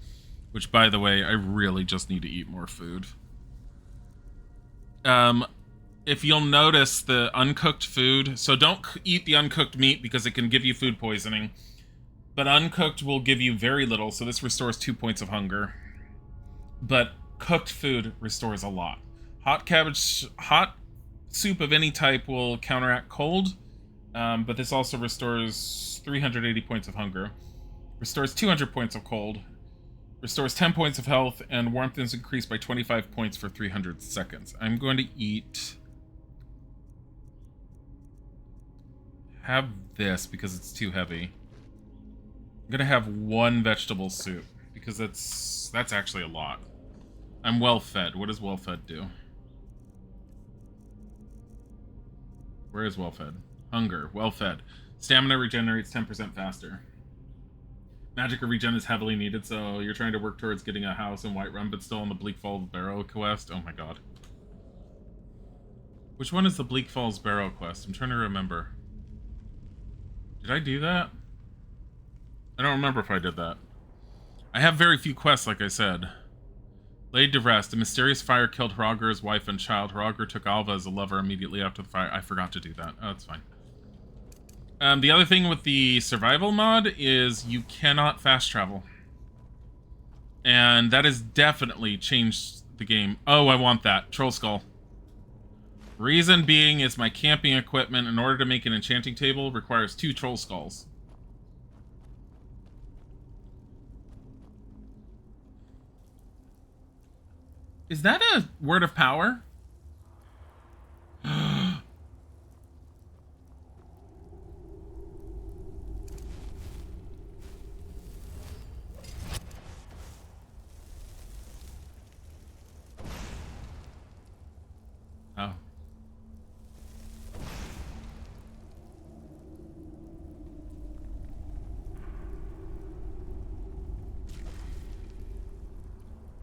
Which, by the way, I really just need to eat more food. If you'll notice the uncooked food, so don't eat the uncooked meat because it can give you food poisoning. But uncooked will give you very little, so this restores 2 points of hunger. But cooked food restores a lot. Hot soup of any type will counteract cold, but this also restores 380 points of hunger. Restores 200 points of cold. Restores 10 points of health, and warmth is increased by 25 points for 300 seconds. I'm going to eat have this because it's too heavy. I'm gonna have one vegetable soup because that's actually a lot. I'm well fed. What does well fed do? Where is well fed? Hunger. Well fed. Stamina regenerates 10% faster. Magic regen is heavily needed, so you're trying to work towards getting a house in Whiterun, but still on the Bleak Falls Barrow quest. Oh my god. Which one is the Bleak Falls Barrow quest? I'm trying to remember. Did I do that? I don't remember if I did that. I have very few quests, like I said. Laid to rest. A mysterious fire killed Hroger's wife and child. Hroger took Alva as a lover immediately after the fire. I forgot to do that. Oh, that's fine. The other thing with the survival mod is you cannot fast travel. And that has definitely changed the game. Oh, I want that. Troll Skull. Reason being is my camping equipment, in order to make an enchanting table, requires 2 Troll Skulls. Is that a word of power? Oh.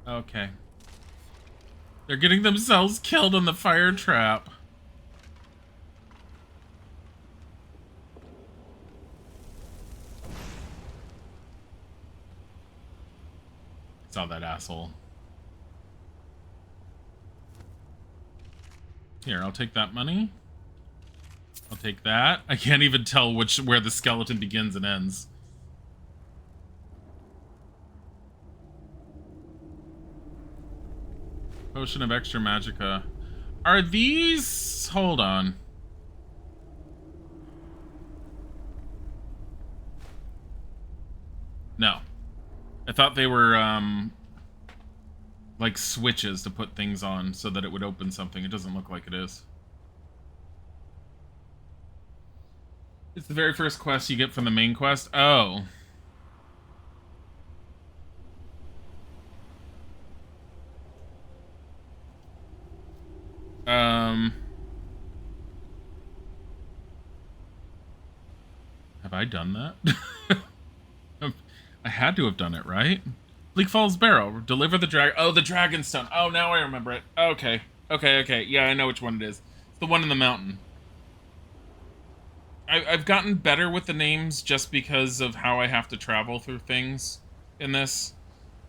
Okay. They're getting themselves killed on the fire trap. Saw that asshole. Here, I'll take that money. I'll take that. I can't even tell where the skeleton begins and ends. Potion of extra magicka. Are these... Hold on. No. I thought they were, like switches to put things on so that it would open something. It doesn't look like it is. It's the very first quest you get from the main quest. Oh. Have I done that? I had to have done it, right? Bleak Falls Barrow. Deliver the dragon. Oh, the dragon stone. Oh, now I remember it. Okay. Okay. Yeah, I know which one it is. It's the one in the mountain. I've gotten better with the names just because of how I have to travel through things in this.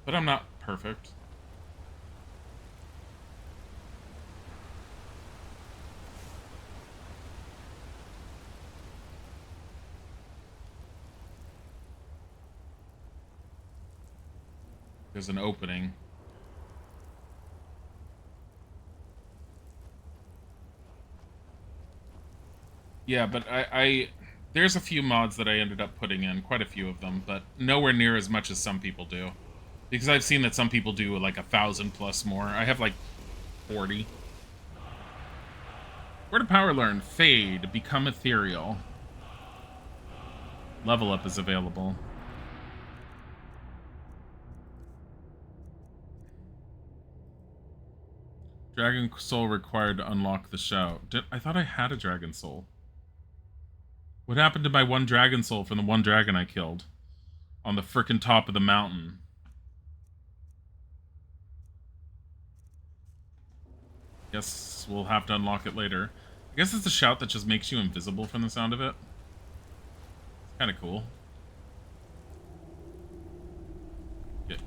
But I'm not perfect. There's an opening. Yeah, but there's a few mods that I ended up putting in, quite a few of them, but nowhere near as much as some people do. Because I've seen that some people do like 1,000 plus more. I have like 40. Where to power learn? Fade. Become ethereal. Level up is available. Dragon soul required to unlock the shout. I thought I had a dragon soul. What happened to my 1 dragon soul from the 1 dragon I killed? On the frickin' top of the mountain. Guess we'll have to unlock it later. I guess it's a shout that just makes you invisible from the sound of it. It's kinda cool.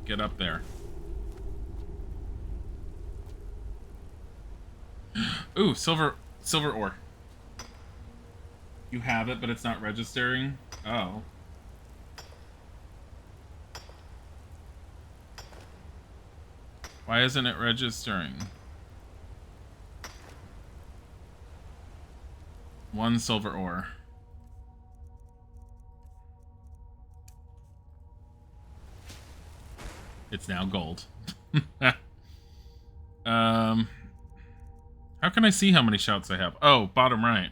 Get up there. Ooh, silver ore. You have it, but it's not registering? Oh. Why isn't it registering? 1 silver ore. It's now gold. How can I see how many shouts I have? Oh, bottom right.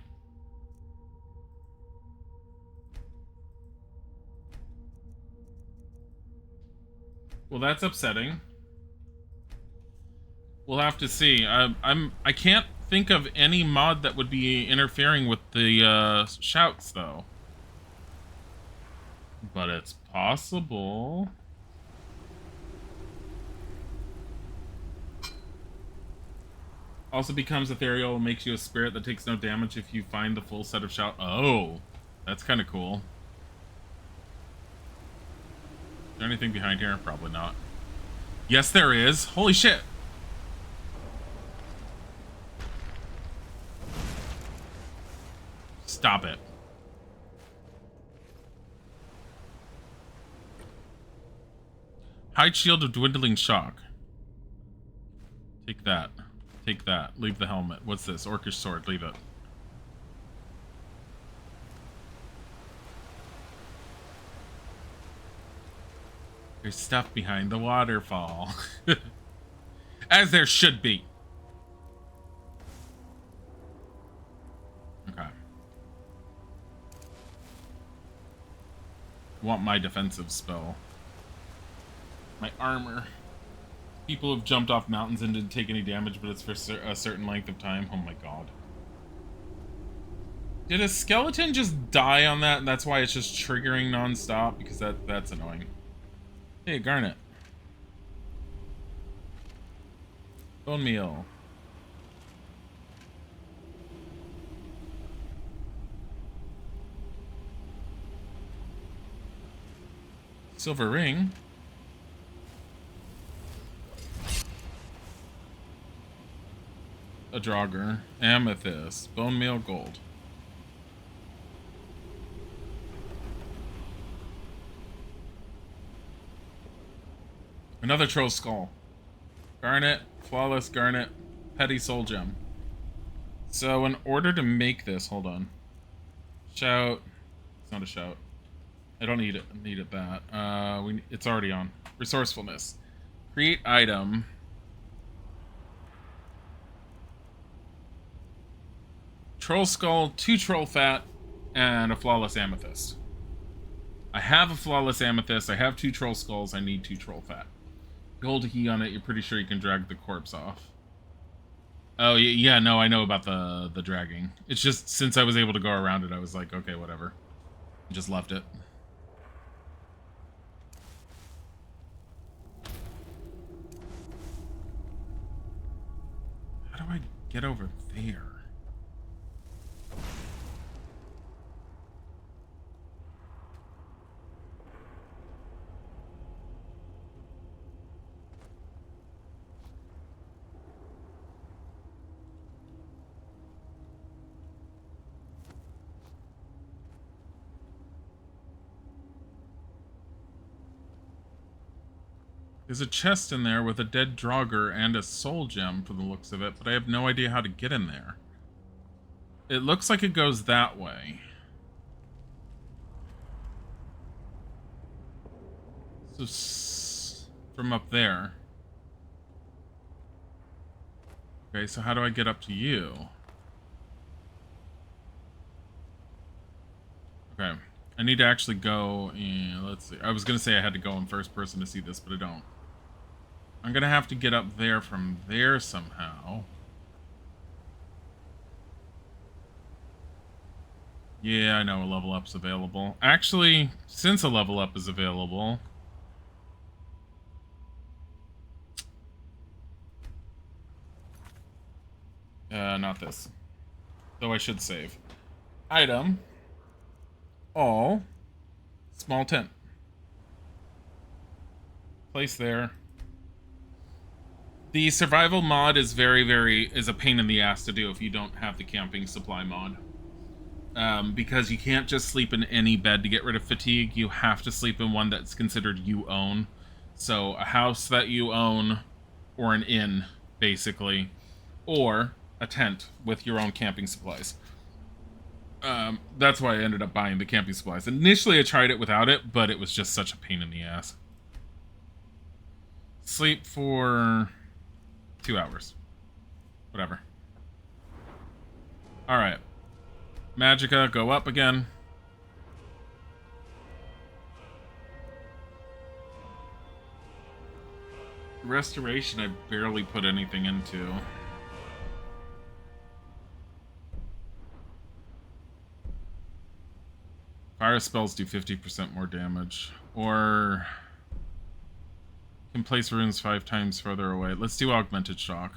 Well, that's upsetting. We'll have to see. I can't think of any mod that would be interfering with the shouts though. But it's possible. Also becomes ethereal, makes you a spirit that takes no damage if you find the full set of shout. Oh, that's kind of cool. Is there anything behind here? Probably not. Yes, there is. Holy shit. Stop it. Hide shield of dwindling shock. Take that. Take that. Leave the helmet. What's this? Orcish sword. Leave it. There's stuff behind the waterfall. As there should be. Okay. Want my defensive spell. My armor. People have jumped off mountains and didn't take any damage, but it's for a certain length of time. Oh my god. Did a skeleton just die on that and that's why it's just triggering non-stop? Because that's annoying. Hey, Garnet. Bone meal. Silver ring. A Draugr, amethyst, bone meal, gold. Another troll skull. Garnet, flawless garnet, petty soul gem. So in order to make this, hold on. Shout. It's not a shout. I don't need it. Needed that. It's already on. Resourcefulness. Create item. Troll skull, 2 troll fat, and a flawless amethyst. I have a flawless amethyst. I have 2 troll skulls. I need 2 troll fat. You hold a key on it. You're pretty sure you can drag the corpse off. Oh yeah, no, I know about the dragging. It's just since I was able to go around it, I was like, okay, whatever. I just left it. How do I get over there? There's a chest in there with a dead Draugr and a soul gem from the looks of it, but I have no idea how to get in there. It looks like it goes that way. So, from up there. Okay, so how do I get up to you? Okay, I need to actually go in, let's see. I was gonna say I had to go in first person to see this, but I don't. I'm gonna have to get up there from there somehow. Yeah, I know a level up's available. Actually, since a level up is available... not this. Though I should save. Item. All. Small tent. Place there. The survival mod is is a pain in the ass to do if you don't have the camping supply mod. Because you can't just sleep in any bed to get rid of fatigue. You have to sleep in one that's considered you own. So a house that you own, or an inn, basically, or a tent with your own camping supplies. That's why I ended up buying the camping supplies. Initially I tried it without it, but it was just such a pain in the ass. Sleep for 2 hours. Whatever. Alright. Magicka, go up again. Restoration I barely put anything into. Fire spells do 50% more damage. Or can place runes 5 times further away. Let's do Augmented Shock.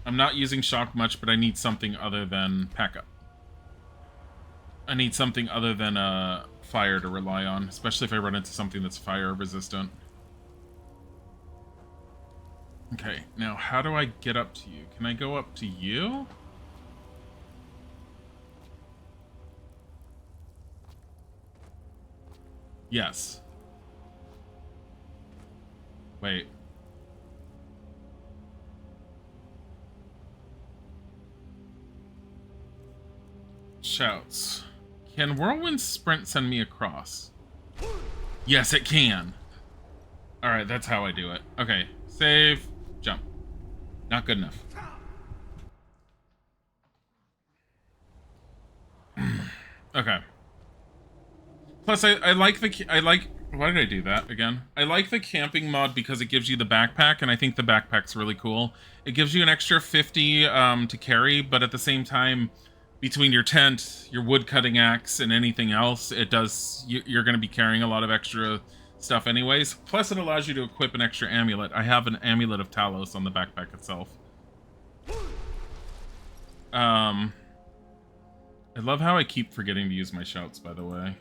I'm not using Shock much, but I need something other than Pack Up. I need something other than fire to rely on, especially if I run into something that's fire resistant. Okay, now how do I get up to you? Can I go up to you? Yes. Wait. Shouts. Can Whirlwind Sprint send me across? Yes, it can. Alright, that's how I do it. Okay, save, jump. Not good enough. Okay. Plus, I like why did I do that again? I like the camping mod because it gives you the backpack, and I think the backpack's really cool. It gives you an extra 50 to carry, but at the same time, between your tent, your wood cutting axe, and anything else, it does. You're going to be carrying a lot of extra stuff anyways. Plus, it allows you to equip an extra amulet. I have an amulet of Talos on the backpack itself. I love how I keep forgetting to use my shouts, by the way.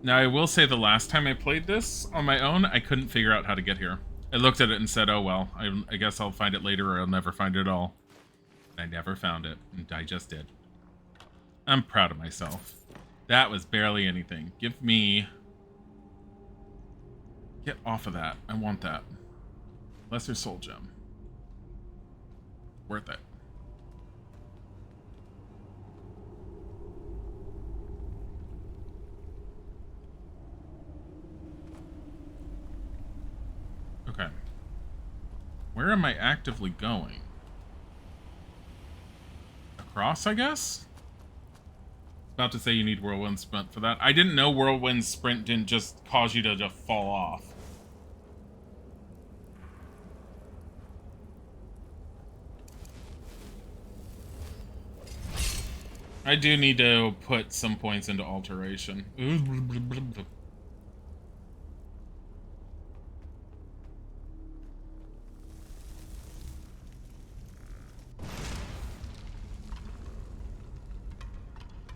Now, I will say the last time I played this on my own, I couldn't figure out how to get here. I looked at it and said, oh well, I guess I'll find it later or I'll never find it at all. And I never found it, and I just did. I'm proud of myself. That was barely anything. Give me... Get off of that. I want that. Lesser Soul Gem. Worth it. Okay. Where am I actively going? Across, I guess? About to say you need Whirlwind Sprint for that. I didn't know Whirlwind Sprint didn't just cause you to just fall off. I do need to put some points into alteration.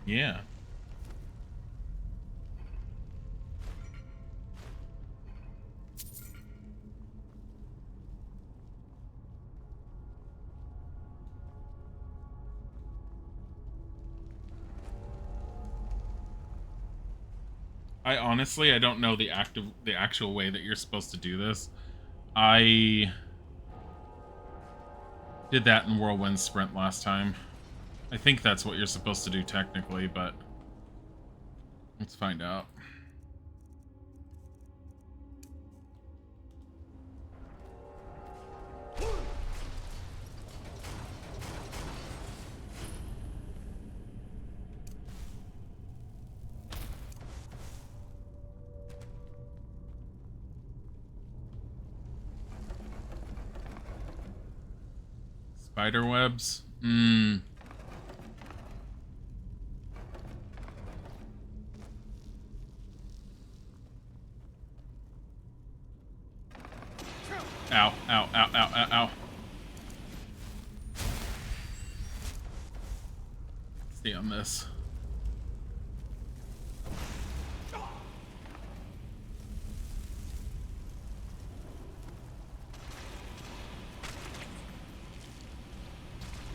Yeah. I honestly, I don't know the actual way that you're supposed to do this. I did that in Whirlwind Sprint last time. I think that's what you're supposed to do technically, but let's find out. Spider webs? Ow, ow, ow, ow, ow, ow. Stay on this.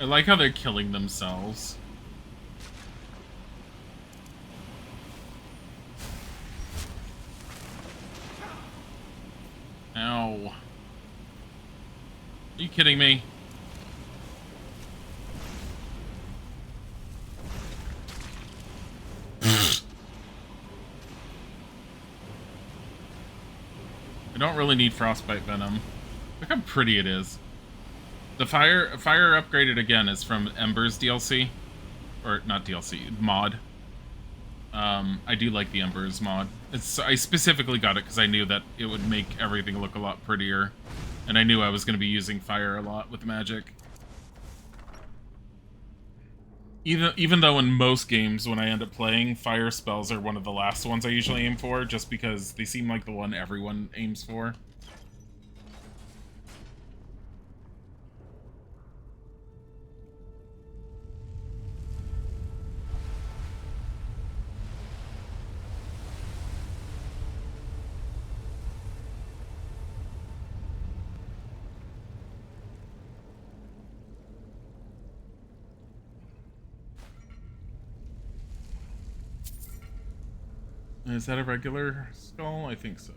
I like how they're killing themselves. Ow. Are you kidding me? I don't really need frostbite venom. Look how pretty it is. The fire upgraded again is from Embers DLC. Or not DLC, mod. I do like the Embers mod. I specifically got it because I knew that it would make everything look a lot prettier. And I knew I was going to be using fire a lot with magic. Even though in most games when I end up playing, fire spells are one of the last ones I usually aim for, just because they seem like the one everyone aims for. Is that a regular skull? I think so.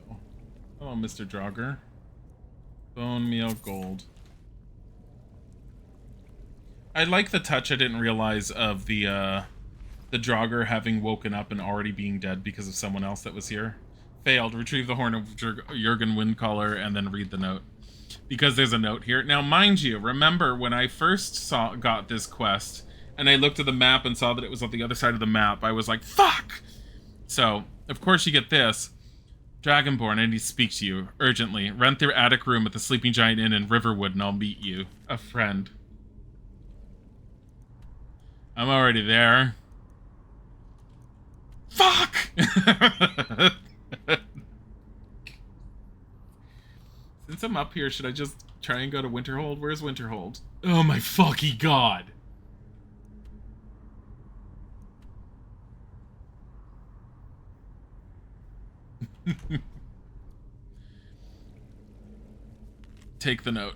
Hello, Mr. Jogger. Bone meal gold. I like the touch I didn't realize of the Jogger having woken up and already being dead because of someone else that was here. Failed. Retrieve the horn of Jurgen Windcaller and then read the note. Because there's a note here. Now, mind you, remember when I first got this quest and I looked at the map and saw that it was on the other side of the map, I was like, fuck! So, of course you get this. Dragonborn, I need to speak to you, urgently. Rent their attic room at the Sleeping Giant Inn in Riverwood and I'll meet you. A friend. I'm already there. Fuck! Since I'm up here, should I just try and go to Winterhold? Where's Winterhold? Oh my fucking god! Take the note.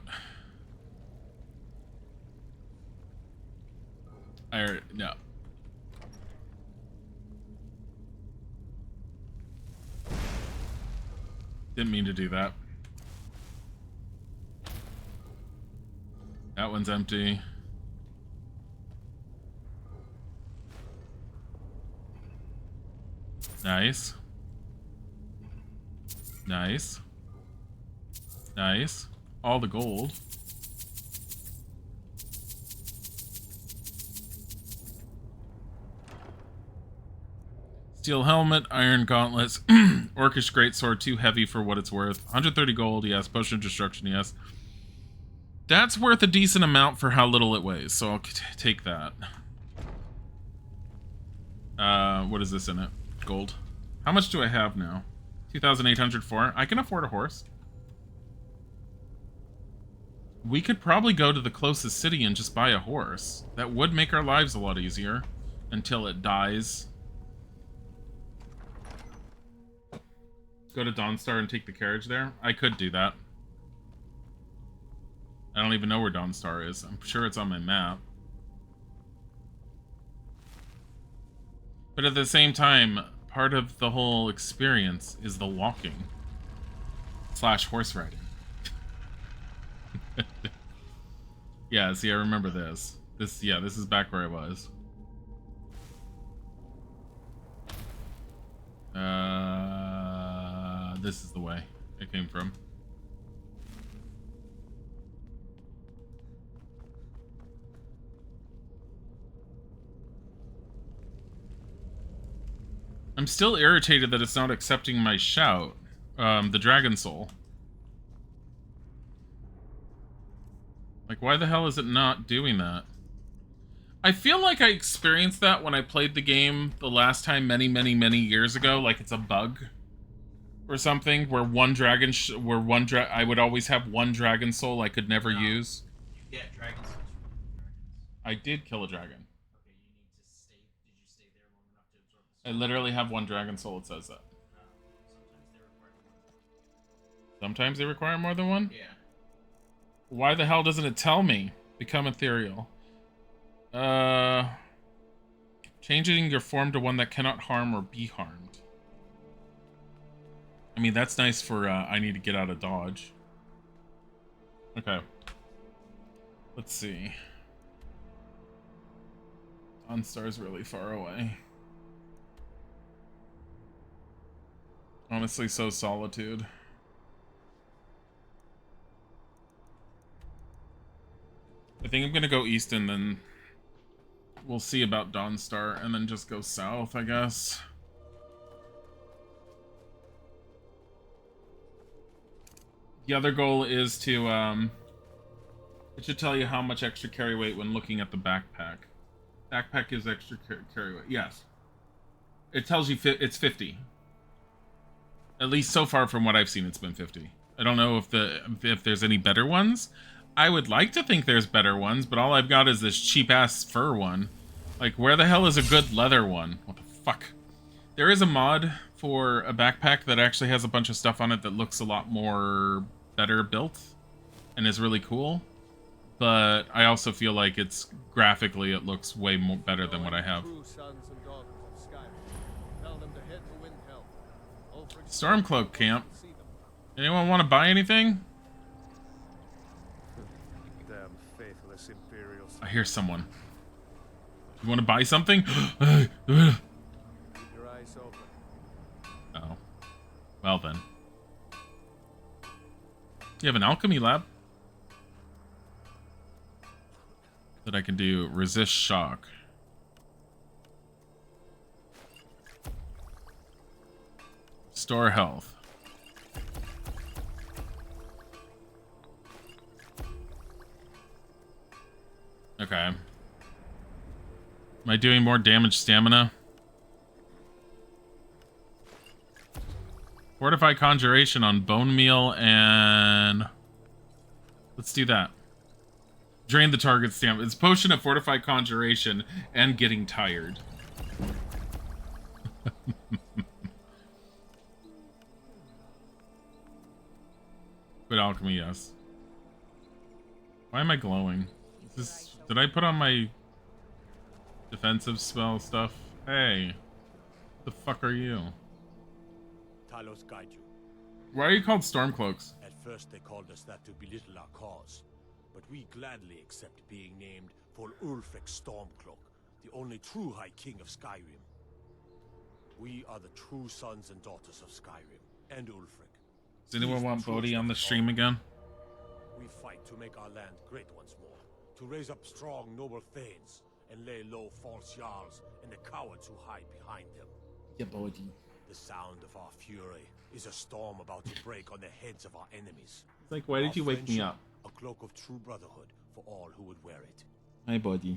No. Didn't mean to do that. That one's empty. Nice. Nice. Nice. All the gold. Steel helmet, iron gauntlets, orcish greatsword, too heavy for what it's worth. 130 gold, yes. Potion of destruction, yes. That's worth a decent amount for how little it weighs, so I'll take that. What is this in it? Gold. How much do I have now? 2,804. I can afford a horse. We could probably go to the closest city and just buy a horse. That would make our lives a lot easier. Until it dies. Go to Dawnstar and take the carriage there? I could do that. I don't even know where Dawnstar is. I'm sure it's on my map. But at the same time, part of the whole experience is the walking. / horse riding. Yeah, see, I remember this. This is back where I was. This is the way I came from. I'm still irritated that it's not accepting my shout. The Dragon Soul. Like, why the hell is it not doing that? I feel like I experienced that when I played the game the last time many years ago. Like it's a bug or something where I would always have one Dragon Soul I could never use. You get Dragon Souls from dragons. I did kill a dragon. Okay, you need to stay. Did you stay there long enough to absorb the I literally have one Dragon Soul, it says that. Sometimes they require more than one? Yeah. Why the hell doesn't it tell me? Become ethereal. Changing your form to one that cannot harm or be harmed. I mean, that's nice for, I need to get out of dodge. Okay. Let's see. Dawnstar's really far away. Honestly, so solitude. I think I'm gonna go east and then we'll see about Dawnstar and then just go south, I guess. The other goal is to, it should tell you how much extra carry weight when looking at the backpack. Backpack is extra carry weight. Yes. It tells you it's 50. At least so far from what I've seen, it's been 50. I don't know if there's any better ones. I would like to think there's better ones, but all I've got is this cheap-ass fur one. Like, where the hell is a good leather one? What the fuck? There is a mod for a backpack that actually has a bunch of stuff on it that looks a lot more better built and is really cool. But I also feel like it's graphically it looks way more better than what I have. Stormcloak camp. Anyone want to buy anything? Damn faithless Imperials. I hear someone. You want to buy something? Keep your eyes open. Oh. Well then. You have an alchemy lab that I can do resist shock. Store health. Okay. Am I doing more damage stamina? Fortify conjuration on bone meal and let's do that. Drain the target stamina. It's potion of fortify conjuration and getting tired. But alchemy, yes. Why am I glowing? Did I put on my defensive spell stuff? Hey, what the fuck are you? Talos guide you. Why are you called Stormcloaks? At first they called us that to belittle our cause, but we gladly accept being named for Ulfric Stormcloak, the only true High King of Skyrim. We are the true sons and daughters of Skyrim and Ulfric. Does anyone want Bodhi on the stream again? We fight to make our land great once more, to raise up strong, noble thanes, and lay low false jarls and the cowards who hide behind them. Yeah, Bodhi. The sound of our fury is a storm about to break on the heads of our enemies. It's like, why did you wake me up? A cloak of true brotherhood for all who would wear it. Hi, Bodhi.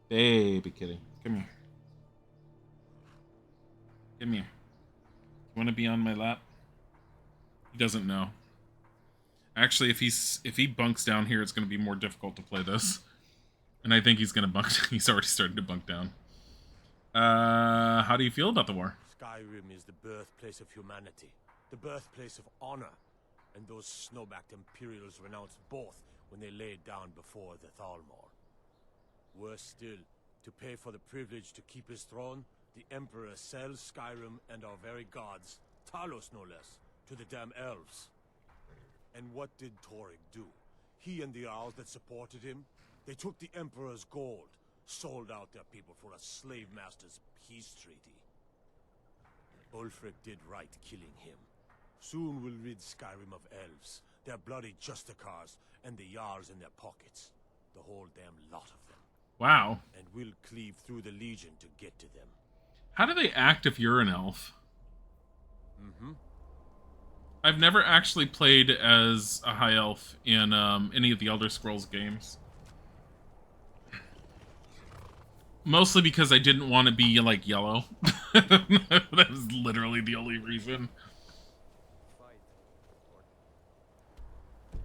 Baby kitty. Come here. Come here. You want to be on my lap? He doesn't know. Actually, if he bunks down here, it's going to be more difficult to play this. And I think he's going to bunk. He's already started to bunk down. How do you feel about the war? Skyrim is the birthplace of humanity, the birthplace of honor, and those snow-backed Imperials renounced both when they laid down before the Thalmor. Worse still, to pay for the privilege to keep his throne, the Emperor sells Skyrim and our very gods, Talos no less, to the damn elves. And what did Torygg do? He and the Jarls that supported him, they took the Emperor's gold, sold out their people for a slave master's peace treaty. Ulfric did right killing him. Soon we'll rid Skyrim of elves, their bloody Justicars, and the Jarls in their pockets. The whole damn lot of them. Wow. And we'll cleave through the Legion to get to them. How do they act if you're an elf? Mm-hmm. I've never actually played as a high elf in any of the Elder Scrolls games. Mostly because I didn't want to be, like, yellow. That was literally the only reason.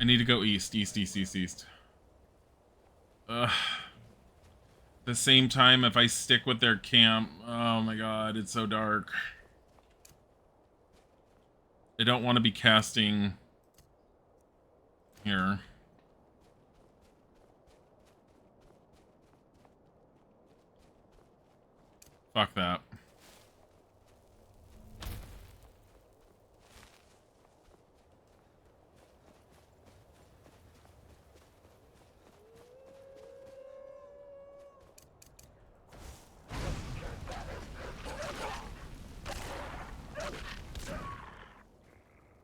I need to go east. East. Ugh. At the same time, if I stick with their camp... Oh my god, it's so dark. I don't want to be casting... here. Fuck that.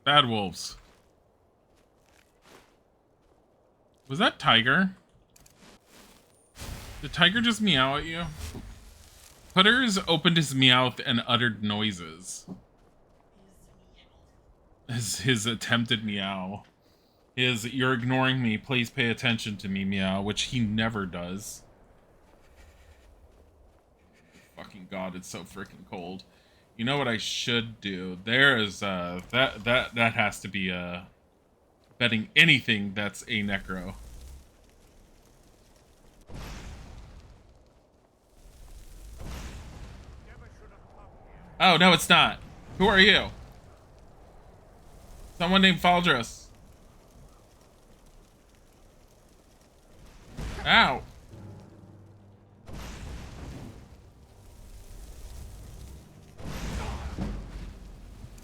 Bad wolves. Was that Tiger? Did Tiger just meow at you? Putters opened his mouth and uttered noises. his attempted meow. His "you're ignoring me, please pay attention to me" meow, which he never does. Fucking god, it's so freaking cold. You know what I should do? There is that has to be betting anything that's a necro. Oh no, it's not. Who are you? Someone named Faldrus. Ow.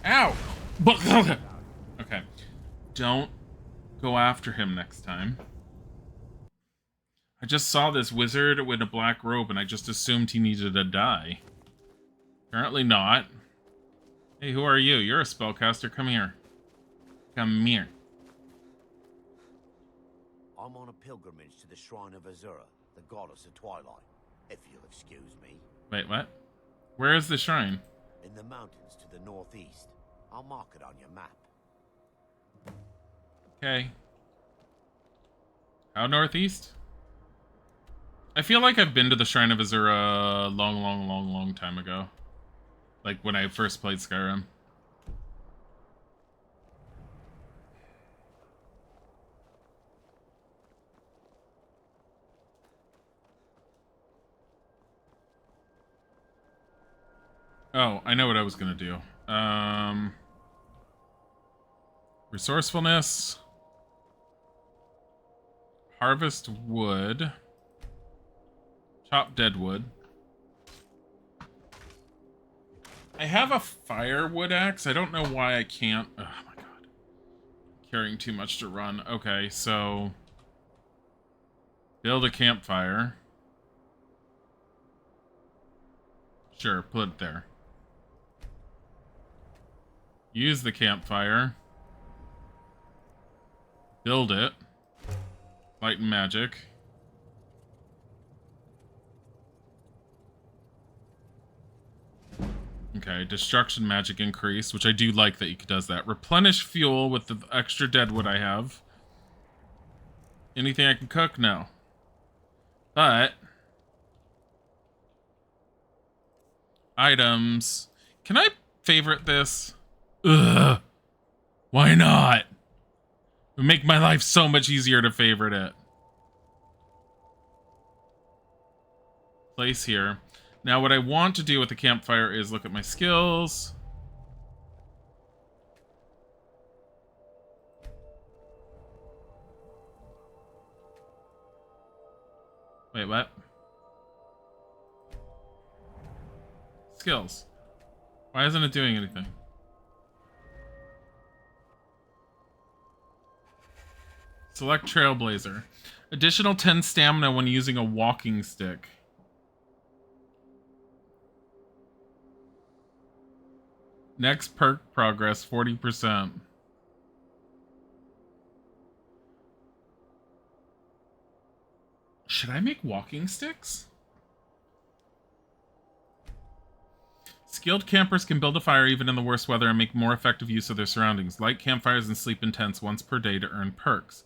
Ow. Okay. Don't go after him next time. I just saw this wizard with a black robe and I just assumed he needed to die. Apparently not. Hey, who are you? You're a spellcaster. Come here. Come here. I'm on a pilgrimage to the shrine of Azura, the goddess of twilight, if you'll excuse me. Wait, what? Where is the shrine? In the mountains to the northeast. I'll mark it on your map. Okay. How northeast? I feel like I've been to the Shrine of Azura a long time ago. Like when I first played Skyrim. Oh, I know what I was gonna do. Resourcefulness. Harvest wood. Chop dead wood. I have a firewood axe. I don't know why I can't. Oh my god. Carrying too much to run. Okay, so build a campfire. Sure, put it there. Use the campfire. Build it. Light and magic. Okay, destruction magic increase, which I do like that you does that. Replenish fuel with the extra deadwood I have. Anything I can cook? No. But items. Can I favorite this? Ugh. Why not? It would make my life so much easier to favorite it. Place here. Now what I want to do with the campfire is look at my skills. Wait, what? Skills. Why isn't it doing anything? Select Trailblazer. Additional 10 stamina when using a walking stick. Next perk progress 40%. Should I make walking sticks? Skilled campers can build a fire even in the worst weather and make more effective use of their surroundings. Light campfires and sleep in tents once per day to earn perks.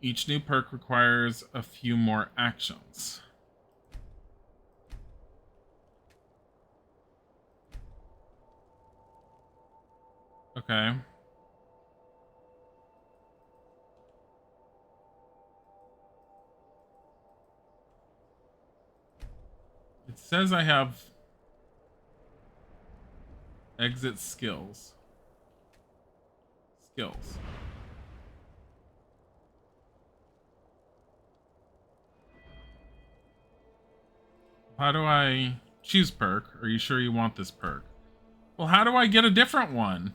Each new perk requires a few more actions. Okay. It says I have exit skills. Skills. How do I choose perk? Are you sure you want this perk? Well, how do I get a different one?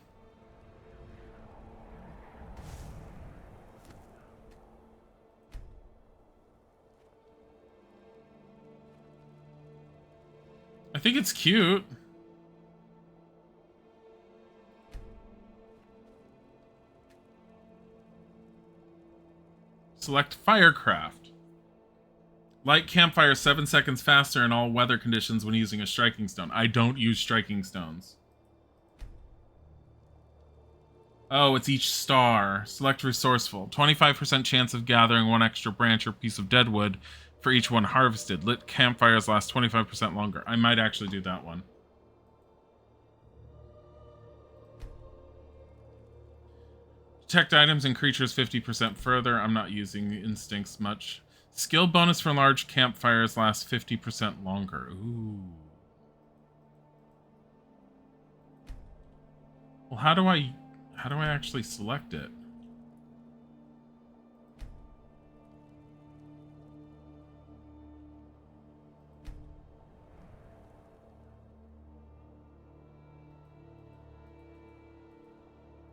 I think it's cute. Select Firecraft. Light campfire 7 seconds faster in all weather conditions when using a striking stone. I don't use striking stones. Oh, it's each star. Select resourceful. 25% chance of gathering one extra branch or piece of deadwood for each one harvested. Lit campfires last 25% longer. I might actually do that one. Detect items and creatures 50% further. I'm not using instincts much. Skill bonus for large campfires lasts 50% longer. Ooh. Well, how do I actually select it?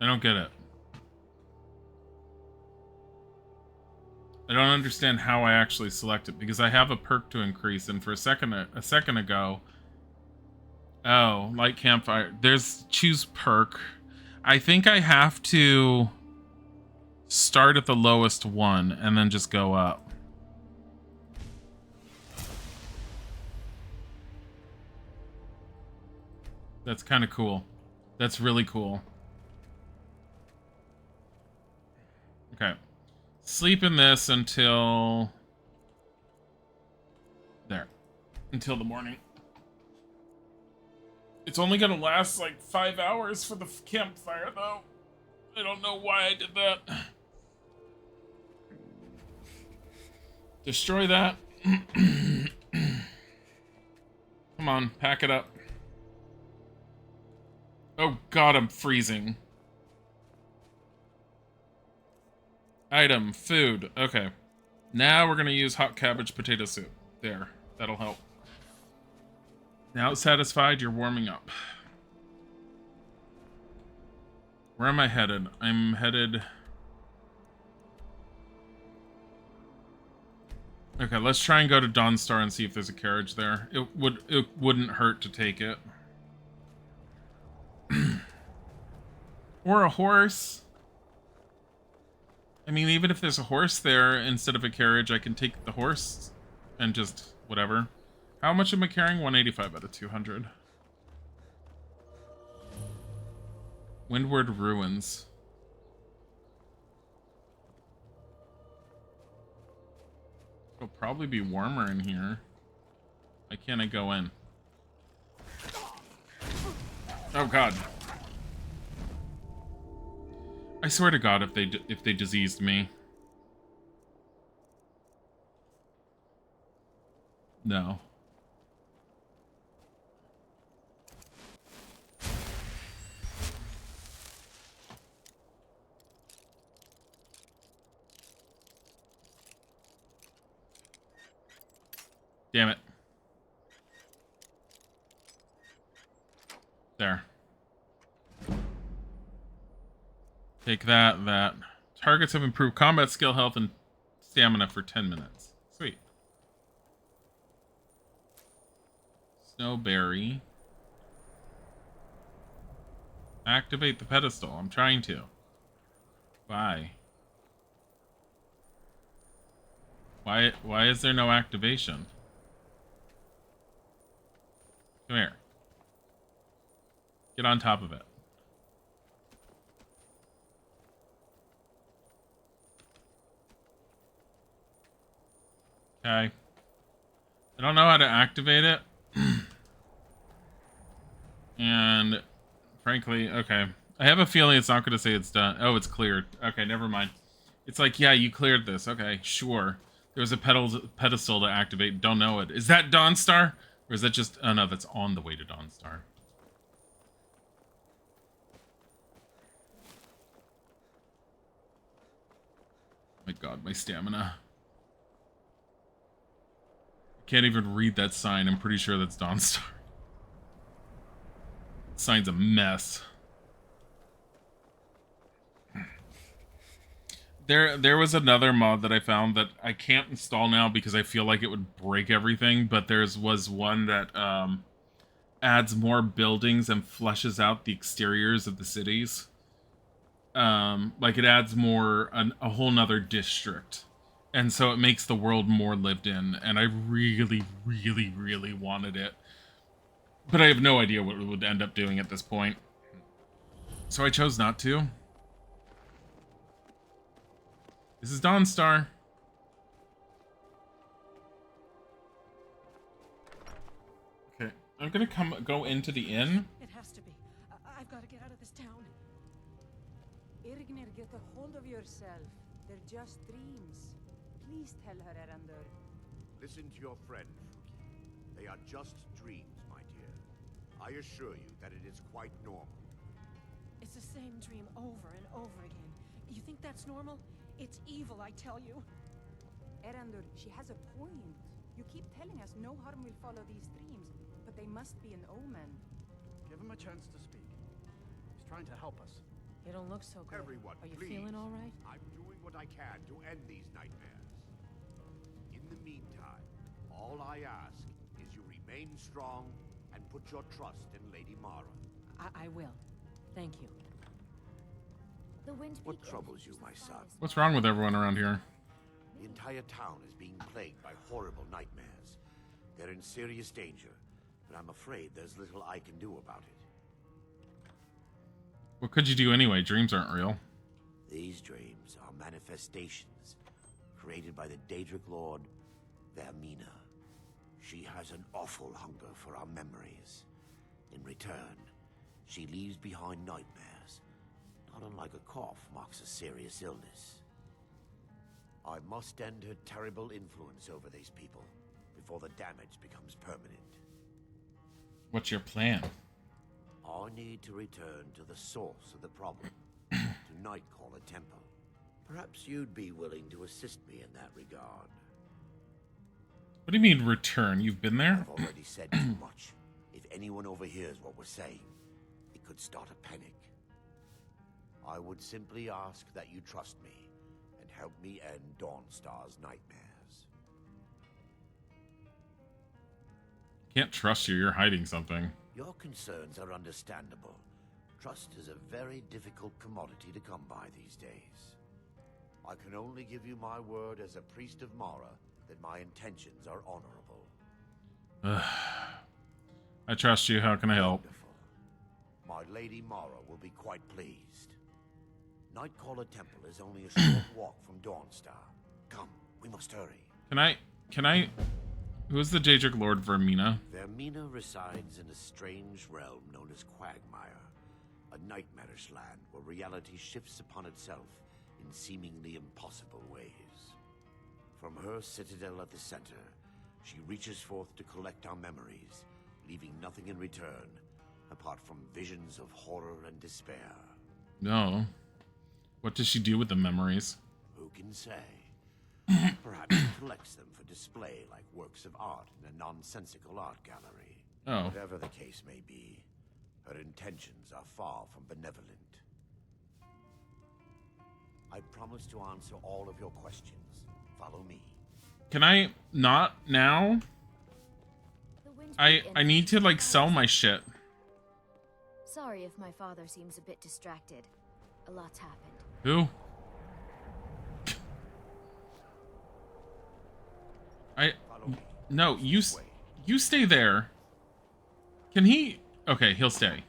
I don't get it. I don't understand how I actually select it because I have a perk to increase, and for a second ago, oh, light campfire. There's choose perk. I think I have to start at the lowest one and then just go up. That's kind of cool. That's really cool. Okay. Sleep in this until... there. Until the morning. It's only gonna last like 5 hours for the campfire, though. I don't know why I did that. Destroy that. Come on, pack it up. Oh god, I'm freezing. Item, food. Okay. Now we're gonna use hot cabbage potato soup. There. That'll help. Now satisfied, you're warming up. Where am I headed? I'm headed... okay, let's try and go to Dawnstar and see if there's a carriage there. It wouldn't hurt to take it. Or a horse. I mean, even if there's a horse there instead of a carriage, I can take the horse and just whatever. How much am I carrying? 185 out of 200. Windward Ruins. It'll probably be warmer in here. Why can't I go in? Oh god. I swear to god if they diseased me. No. Damn it. There. Take that, that. Targets have improved combat skill, health, and stamina for 10 minutes. Sweet. Snowberry. Activate the pedestal. I'm trying to. Why? Why is there no activation? Come here. Get on top of it. Okay. I don't know how to activate it. And frankly, okay. I have a feeling it's not going to say it's done. Oh, it's cleared. Okay, never mind. It's like, yeah, you cleared this. Okay, sure. There was a pedestal to activate. Don't know it. Is that Dawnstar? Or is that just... oh, no, that's on the way to Dawnstar. My god, my stamina. I can't even read that sign. I'm pretty sure that's Dawnstar. The sign's a mess. There was another mod that I found that I can't install now because I feel like it would break everything, but was one that adds more buildings and fleshes out the exteriors of the cities. Like it adds more, a whole nother district. And so it makes the world more lived in, and I really, really, really wanted it. But I have no idea what it would end up doing at this point. So I chose not to. This is Dawnstar. Okay, I'm gonna go into the inn. It has to be. I've got to get out of this town. Irgnir, get a hold of yourself. They're just dreams. Please tell her, Erandur. Listen to your friend, Fruki. They are just dreams, my dear. I assure you that it is quite normal. It's the same dream over and over again. You think that's normal? It's evil, I tell you. Erandur, she has a point. You keep telling us no harm will follow these dreams, but they must be an omen. Give him a chance to speak. He's trying to help us. You don't look so good. Everyone, Are you please. feeling all right? I'm doing what I can to end these nightmares. In the meantime, all I ask is you remain strong and put your trust in Lady Mara. I will. Thank you. The wind What troubles you, my son? What's wrong with everyone around here? The entire town is being plagued by horrible nightmares. They're in serious danger, but I'm afraid there's little I can do about it. What could you do anyway? Dreams aren't real. These dreams are manifestations created by the Daedric Lord, Vermina. She has an awful hunger for our memories. In return, she leaves behind nightmares, not unlike a cough marks a serious illness. I must end her terrible influence over these people before the damage becomes permanent. What's your plan? I need to return to the source of the problem, to Nightcaller Temple. Perhaps you'd be willing to assist me in that regard. What do you mean return? You've been there? I've already said too much. If anyone overhears what we're saying, it could start a panic. I would simply ask that you trust me and help me end Dawnstar's nightmares. Can't trust you. You're hiding something. Your concerns are understandable. Trust is a very difficult commodity to come by these days. I can only give you my word as a priest of Mara that my intentions are honorable. I trust you. How can I help? Wonderful. My Lady Mara will be quite pleased. Nightcaller Temple is only a short walk from Dawnstar. Come, we must hurry. Can I... Who's the Daedric Lord Vermina? Vermina resides in a strange realm known as Quagmire, a nightmarish land where reality shifts upon itself in seemingly impossible ways. From her citadel at the center, she reaches forth to collect our memories, leaving nothing in return apart from visions of horror and despair. No. What does she do with the memories? Who can say? Perhaps she collects them for display like works of art in a nonsensical art gallery. Oh. Whatever the case may be, her intentions are far from benevolent. I promise to answer all of your questions. Follow me. Can I not now? I need to like sell my shit. Sorry if my father seems a bit distracted. A lot's happened. Who? No, you stay there. Can he? Okay, he'll stay.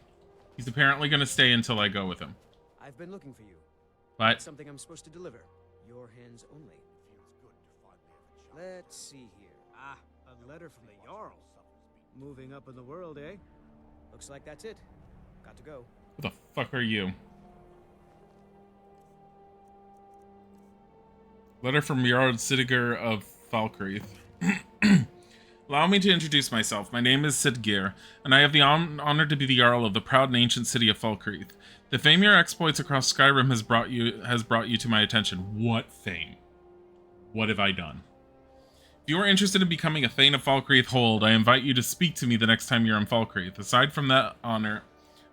He's apparently gonna stay until I go with him. I've been looking for you. What? Something I'm supposed to deliver. Your hands only. Let's see here. Ah, a letter from the Jarl. Moving up in the world, eh? Looks like that's it. Got to go. Who the fuck are you? Letter from Jarl Sidgir of Falkreath. Allow me to introduce myself. My name is Sidgir, and I have the honor to be the Jarl of the proud and ancient city of Falkreath. The fame your exploits across Skyrim has brought you to my attention. What fame? What have I done? If you are interested in becoming a Thane of Falkreath Hold, I invite you to speak to me the next time you're in Falkreath. Aside from the honor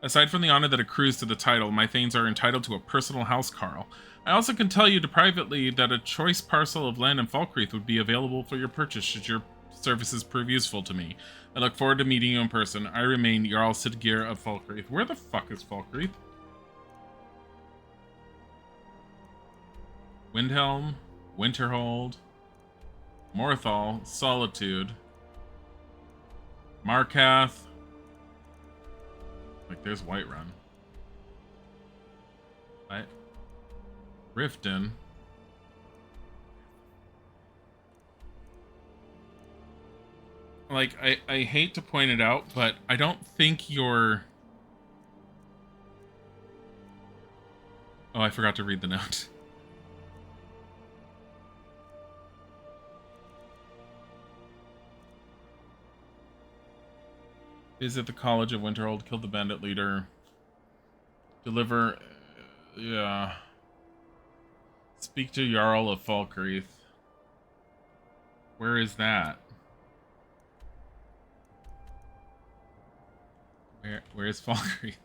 that accrues to the title, my Thanes are entitled to a personal housecarl. I also can tell you privately that a choice parcel of land in Falkreath would be available for your purchase should your services prove useful to me. I look forward to meeting you in person. I remain Jarl Sidgir of Falkreath. Where the fuck is Falkreath? Windhelm, Winterhold, Morthal, Solitude, Markath. Like, there's Whiterun. What? Riften. like, I hate to point it out, but I don't think you're... Oh, I forgot to read the note. Visit the College of Winterhold, kill the bandit leader. Deliver... yeah. Speak to Jarl of Falkreath. Where is that? Where's Falkreath?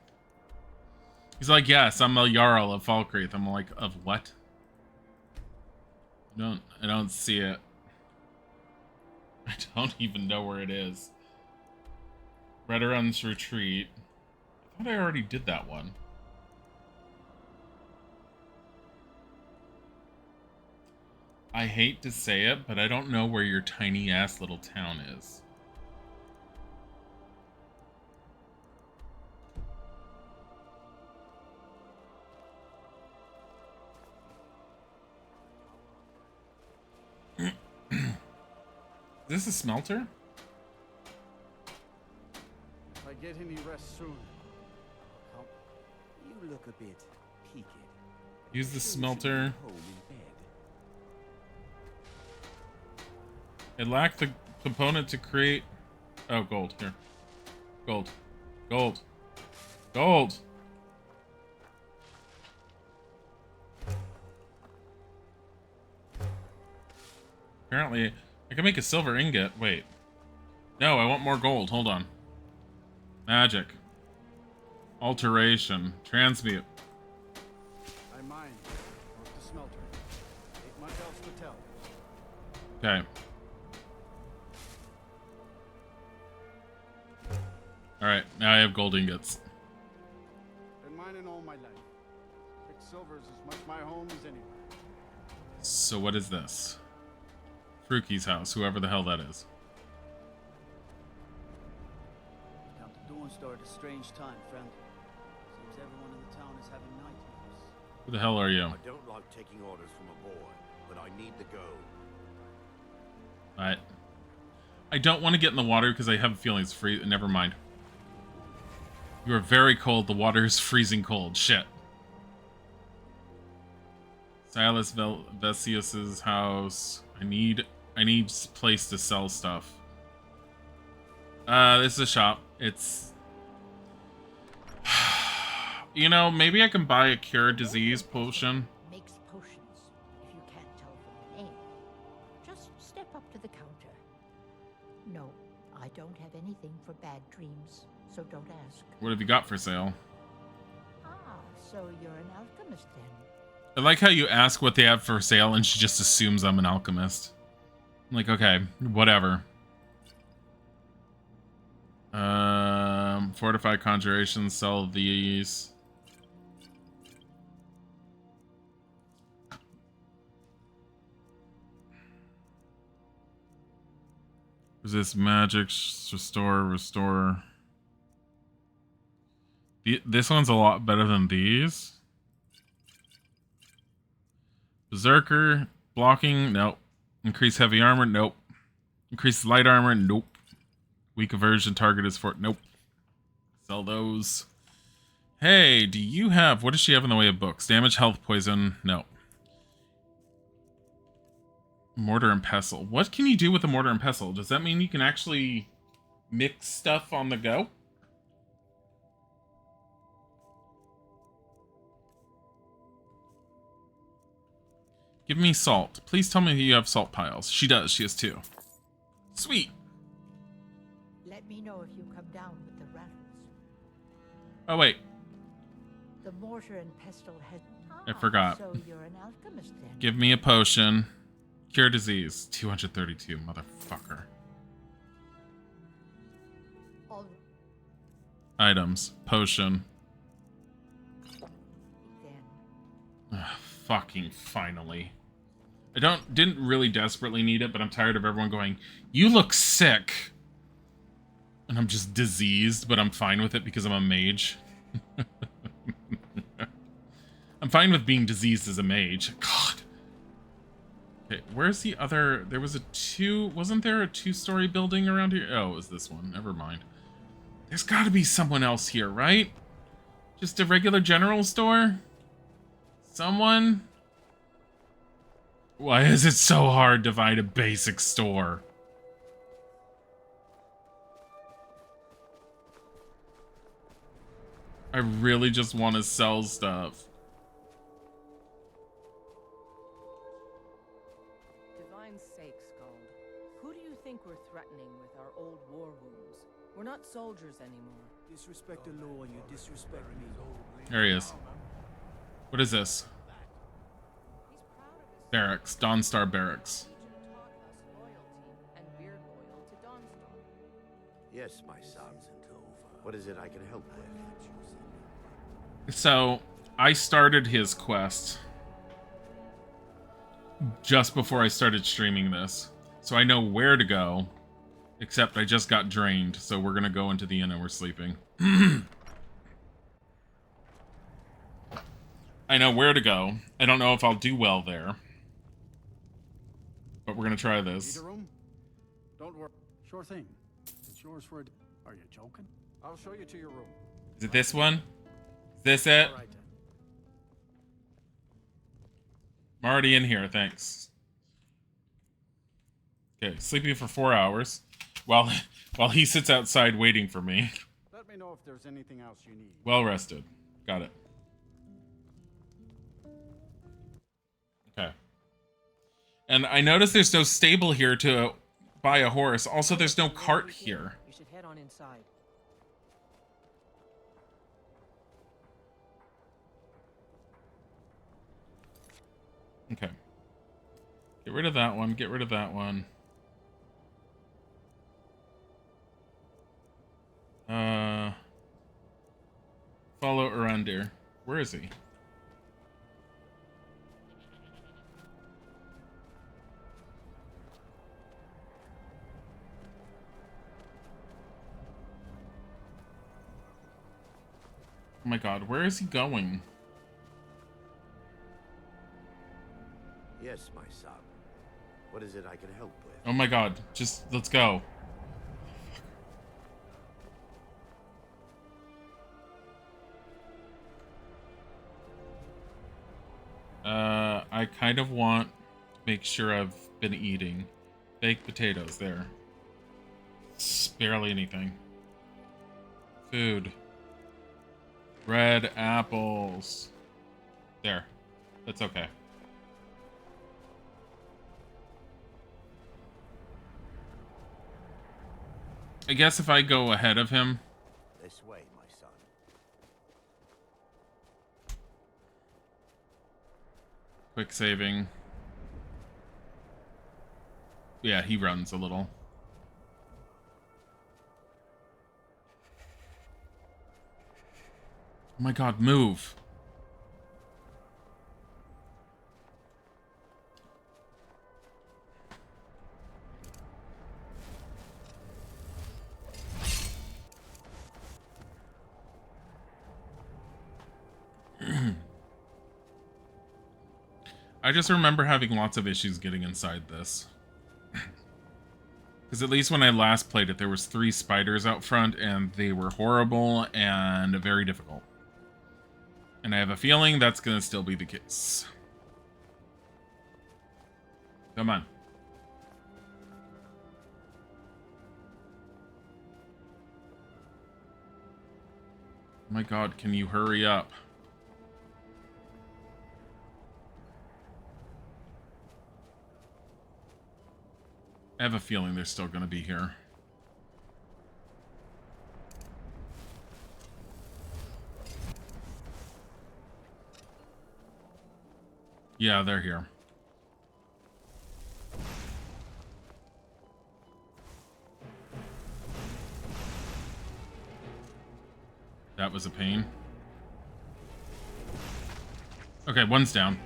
He's like, yes, I'm a Jarl of Falkreath. I'm like, of what? I don't see it. I don't even know where it is. Redderun's Retreat. I thought I already did that one. I hate to say it, but I don't know where your tiny ass little town is. Is this a smelter? If I get any rest soon. You look a bit peaked. Use the smelter. It lacked the component to create... Oh, gold. Here. Gold. Gold. Gold! Apparently, I can make a silver ingot. Wait. No, I want more gold. Hold on. Magic. Alteration. Transmute. I mine. Not the smelter. Ain't much else to tell. Okay. Alright, now I have gold ingots. Been mining all my life. Quicksilver's as much my home as anywhere. So what is this? Fruki's house, whoever the hell that is. Come to dawn store at a strange time, friend. Seems everyone in the town is having nightmares. Who the hell are you? I don't like taking orders from a boy, but I need to go. Alright. I don't want to get in the water because I have a feeling it's free. Never mind. You are very cold. The water is freezing cold. Shit. Silas Vesius's house. I need place to sell stuff. This is a shop. It's... You know, maybe I can buy a cure disease potion. Makes potions, if you can't tell from the name. Just step up to the counter. No, I don't have anything for bad dreams, so don't ask. What have you got for sale? Ah, so you're an alchemist then. I like how you ask what they have for sale and she just assumes I'm an alchemist. I'm like, okay, whatever. Fortified conjurations, sell these. Resist magic, restore. This one's a lot better than these. Berserker, blocking, nope. Increase heavy armor, nope. Increase light armor, nope. Weak aversion target is for, nope. Sell those. Hey, do you have, what does she have in the way of books? Damage, health, poison, no. Mortar and pestle. What can you do with a mortar and pestle? Does that mean you can actually mix stuff on the go? Give me salt. Please tell me that you have salt piles. She does. She has 2. Sweet. Let me know if you come down with the rattles. Oh, wait. The mortar and pestle has... I forgot. So you're an alchemist then. Give me a potion. Cure disease. 232, motherfucker. All Items. Potion. then. Ugh, fucking finally. I didn't really desperately need it, but I'm tired of everyone going, you look sick. And I'm just diseased, but I'm fine with it because I'm a mage. I'm fine with being diseased as a mage. God. Okay, where's the other? There was a wasn't there a 2-story building around here? Oh, it was this one. Never mind. There's got to be someone else here, right? Just a regular general store? Someone? Why is it so hard to find a basic store? I really just want to sell stuff. Divine sake, Scald. Who do you think we're threatening with our old war wounds? We're not soldiers anymore. Disrespect the law and you disrespect me. There he is. What is this? Barracks. Dawnstar Barracks. Yes, my son. What is it I can help with? So, I started his quest just before I started streaming this. So I know where to go, except I just got drained, so we're gonna go into the inn and we're sleeping. I know where to go. I don't know if I'll do well there. But we're gonna try this. Need a room? Don't worry. Sure thing. It's yours for a... Are you joking? I'll show you to your room. Is it this one? Is this it? All right, then. I'm already in here, thanks. Okay, sleeping for 4 hours while he sits outside waiting for me. Let me know if there's anything else you need. Well rested. Got it. Okay. And I noticed there's no stable here to buy a horse. Also, there's no cart here. You should head on inside. Okay. Get rid of that one. Get rid of that one. Follow Arandir. Where is he? Oh my god, where is he going? Yes, my son. What is it I can help with? Oh my god, just let's go. I kind of want to make sure I've been eating. Baked potatoes, there. It's barely anything. Food. Red apples. There. That's okay. I guess if I go ahead of him. This way, my son. Quick saving. Yeah, he runs a little. Oh my god, move. I just remember having lots of issues getting inside this. Because at least when I last played it, there was 3 spiders out front, and they were horrible and very difficult. And I have a feeling that's going to still be the case. Come on. Oh my god, can you hurry up? I have a feeling they're still going to be here. Yeah, they're here. That was a pain. Okay, one's down.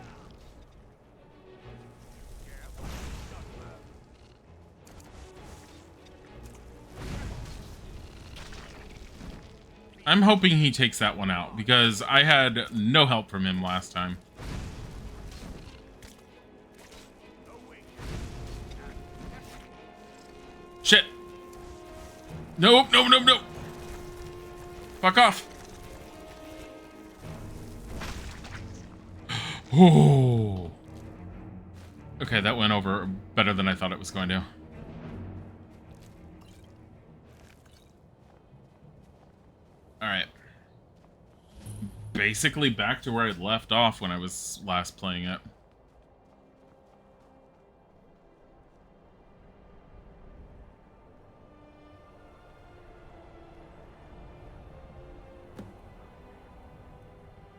I'm hoping he takes that one out, because I had no help from him last time. Nope, no, no, no. Fuck off. Oh. Okay, that went over better than I thought it was going to. Alright. Basically back to where I left off when I was last playing it.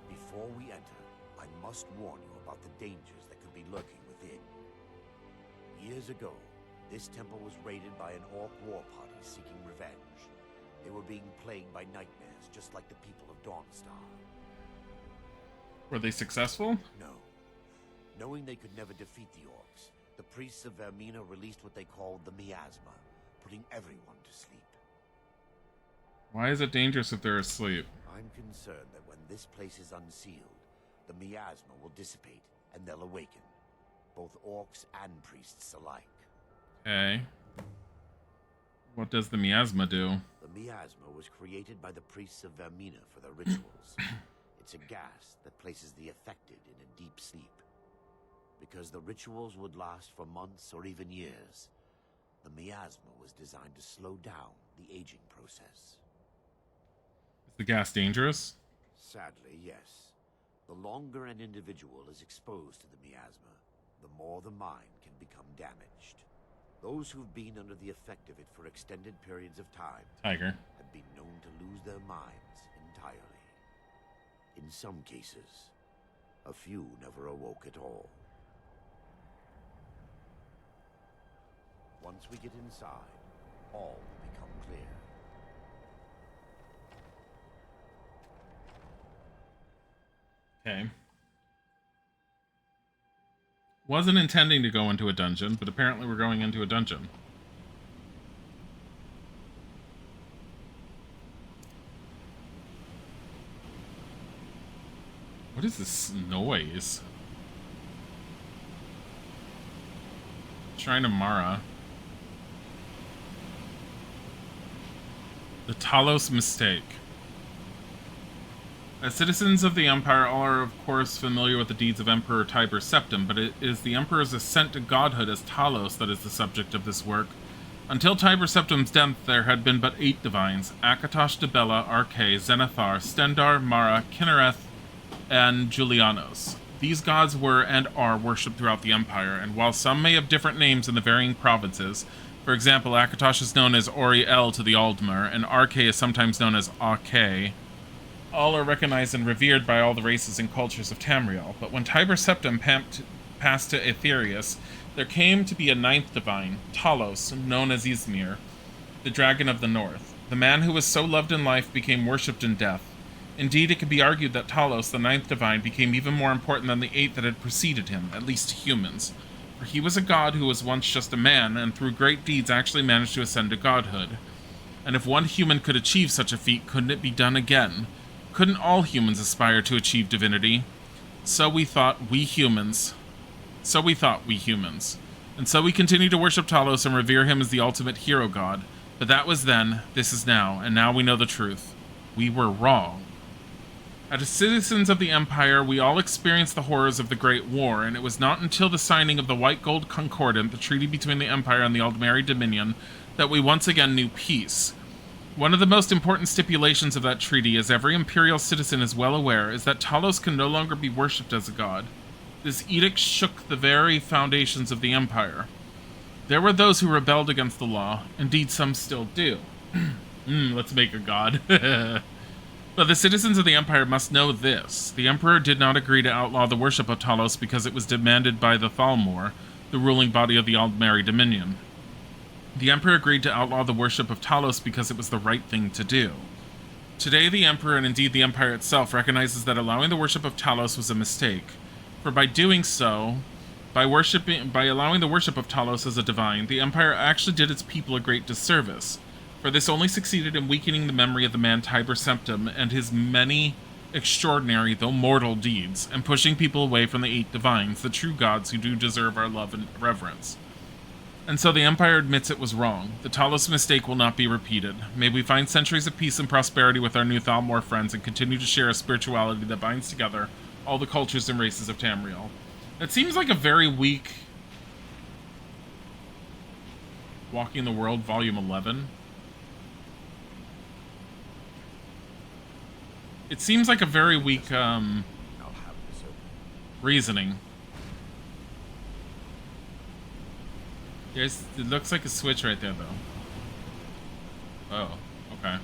Before we enter, I must warn you about the dangers that could be lurking within. Years ago, this temple was raided by an orc war party seeking revenge. They were being plagued by nightmares, just like the people of Dawnstar. Were they successful? No. Knowing they could never defeat the orcs, the priests of Vermina released what they called the miasma, putting everyone to sleep. Why is it dangerous if they're asleep? I'm concerned that when this place is unsealed, the miasma will dissipate and they'll awaken. Both orcs and priests alike. Okay. What does the miasma do? The miasma was created by the priests of Vermina for their rituals. It's a gas that places the affected in a deep sleep. Because the rituals would last for months or even years, the miasma was designed to slow down the aging process. Is the gas dangerous? Sadly, yes. The longer an individual is exposed to the miasma, the more the mind can become damaged. Those who've been under the effect of it for extended periods of time have been known to lose their minds entirely. In some cases, a few never awoke at all. Once we get inside, all will become clear. Okay. Wasn't intending to go into a dungeon, but apparently we're going into a dungeon. What is this noise? Shrine of Mara. The Talos Mistake. As citizens of the Empire, all are of course familiar with the deeds of Emperor Tiber Septim, but it is the Emperor's ascent to godhood as Talos that is the subject of this work. Until Tiber Septim's death, there had been but 8 divines: Akatosh, Debella, Arkay, Zenithar, Stendar, Mara, Kinnereth, and Julianos. These gods were and are worshipped throughout the Empire, and while some may have different names in the varying provinces, for example, Akatosh is known as Ori-El to the Aldmer, and Arkay is sometimes known as Arkay, all are recognized and revered by all the races and cultures of Tamriel. But when Tiber Septim passed to Aetherius, there came to be a 9th divine, Talos, known as Ysmir, the Dragon of the North. The man who was so loved in life became worshipped in death. Indeed, it could be argued that Talos, the 9th divine, became even more important than the 8 that had preceded him, at least to humans. For he was a god who was once just a man, and through great deeds actually managed to ascend to godhood. And if one human could achieve such a feat, couldn't it be done again? Couldn't all humans aspire to achieve divinity? So we thought, we humans. And so we continue to worship Talos and revere him as the ultimate hero god. But that was then, this is now, and now we know the truth. We were wrong. As citizens of the Empire, we all experienced the horrors of the Great War, and it was not until the signing of the White Gold Concordant, the treaty between the Empire and the Aldmeri Dominion, that we once again knew peace. One of the most important stipulations of that treaty, as every Imperial citizen is well aware, is that Talos can no longer be worshipped as a god. This edict shook the very foundations of the Empire. There were those who rebelled against the law. Indeed, some still do. Let's make a god. But the citizens of the Empire must know this. The Emperor did not agree to outlaw the worship of Talos because it was demanded by the Thalmor, the ruling body of the Aldmeri Dominion. The Emperor agreed to outlaw the worship of Talos because it was the right thing to do. Today, the Emperor, and indeed the Empire itself, recognizes that allowing the worship of Talos was a mistake. For by doing so, by allowing the worship of Talos as a divine, the Empire actually did its people a great disservice. For this only succeeded in weakening the memory of the man Tiber Septim and his many extraordinary, though mortal, deeds, and pushing people away from the 8 divines, the true gods who do deserve our love and reverence. And so the Empire admits it was wrong. The Talos mistake will not be repeated. May we find centuries of peace and prosperity with our new Thalmor friends and continue to share a spirituality that binds together all the cultures and races of Tamriel. That seems like a very weak... Walking the World, Volume 11. It seems like a very weak, reasoning. It looks like a switch right there, though. Oh, okay.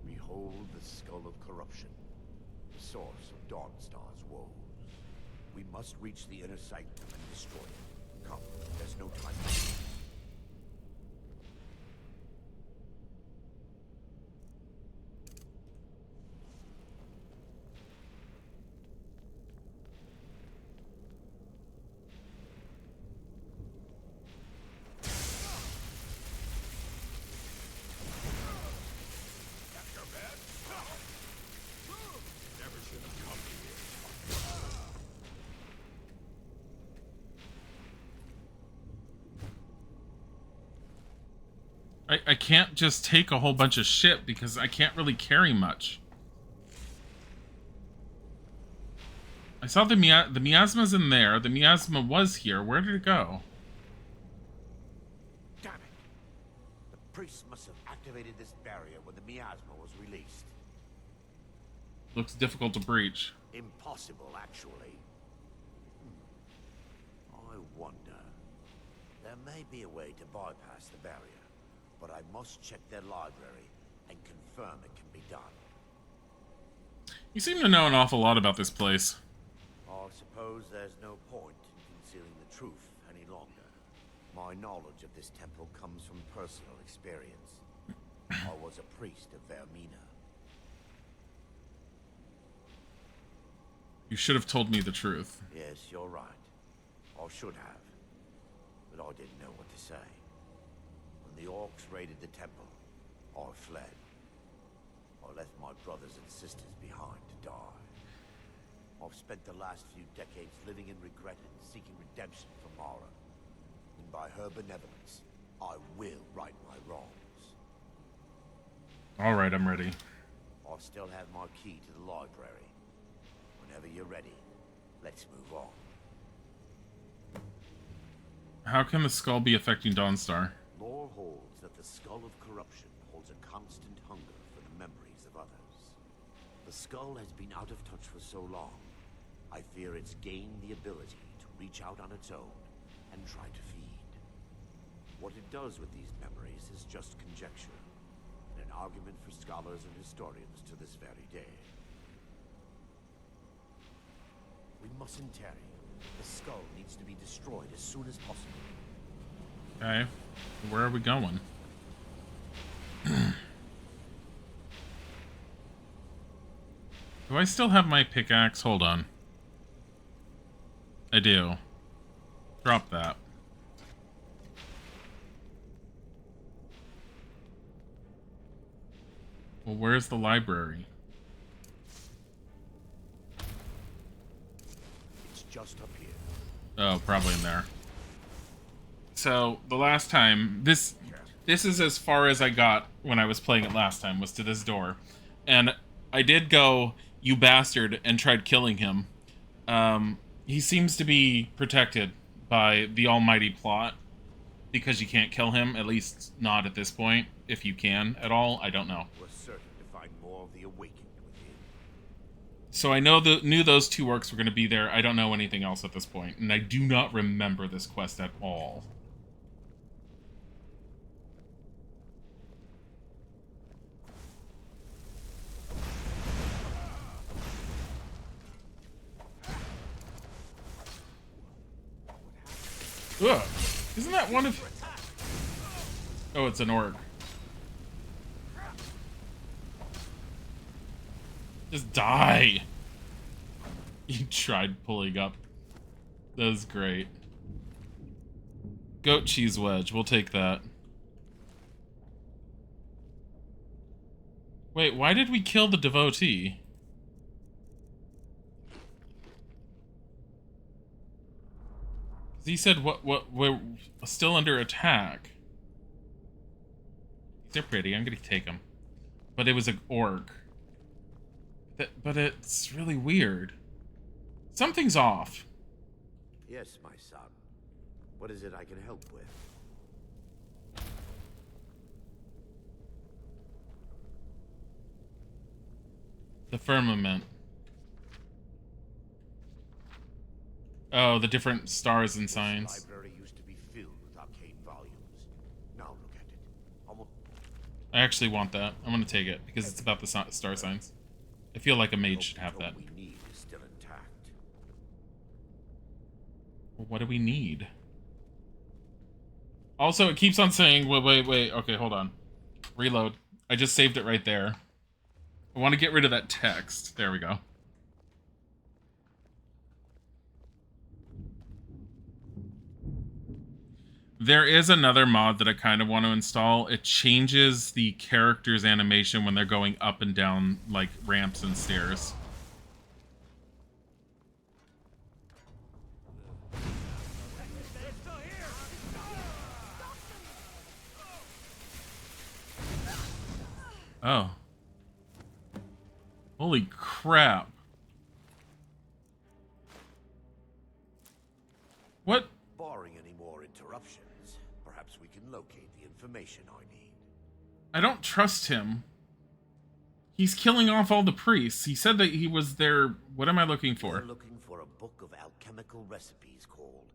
Behold the skull of corruption, the source of Dawnstar's woes. We must reach the inner sanctum and destroy it. Come, there's no time. I can't just take a whole bunch of shit because I can't really carry much. I saw the miasma's in there. The miasma was here. Where did it go? Damn it! The priest must have activated this barrier when the miasma was released. Looks difficult to breach. Impossible, actually. I wonder. There may be a way to bypass the barrier, but I must check their library and confirm it can be done. You seem to know an awful lot about this place. I suppose there's no point in concealing the truth any longer. My knowledge of this temple comes from personal experience. I was a priest of Vermina. You should have told me the truth. Yes, you're right. I should have. But I didn't know what to say. When the orcs raided the temple, I fled. I left my brothers and sisters behind to die. I've spent the last few decades living in regret and seeking redemption from Mara. And by her benevolence, I will right my wrongs. Alright, I'm ready. I still have my key to the library. Whenever you're ready, let's move on. How can the skull be affecting Dawnstar? Lore holds that the skull of corruption holds a constant hunger for the memories of others. The skull has been out of touch for so long, I fear it's gained the ability to reach out on its own and try to feed. What it does with these memories is just conjecture, and an argument for scholars and historians to this very day. We mustn't tarry. The skull needs to be destroyed as soon as possible. Okay. Where are we going? Do I still have my pickaxe? Hold on. I do. Drop that. Well, where's the library? It's just up here. Oh, probably in there. So, the last time, this is as far as I got when I was playing it last time, was to this door. And I did go, you bastard, and tried killing him. He seems to be protected by the almighty plot, because you can't kill him, at least not at this point. If you can at all, I don't know. We're certain to find more of the awakened within. So I knew those two orcs were going to be there. I don't know anything else at this point, and I do not remember this quest at all. Ugh. Isn't that one of... Oh, it's an orc. Just die! He tried pulling up. That was great. Goat cheese wedge. We'll take that. Wait, why did we kill the devotee? He said, we're still under attack. They're pretty, I'm gonna take them. But it was an orc. But it's really weird. Something's off. Yes, my son. What is it I can help with? The firmament. Oh, the different stars and signs. This library used to be filled with arcane volumes. Now look at it. Almost... I actually want that. I'm gonna take it because it's about the star signs. I feel like a mage should have that. What we need is still intact. Well, what do we need? Also, it keeps on saying, wait. Okay, hold on. Reload. I just saved it right there. I want to get rid of that text. There we go. There is another mod that I kind of want to install. It changes the character's animation when they're going up and down, like, ramps and stairs. Oh. Holy crap. What? Barring any more interruptions, perhaps we can locate the information I need. I don't trust him. He's killing off all the priests. He said that he was there. What am I looking for? We're looking for a book of alchemical recipes called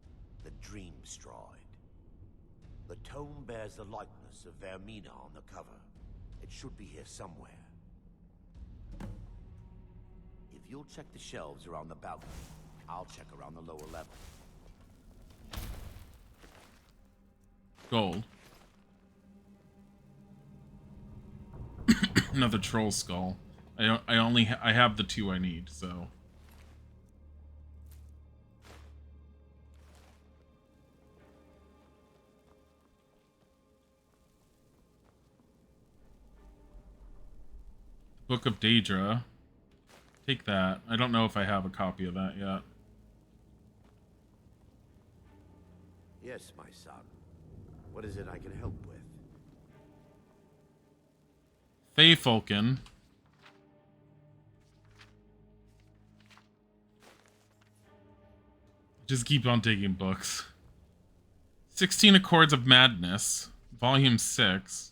the Dream Stride. The tome bears the likeness of Vermina on the cover. It should be here somewhere. If you'll check the shelves around the balcony, I'll check around the lower level. Gold. Another troll skull. I have the two I need, so. Book of Daedra. Take that. I don't know if I have a copy of that yet. Yes, my son. What is it I can help with? Feyfolken. Just keep on taking books. 16 Accords of Madness. Volume 6.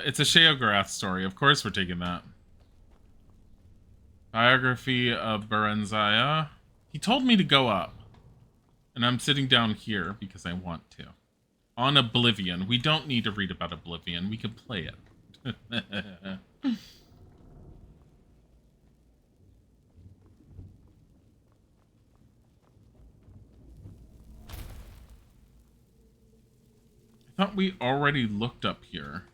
It's a Sheogorath story. Of course we're taking that. Biography of Berenzia. He told me to go up. And I'm sitting down here because I want to. On Oblivion. We don't need to read about Oblivion. We can play it. I thought we already looked up here.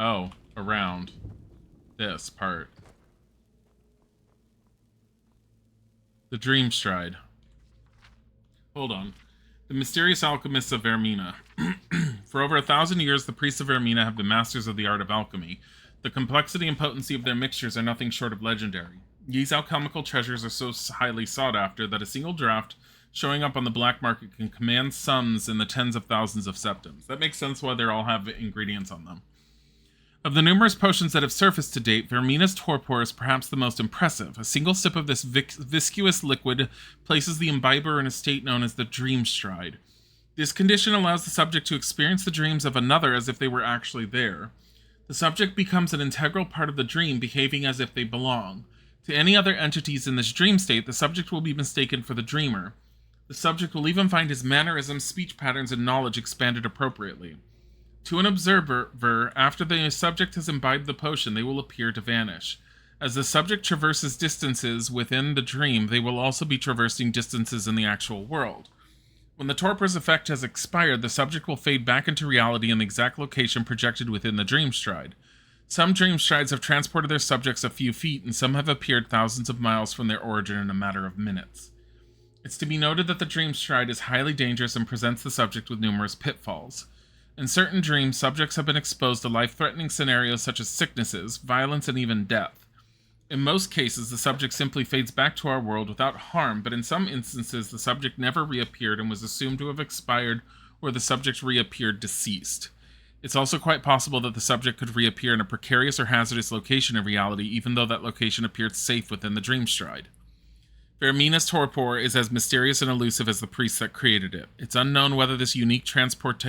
Oh, around this part. The Dream Stride. Hold on. The mysterious alchemists of Vermina. For over 1,000 years, the priests of Vermina have been masters of the art of alchemy. The complexity and potency of their mixtures are nothing short of legendary. These alchemical treasures are so highly sought after that a single draft showing up on the black market can command sums in the tens of thousands of septims. That makes sense why they all have ingredients on them. Of the numerous potions that have surfaced to date, Vermina's torpor is perhaps the most impressive. A single sip of this viscous liquid places the imbiber in a state known as the Dream Stride. This condition allows the subject to experience the dreams of another as if they were actually there. The subject becomes an integral part of the dream, behaving as if they belong. To any other entities in this dream state, the subject will be mistaken for the dreamer. The subject will even find his mannerisms, speech patterns, and knowledge expanded appropriately. To an observer, after the subject has imbibed the potion, they will appear to vanish. As the subject traverses distances within the dream, they will also be traversing distances in the actual world. When the torpor's effect has expired, the subject will fade back into reality in the exact location projected within the Dream Stride. Some Dream Strides have transported their subjects a few feet, and some have appeared thousands of miles from their origin in a matter of minutes. It's to be noted that the Dream Stride is highly dangerous and presents the subject with numerous pitfalls. In certain dreams, subjects have been exposed to life-threatening scenarios such as sicknesses, violence, and even death. In most cases, the subject simply fades back to our world without harm, but in some instances, the subject never reappeared and was assumed to have expired, or the subject reappeared deceased. It's also quite possible that the subject could reappear in a precarious or hazardous location in reality, even though that location appeared safe within the dream stride. Vermina's torpor is as mysterious and elusive as the priest that created it. It's unknown whether this unique transport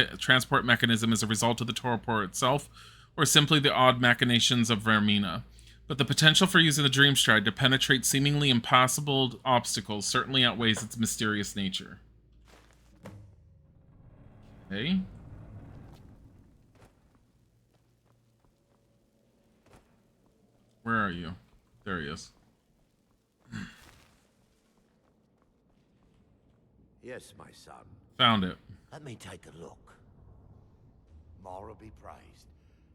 mechanism is a result of the torpor itself, or simply the odd machinations of Vermina. But the potential for using the dream stride to penetrate seemingly impossible obstacles certainly outweighs its mysterious nature. Okay. Where are you? There he is. Yes, my son. Found it. Let me take a look. Mara be praised.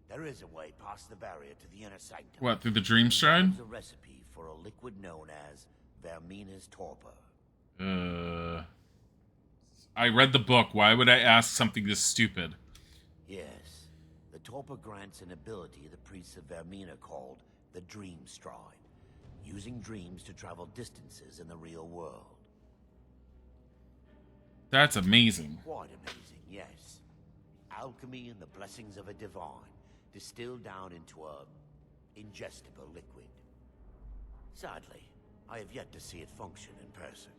There is a way past the barrier to the inner sanctum. What, through the dream stride? There's a recipe for a liquid known as Vermina's torpor. I read the book. Why would I ask something this stupid? Yes. The torpor grants an ability the priests of Vermina called the dream stride, using dreams to travel distances in the real world. That's amazing. Quite amazing, yes. Alchemy and the blessings of a divine, distilled down into a ingestible liquid. Sadly, I have yet to see it function in person.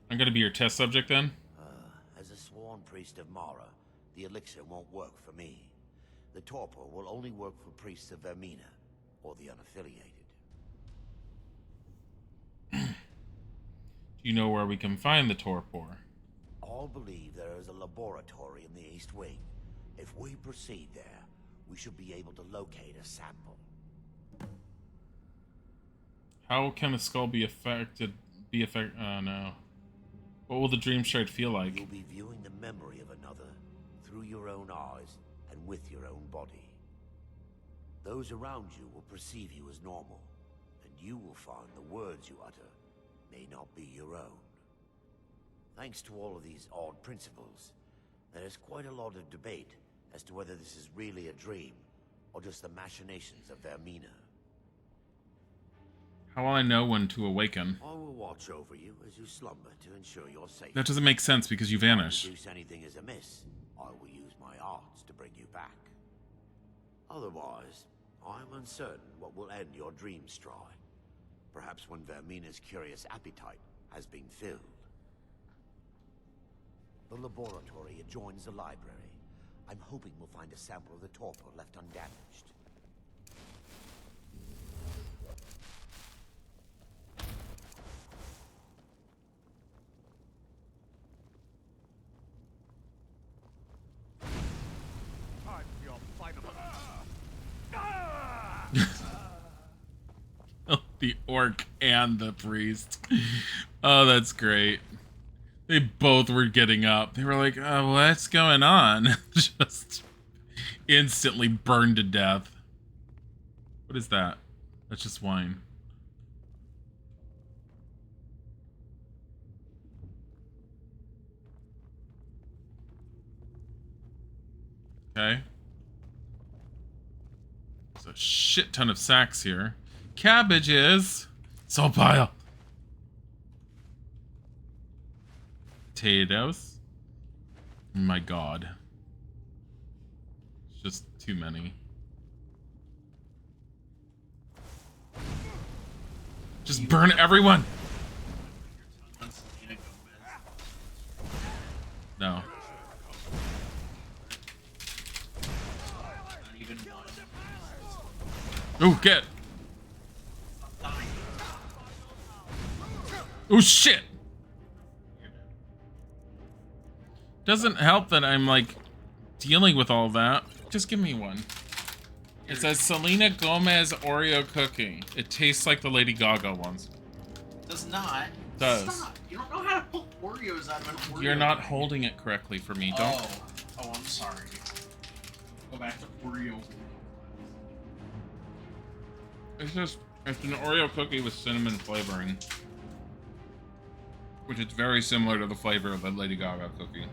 I'm gonna be your test subject then? As a sworn priest of Mara, the elixir won't work for me. The torpor will only work for priests of Vermina, or the unaffiliated. Do you know where we can find the torpor? All believe there is a laboratory in the East Wing. If we proceed there, we should be able to locate a sample. How can a skull be affected? Oh no. What will the dream stride feel like? You'll be viewing the memory of another through your own eyes and with your own body. Those around you will perceive you as normal, and you will find the words you utter may not be your own. Thanks to all of these odd principles, there is quite a lot of debate as to whether this is really a dream or just the machinations of Vermina. How will I know when to awaken? I will watch over you as you slumber to ensure your safety. That doesn't make sense because you vanish. If anything is amiss, I will use my arts to bring you back. Otherwise, I am uncertain what will end your dream stride. Perhaps when Vermina's curious appetite has been filled. The laboratory adjoins the library. I'm hoping we'll find a sample of the torpor left undamaged. The orc and the priest. Oh, that's great. They both were getting up. They were like, oh, what's going on? Just instantly burned to death. What is that? That's just wine. Okay. There's a shit ton of sacks here. Cabbages. Salt pile. Potatoes. Oh my god. It's just too many. Just burn everyone. No. Ooh, get. Oh shit! Doesn't help that I'm like dealing with all that. Just give me one. It says Selena Gomez Oreo cookie. It tastes like the Lady Gaga ones. Does not. Does. Stop. You don't know how to pull Oreos out of an Oreo. You're not holding it correctly for me. Don't. Oh, I'm sorry. Go back to Oreo. It's just, it's an Oreo cookie with cinnamon flavoring. Which is very similar to the flavor of the Lady Gaga cookie.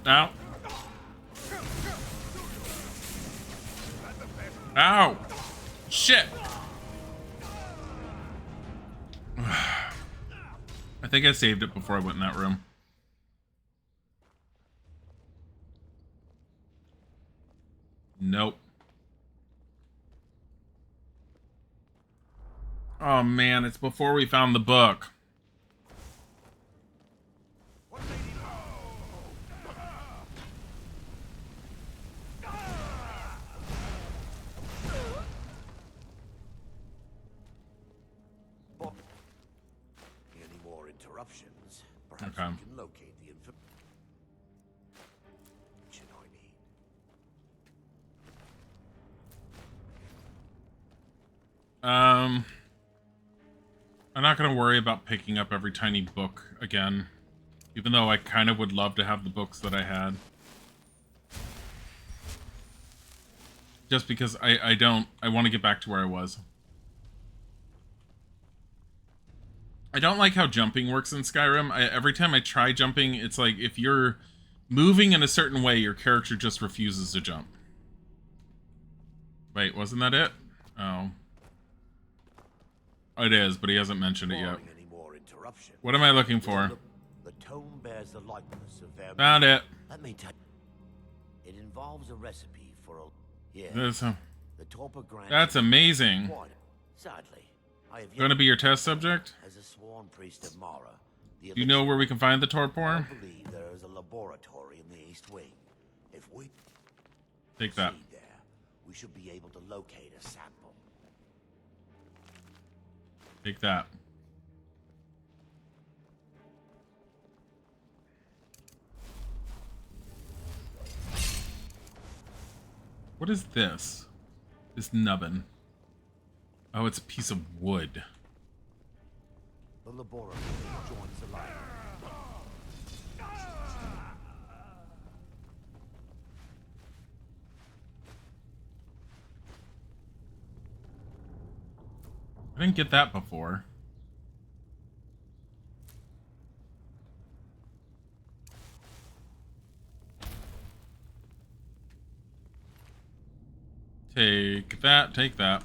Ow. Ow. Shit. I think I saved it before I went in that room. Nope. Oh man, it's before we found the book. Any more interruptions? Perhaps Okay. we can locate the information I need. I'm not gonna worry about picking up every tiny book again, even though I kind of would love to have the books that I had. Just because I want to get back to where I was. I don't like how jumping works in Skyrim. Every time I try jumping, it's like if you're moving in a certain way, your character just refuses to jump. Wait, wasn't that it? Oh. It is, but he hasn't mentioned it yet. What am I looking for? The tome bears the likeness of their... Found it. Let me tell you. It involves a recipe for a... Yeah. The torpor grants... That's amazing. Sadly, I have Going to be your test subject? As a sworn priest of Mara, Do you know where we can find the torpor? I believe there is a laboratory in the East Wing. If we Take that. there, we should be able to locate a sample. Take that. What is this? This nubbin. Oh, it's a piece of wood. The laboratory joins the line. I didn't get that before. Take that, take that.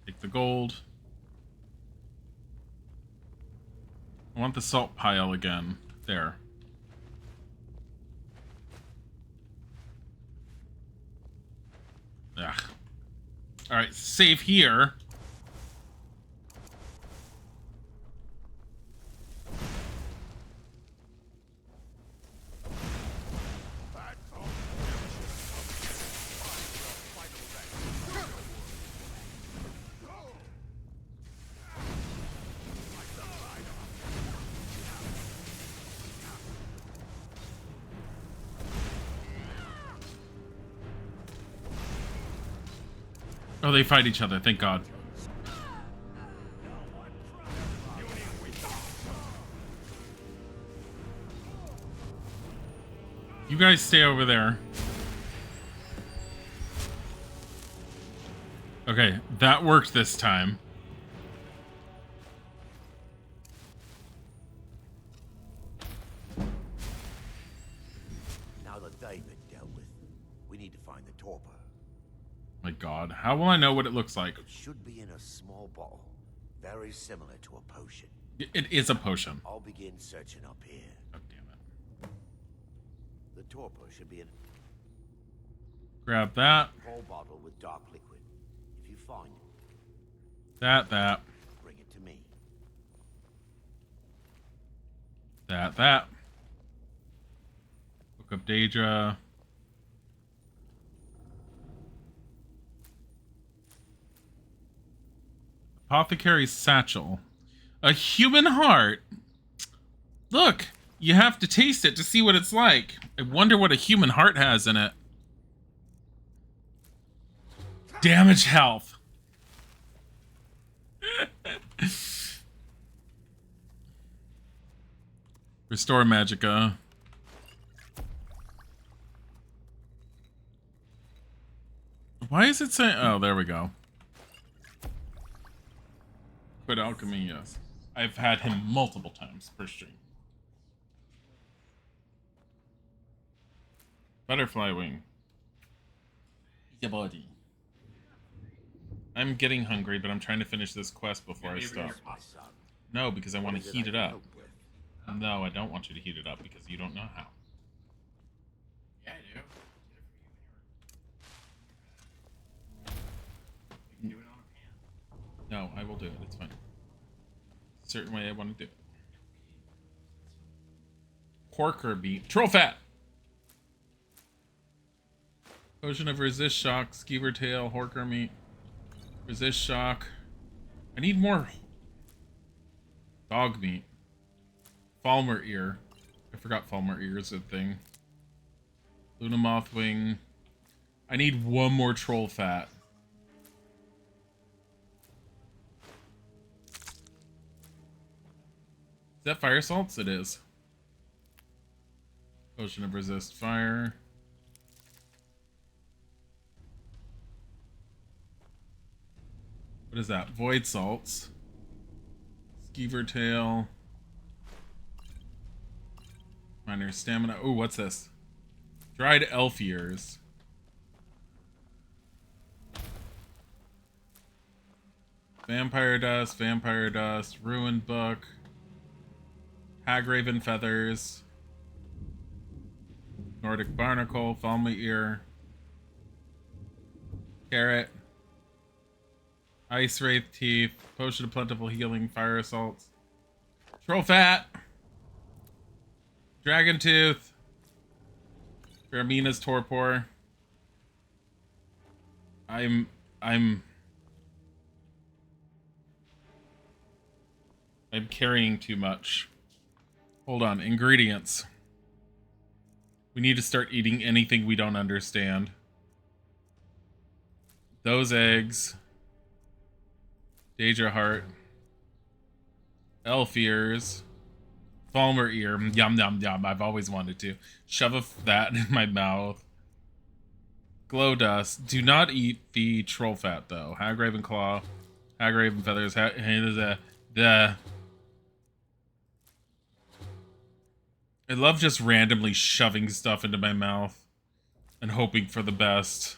Take the gold. I want the salt pile again. There. Ugh. Alright, save here. Oh, they fight each other, thank God. You guys stay over there. Okay, that worked this time. Now that they've been dealt with, we need to find the torpor. My God, how will I know what it looks like? It should be in a small bottle, very similar to a potion. It is a potion. I'll begin searching up here. Oh, damn it. The torpor should be in Grab that. a whole bottle with dark liquid. If you find it, That. bring it to me. That. Book of Daedra. Apothecary's satchel. A human heart. Look, you have to taste it to see what it's like. I wonder what a human heart has in it. Damage health. Restore Magicka. Why is it saying... Oh, there we go. Quit alchemy, yes. I've had him multiple times per stream. Butterfly wing. Yeah, buddy. I'm getting hungry, but I'm trying to finish this quest before I stop. No, because I want to heat it up. No, I don't want you to heat it up because you don't know how. Yeah, I do. You can do it on a pan. No, I will do it. It's fine. Certain way I want to do it. Porker beat. Troll fat! Potion of resist shock, skeever tail, horker meat. Resist shock. I need more dog meat. Falmer ear. I forgot Falmer ear is a thing. Luna moth wing. I need one more troll fat. Is that fire salts? It is. Potion of resist fire. What is that? Void salts. Skeever tail. Minor stamina. Oh, what's this? Dried elf ears. Vampire dust, ruined book. Hagraven feathers. Nordic barnacle, Falmy ear. Carrot. Ice wraith teeth. Potion of plentiful healing, fire assaults. Troll fat. Dragon tooth. Veramina's torpor. I'm carrying too much. Hold on, ingredients. We need to start eating anything we don't understand. Those eggs. Deja heart. Elf ears. Falmer ear. Yum, yum, yum. I've always wanted to. Shove that in my mouth. Glow dust. Do not eat the troll fat, though. Hagraven claw. Hagraven feathers. I love just randomly shoving stuff into my mouth and hoping for the best.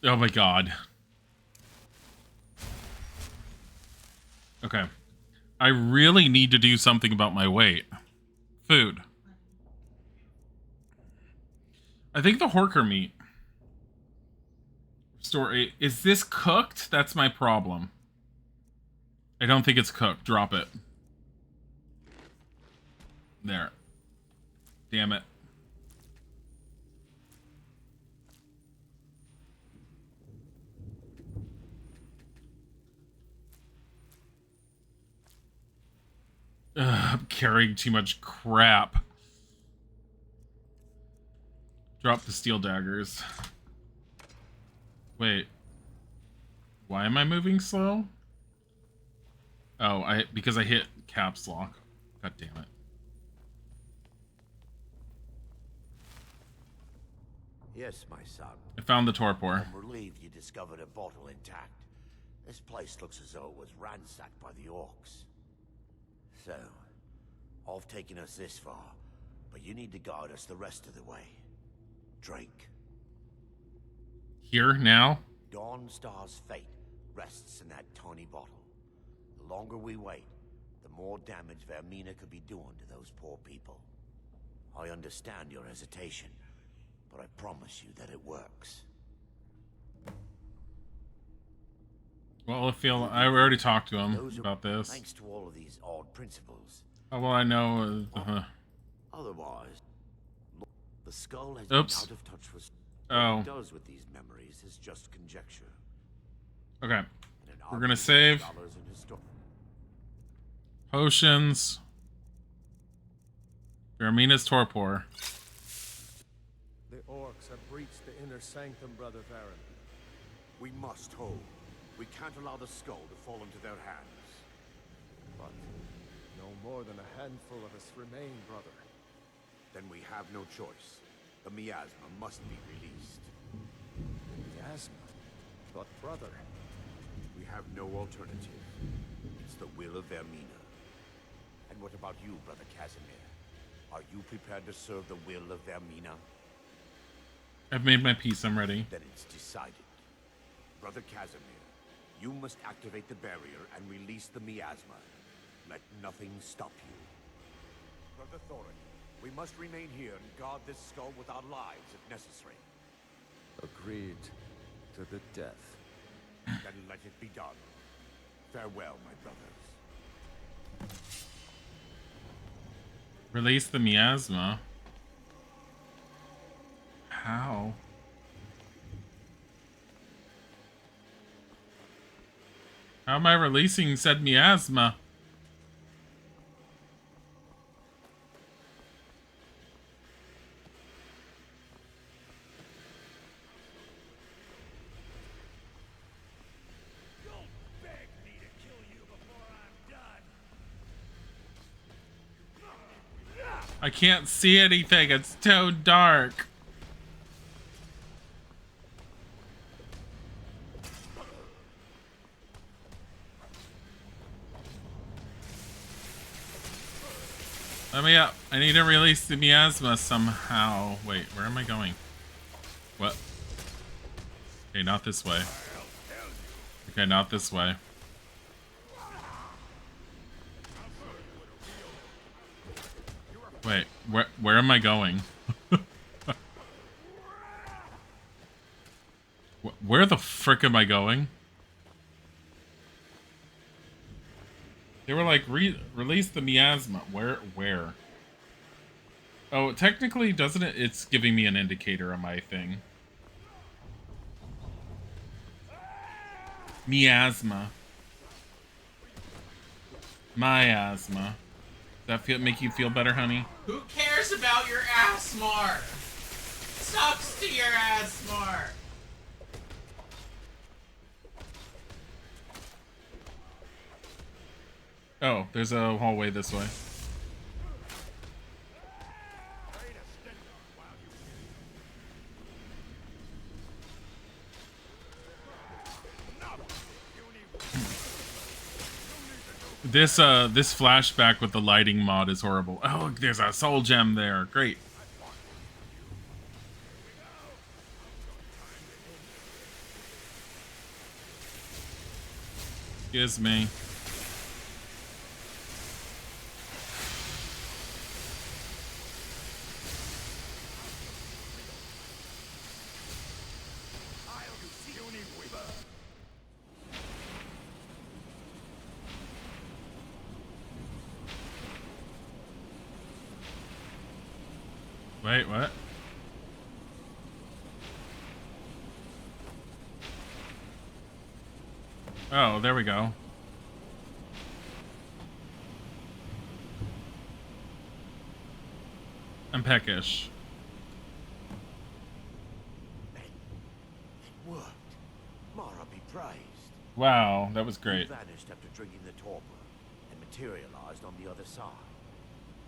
Oh my god. Okay. I really need to do something about my weight. Food. I think the horker meat. Restore 8. Is this cooked? That's my problem. I don't think it's cooked. Drop it. There. Damn it. I'm carrying too much crap. Drop the steel daggers. Wait. Why am I moving slow? Oh, because I hit caps lock. God damn it. Yes, my son. I found the torpor. I'm relieved you discovered a bottle intact. This place looks as though it was ransacked by the orcs. So, I've taken us this far, but you need to guide us the rest of the way. Drink. Here, now? Dawnstar's fate rests in that tiny bottle. The longer we wait, the more damage Vermina could be doing to those poor people. I understand your hesitation, but I promise you that it works. Well, I already talked to him about this. Thanks to all of these odd principles. Oh, well, I know. Otherwise, the skull has Oops. been out of touch with. Oh. What it does with these memories is just conjecture. Okay. We're gonna save. Potions. Vermina's torpor. The orcs have breached the inner sanctum, Brother Varen. We must hold. We can't allow the skull to fall into their hands. But no more than a handful of us remain, brother. Then we have no choice. The miasma must be released. Miasma? But brother... We have no alternative. It's the will of Vermina. And what about you, Brother Casimir? Are you prepared to serve the will of Vermina? I've made my peace. I'm ready. Then it's decided. Brother Casimir, you must activate the barrier and release the miasma. Let nothing stop you. Brother Thorin, we must remain here and guard this skull with our lives if necessary. Agreed to the death. Then let it be done. Farewell, my brothers. Release the miasma. How? How am I releasing said miasma? I can't see anything. It's too dark. Let me up. I need to release the miasma somehow. Wait, where am I going? What? Okay, not this way. Okay, not this way. Wait, where am I going? Where the frick am I going? They were like, release the miasma. Where? Oh, technically, doesn't it? It's giving me an indicator on my thing. Miasma. Miasma. Does that make you feel better, honey? Who cares about your ass more? Sucks to your ass more. Oh, there's a hallway this way. This flashback with the lighting mod is horrible. Oh, there's a soul gem there. Great. Excuse me. Wait, what? Oh, there we go. I'm peckish. It worked. Mara be praised. Wow, that was great. He vanished after drinking the torpor and materialized on the other side.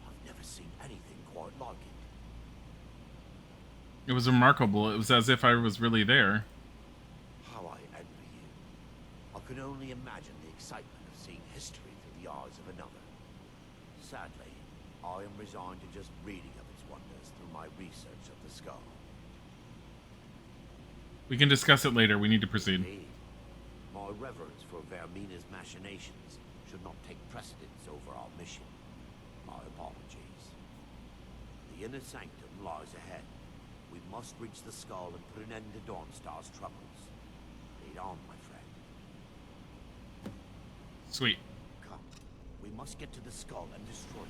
I've never seen anything quite like it. It was remarkable. It was as if I was really there. How I envy you. I can only imagine the excitement of seeing history through the eyes of another. Sadly, I am resigned to just reading of its wonders through my research of the skull. We can discuss it later. We need to proceed. My reverence for Vermina's machinations should not take precedence over our mission. My apologies. The inner sanctum lies ahead. We must reach the skull and put an end to Dawnstar's troubles. Lead on, my friend. Sweet. Come. We must get to the skull and destroy it.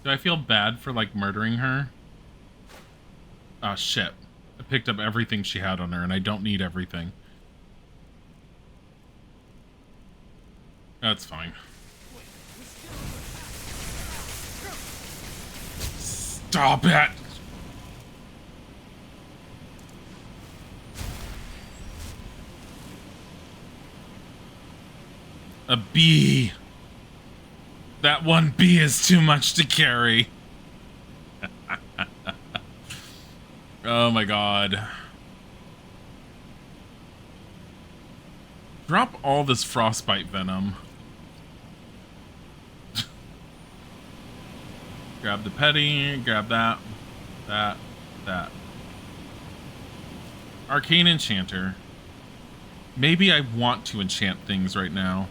Do I feel bad for, like, murdering her? Oh, shit. I picked up everything she had on her, and I don't need everything. That's fine. Stop it! A bee. That one bee is too much to carry. Oh my god. Drop all this frostbite venom. Grab the petty, grab that, that. Arcane Enchanter. Maybe I want to enchant things right now.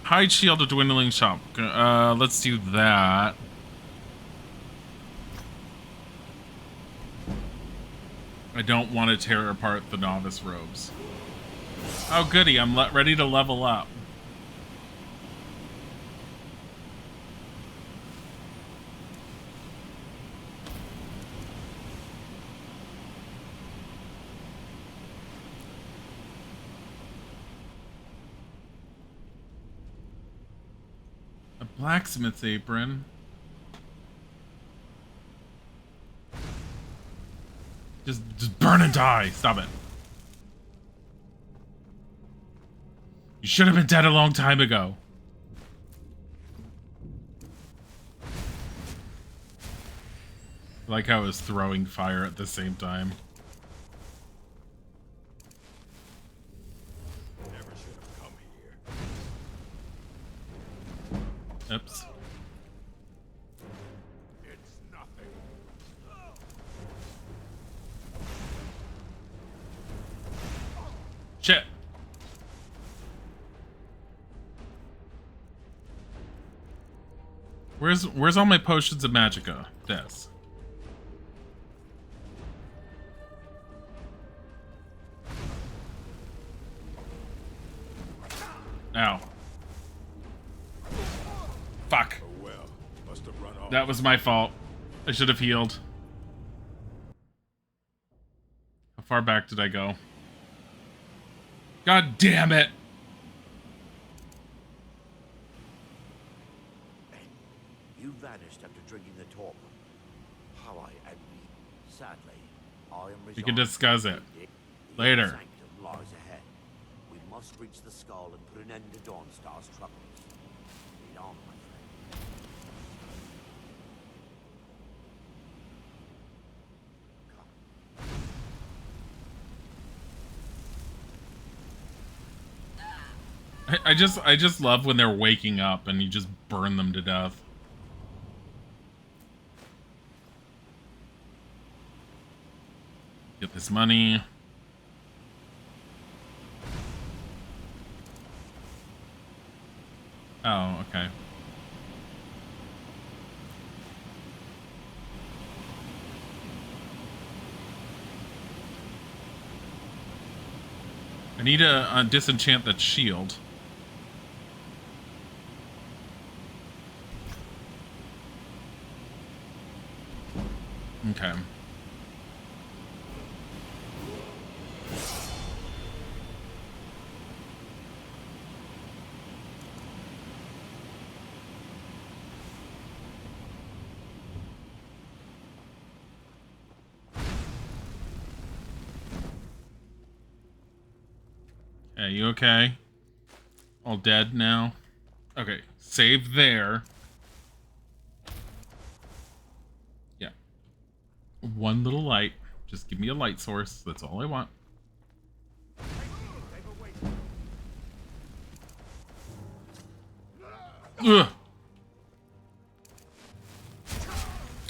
Hide Shield of Dwindling Shop. Let's do that. I don't want to tear apart the novice robes. Oh goody, I'm ready to level up. A blacksmith's apron. Just burn and die. Stop it. You should have been dead a long time ago. I like how I was throwing fire at the same time. Never should have come here. Oops. It's nothing. Shit. Where's all my potions of magicka? This. Ow. Fuck. Oh well, must have run off. That was my fault. I should have healed. How far back did I go? God damn it! You vanished after drinking the torpor. How I envy. Sadly, I am We can discuss it later. Sanctum lies ahead. We must reach the skull and put an end to Dawnstar's troubles. Lead on, my friend. I just love when they're waking up and you just burn them to death. Get this money. Oh, okay. I need to disenchant that shield. Okay. Hey, you okay? All dead now? Okay, save there. Yeah. One little light. Just give me a light source. That's all I want. Ugh.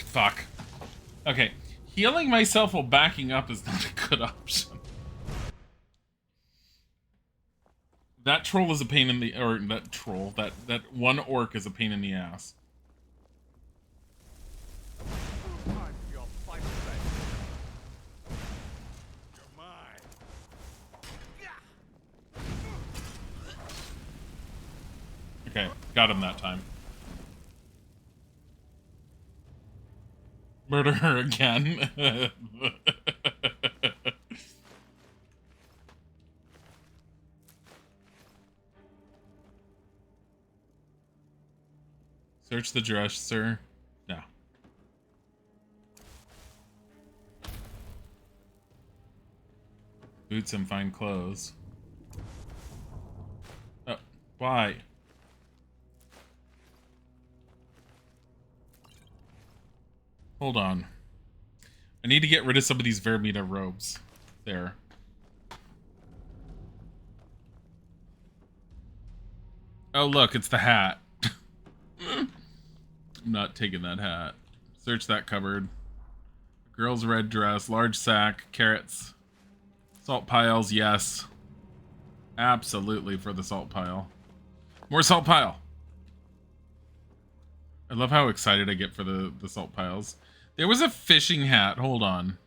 Fuck. Okay. Healing myself while backing up is not a good option. That troll is a pain in the... Or, that troll. That one orc is a pain in the ass. Okay, got him that time. Murder her again. Search the dresser. No. Boots and fine clothes. Oh, why? Hold on. I need to get rid of some of these Vermina robes. There. Oh, look, it's the hat. I'm not taking that hat. Search that cupboard. Girl's red dress, large sack, carrots. Salt piles, yes. Absolutely for the salt pile. More salt pile! I love how excited I get for the salt piles. There was a fishing hat. Hold on.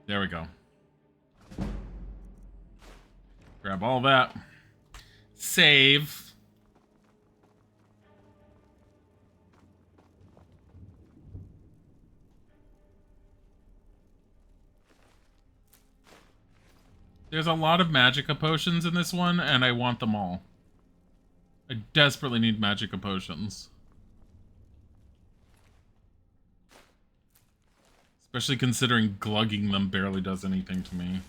There we go. Grab all that. Save. There's a lot of magicka potions in this one, and I want them all. I desperately need magicka potions. Especially considering glugging them barely does anything to me.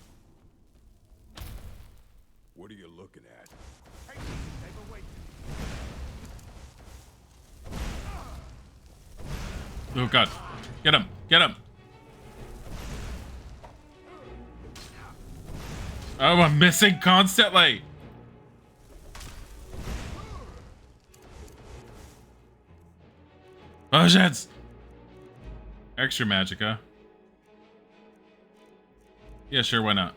What are you looking at? Hey, Oh god. Get him! Get him! Oh, I'm missing constantly! Potions! Extra magicka. Yeah, sure, why not?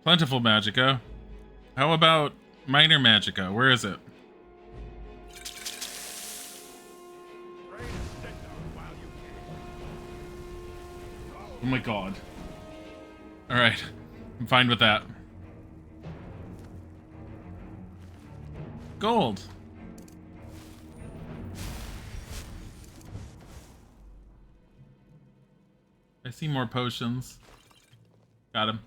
Plentiful magicka. How about minor magicka? Where is it? Oh my god. Alright. I'm fine with that. Gold. I see more potions. Got him.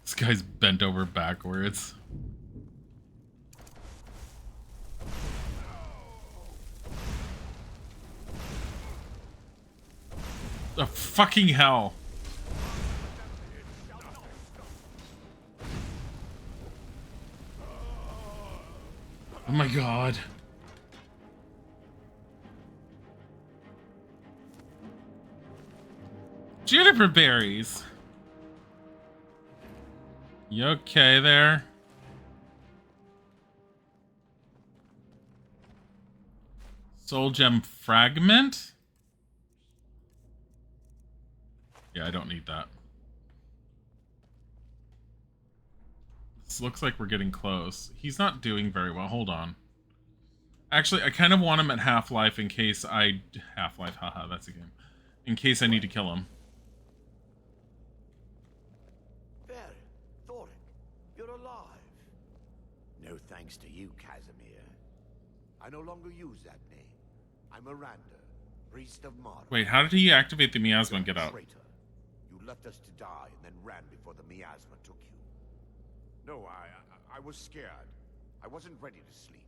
This guy's bent over backwards. The fucking hell. Oh my god. Juniper berries. You okay there? Soul gem fragment? Yeah, I don't need that. This looks like we're getting close. He's not doing very well. Hold on. Actually, I kind of want him at half-life in case I... Half-life, haha, that's a game. In case I need to kill him. You're alive. No thanks to you, Casimir. I no longer use that name. I'm Miranda, priest of Mara. Wait, how did he activate the miasma and get out? Traitor. You left us to die and then ran before the miasma took you. No, I was scared. I wasn't ready to sleep.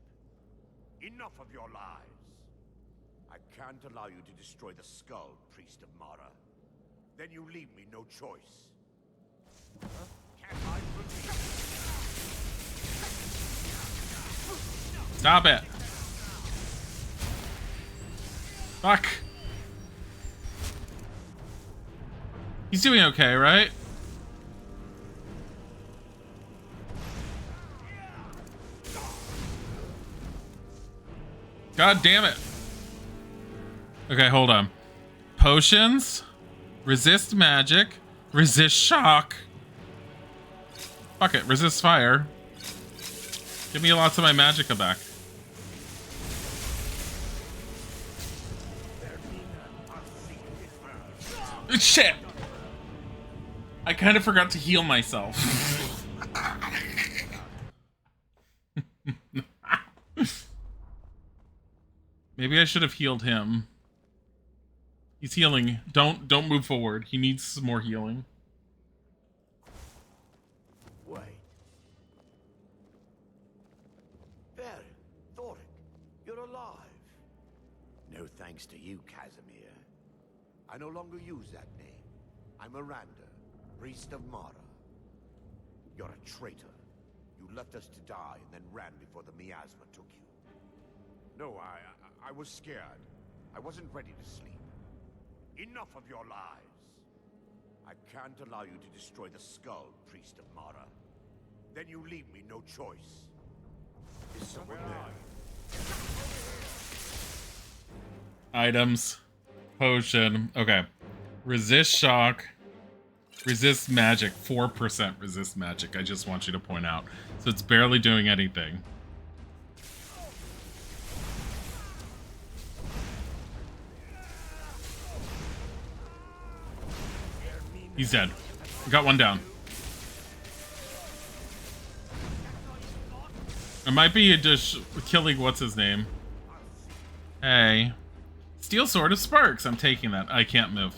Enough of your lies. I can't allow you to destroy the skull, priest of Mara. Then you leave me no choice. Huh? Stop it. Fuck. He's doing okay, right? God damn it. Okay, hold on. Potions. Resist magic. Resist shock. Fuck it, resist fire. Give me lots of my magicka back. Shit! I kind of forgot to heal myself. Maybe I should have healed him. He's healing. Don't move forward. He needs some more healing. Wait. Barry, Thoric, you're alive. No thanks to you, Casimir. I no longer use that name. I'm Miranda, priest of Mara. You're a traitor. You left us to die and then ran before the miasma took you. No, I was scared. I wasn't ready to sleep. Enough of your lies. I can't allow you to destroy the skull, priest of Mara. Then you leave me no choice. Is someone there? Items. Potion. Okay. Resist shock. Resist magic. 4% resist magic. I just want you to point out. So it's barely doing anything. He's dead. Got one down. It might be just killing what's his name. Hey. Steel Sword of Sparks. I'm taking that. I can't move.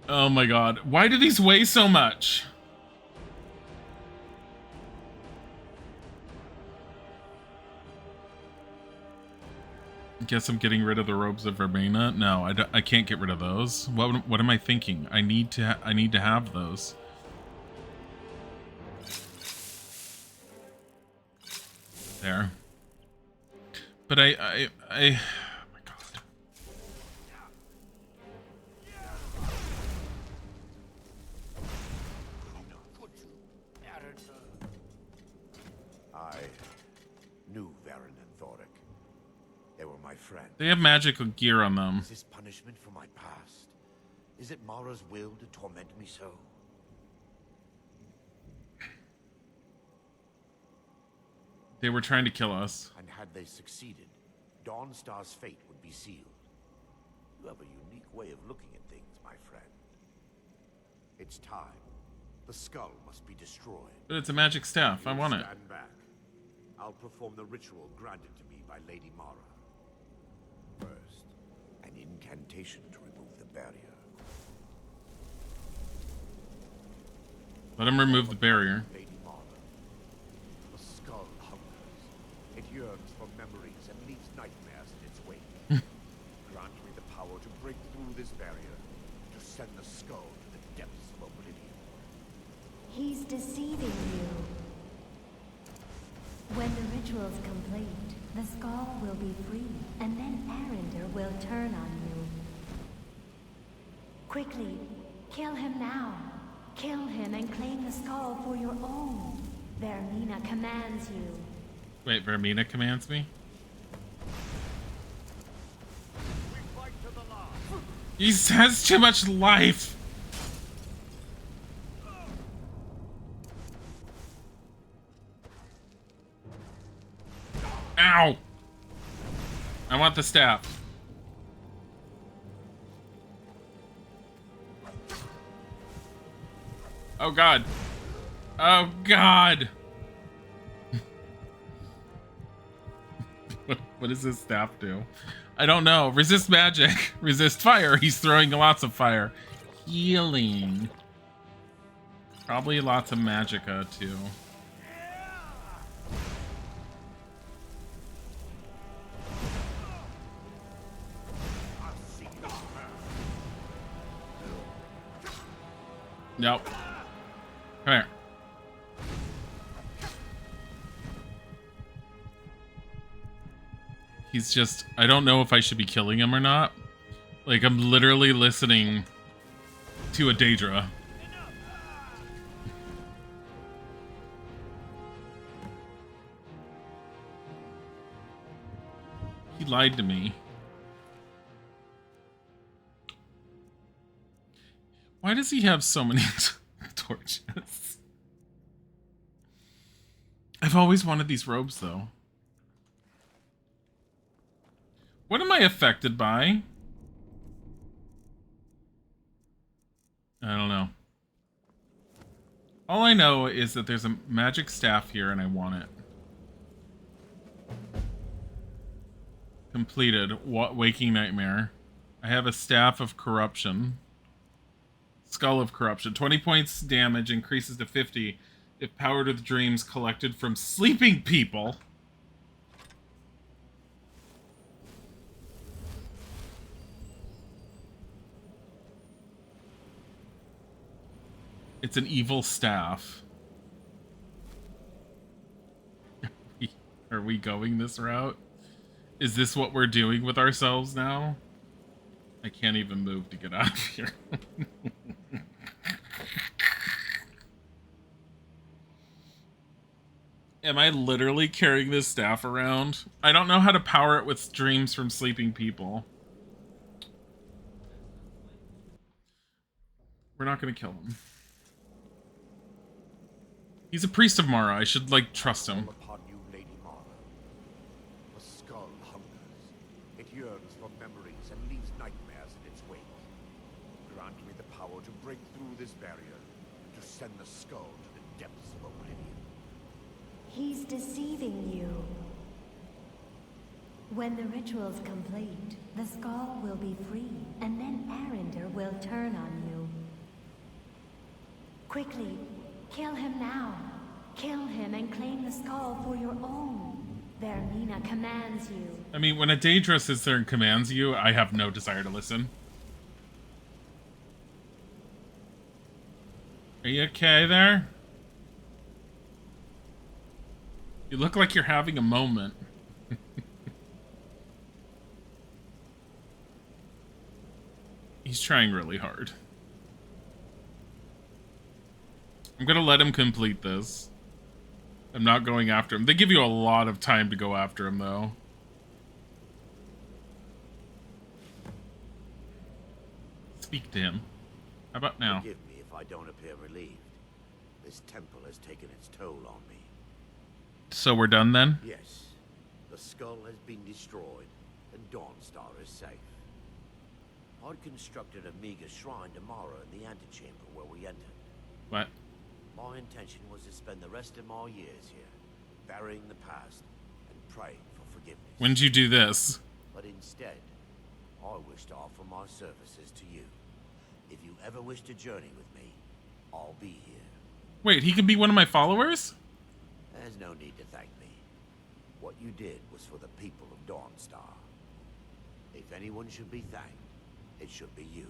Oh my god. Why do these weigh so much? Guess I'm getting rid of the robes of Verbena. No, I can't get rid of those. What am I thinking? I need to have those. There. But oh my god. I knew Varen and Thoric. They were my friends. They have magical gear on them. Is this punishment for my past? Is it Mara's will to torment me so? They were trying to kill us. And had they succeeded, Dawnstar's fate would be sealed. You have a unique way of looking at things, my friend. It's time. The skull must be destroyed. But it's a magic staff. I want it. Stand back. I'll perform the ritual granted to me by Lady Mara. First, an incantation to remove the barrier. Let him remove the barrier. Lady Mara. The skull hungers. It yearns for memories and leaves nightmares in its wake. Grant me the power to break through this barrier, to send the skull to the depths of oblivion. He's deceiving you. When the ritual's complete, the skull will be free, and then Arender will turn on you. Quickly, kill him now. Kill him and claim the skull for your own. Vermina commands you. Wait, Vermina commands me? He has too much life! Ow! I want the staff. Oh god. Oh god! What does this staff do? I don't know. Resist magic. Resist fire. He's throwing lots of fire. Healing. Probably lots of magicka too. Nope. Come here. He's just... I don't know if I should be killing him or not. Like, I'm literally listening to a Daedra. He lied to me. Why does he have so many torches? I've always wanted these robes, though. What am I affected by? I don't know. All I know is that there's a magic staff here and I want it. Completed. What waking nightmare? I have a staff of corruption. Skull of corruption. 20 points damage increases to 50 if powered with dreams collected from sleeping people. It's an evil staff. Are we going this route? Is this what we're doing with ourselves now? I can't even move to get out of here. Am I literally carrying this staff around? I don't know how to power it with dreams from sleeping people. We're not going to kill him. He's a priest of Mara. I should, like, trust him. Upon you, Lady Mara. The skull hungers. It yearns for memories and leaves nightmares in its wake. Grant me the power to break through this barrier and to send the skull to the depths of oblivion. He's deceiving you. When the ritual's complete, the skull will be free, and then Arender will turn on you. Quickly, kill him now. Kill him and claim the skull for your own. Vermina commands you. I mean, when a Daedra sits there and commands you, I have no desire to listen. Are you okay there? You look like you're having a moment. He's trying really hard. I'm gonna let him complete this. I'm not going after him. They give you a lot of time to go after him, though. Speak to him. How about now? Forgive me if I don't appear relieved. This temple has taken its toll on me. So we're done then? Yes. The skull has been destroyed, and Dawnstar is safe. I'd constructed a meager shrine to Mara in the antechamber where we entered. What? My intention was to spend the rest of my years here, burying the past and praying for forgiveness. When did you do this? But instead, I wish to offer my services to you. If you ever wish to journey with me, I'll be here. Wait, he can be one of my followers? There's no need to thank me. What you did was for the people of Dawnstar. If anyone should be thanked, it should be you.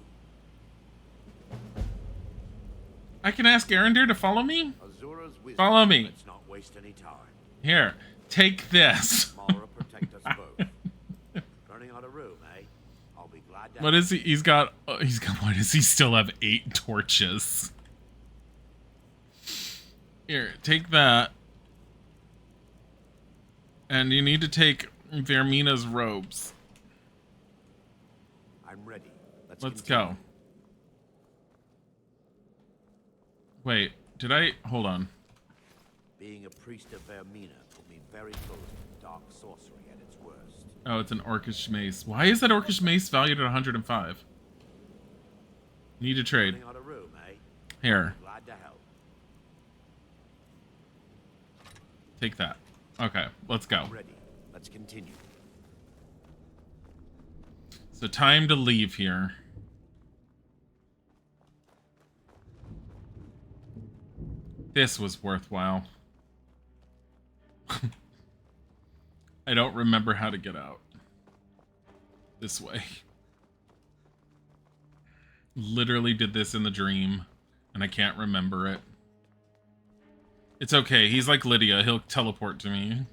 I can ask Arender to follow me? Azura's wisdom. Follow me. Let's not waste any time. Here, take this. Mara, protect us both. Running out of room, eh? I'll be glad to. What is he? He's got. Why does he still have 8 torches? Here, take that. And you need to take Vermina's robes. I'm ready. Let's go. Wait, did I? Hold on. Being a priest of Vermina put me very close to dark sorcery at its worst. Oh, it's an orcish mace. Why is that orcish mace valued at 105? Need to trade. Running out of room, eh? Here. Glad to help. Take that. Okay, let's go. I'm ready. Let's continue. So time to leave here. This was worthwhile. I don't remember how to get out. This way. Literally did this in the dream, and I can't remember it. It's okay, he's like Lydia, he'll teleport to me.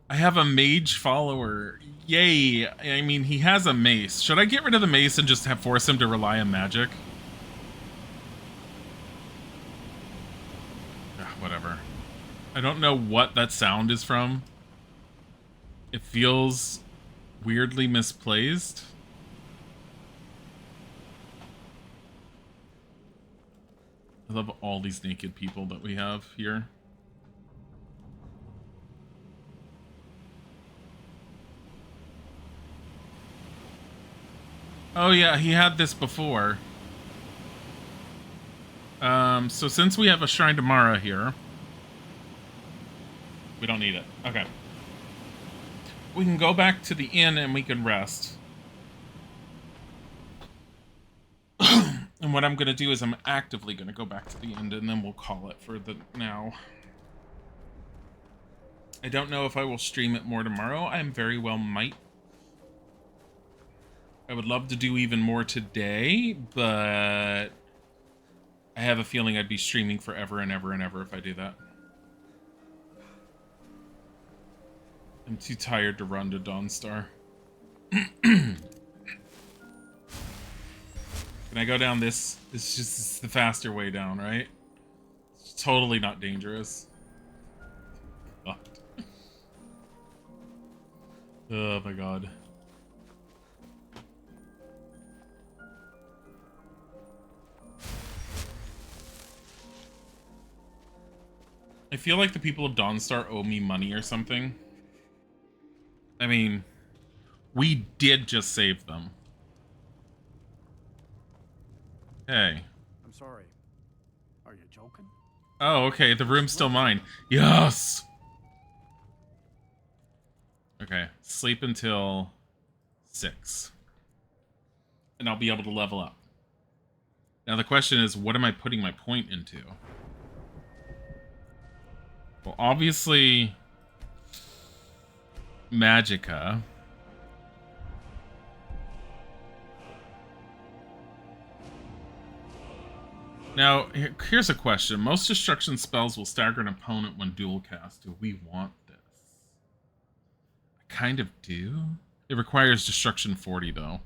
I have a mage follower. Yay! I mean, he has a mace. Should I get rid of the mace and just force him to rely on magic? Whatever. I don't know what that sound is from. It feels weirdly misplaced. I love all these naked people that we have here. Oh yeah, he had this before. So since we have a Shrine to Mara here, we don't need it. Okay. we can go back to the inn and we can rest. And what I'm going to do is I'm actively going to go back to the inn, and then we'll call it for the now. I don't know if I will stream it more tomorrow. I very well might. I would love to do even more today, but I have a feeling I'd be streaming forever and ever and ever if I do that. I'm too tired to run to Dawnstar. Can I go down this? It's just the faster way down, right? It's totally not dangerous. God. Oh my god. I feel like the people of Dawnstar owe me money or something. I mean, we did just save them. Hey. I'm sorry. Are you joking? Oh, okay. The room's still mine. Yes! Okay. Sleep until 6. And I'll be able to level up. Now the question is, what am I putting my point into? Well, obviously, Magicka. Now, here's a question. Most destruction spells will stagger an opponent when dual cast. Do we want this? I kind of do. It requires destruction 40, though.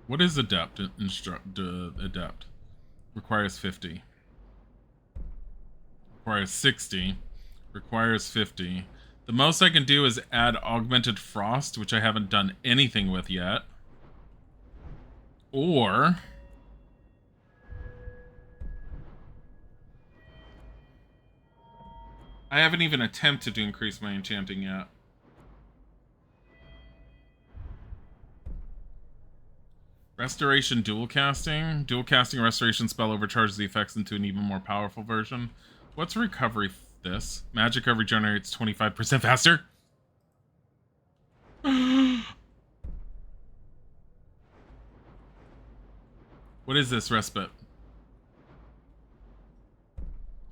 What is adept? Adept. Requires 50. Requires 60. Requires 50. The most I can do is add Augmented Frost, which I haven't done anything with yet. Or... I haven't even attempted to increase my enchanting yet. Restoration dual casting. Dual casting restoration spell overcharges the effects into an even more powerful version. What's recovery this? Magicka regenerates 25% faster. What is this respite?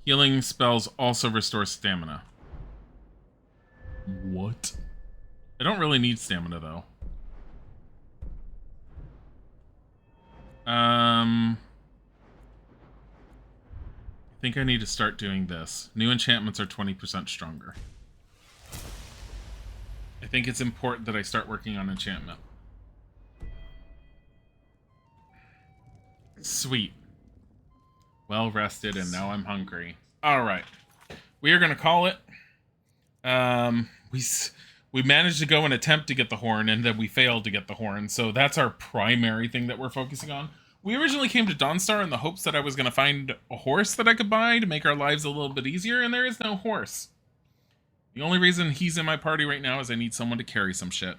Healing spells also restore stamina. What? I don't really need stamina though. I think I need to start doing this. New enchantments are 20% stronger. I think it's important that I start working on enchantment. Sweet. Well rested, and now I'm hungry. Alright. We are going to call it. We managed to go and attempt to get the horn, and then we failed to get the horn. So that's our primary thing that we're focusing on. We originally came to Dawnstar in the hopes that I was going to find a horse that I could buy to make our lives a little bit easier, and there is no horse. The only reason he's in my party right now is I need someone to carry some shit.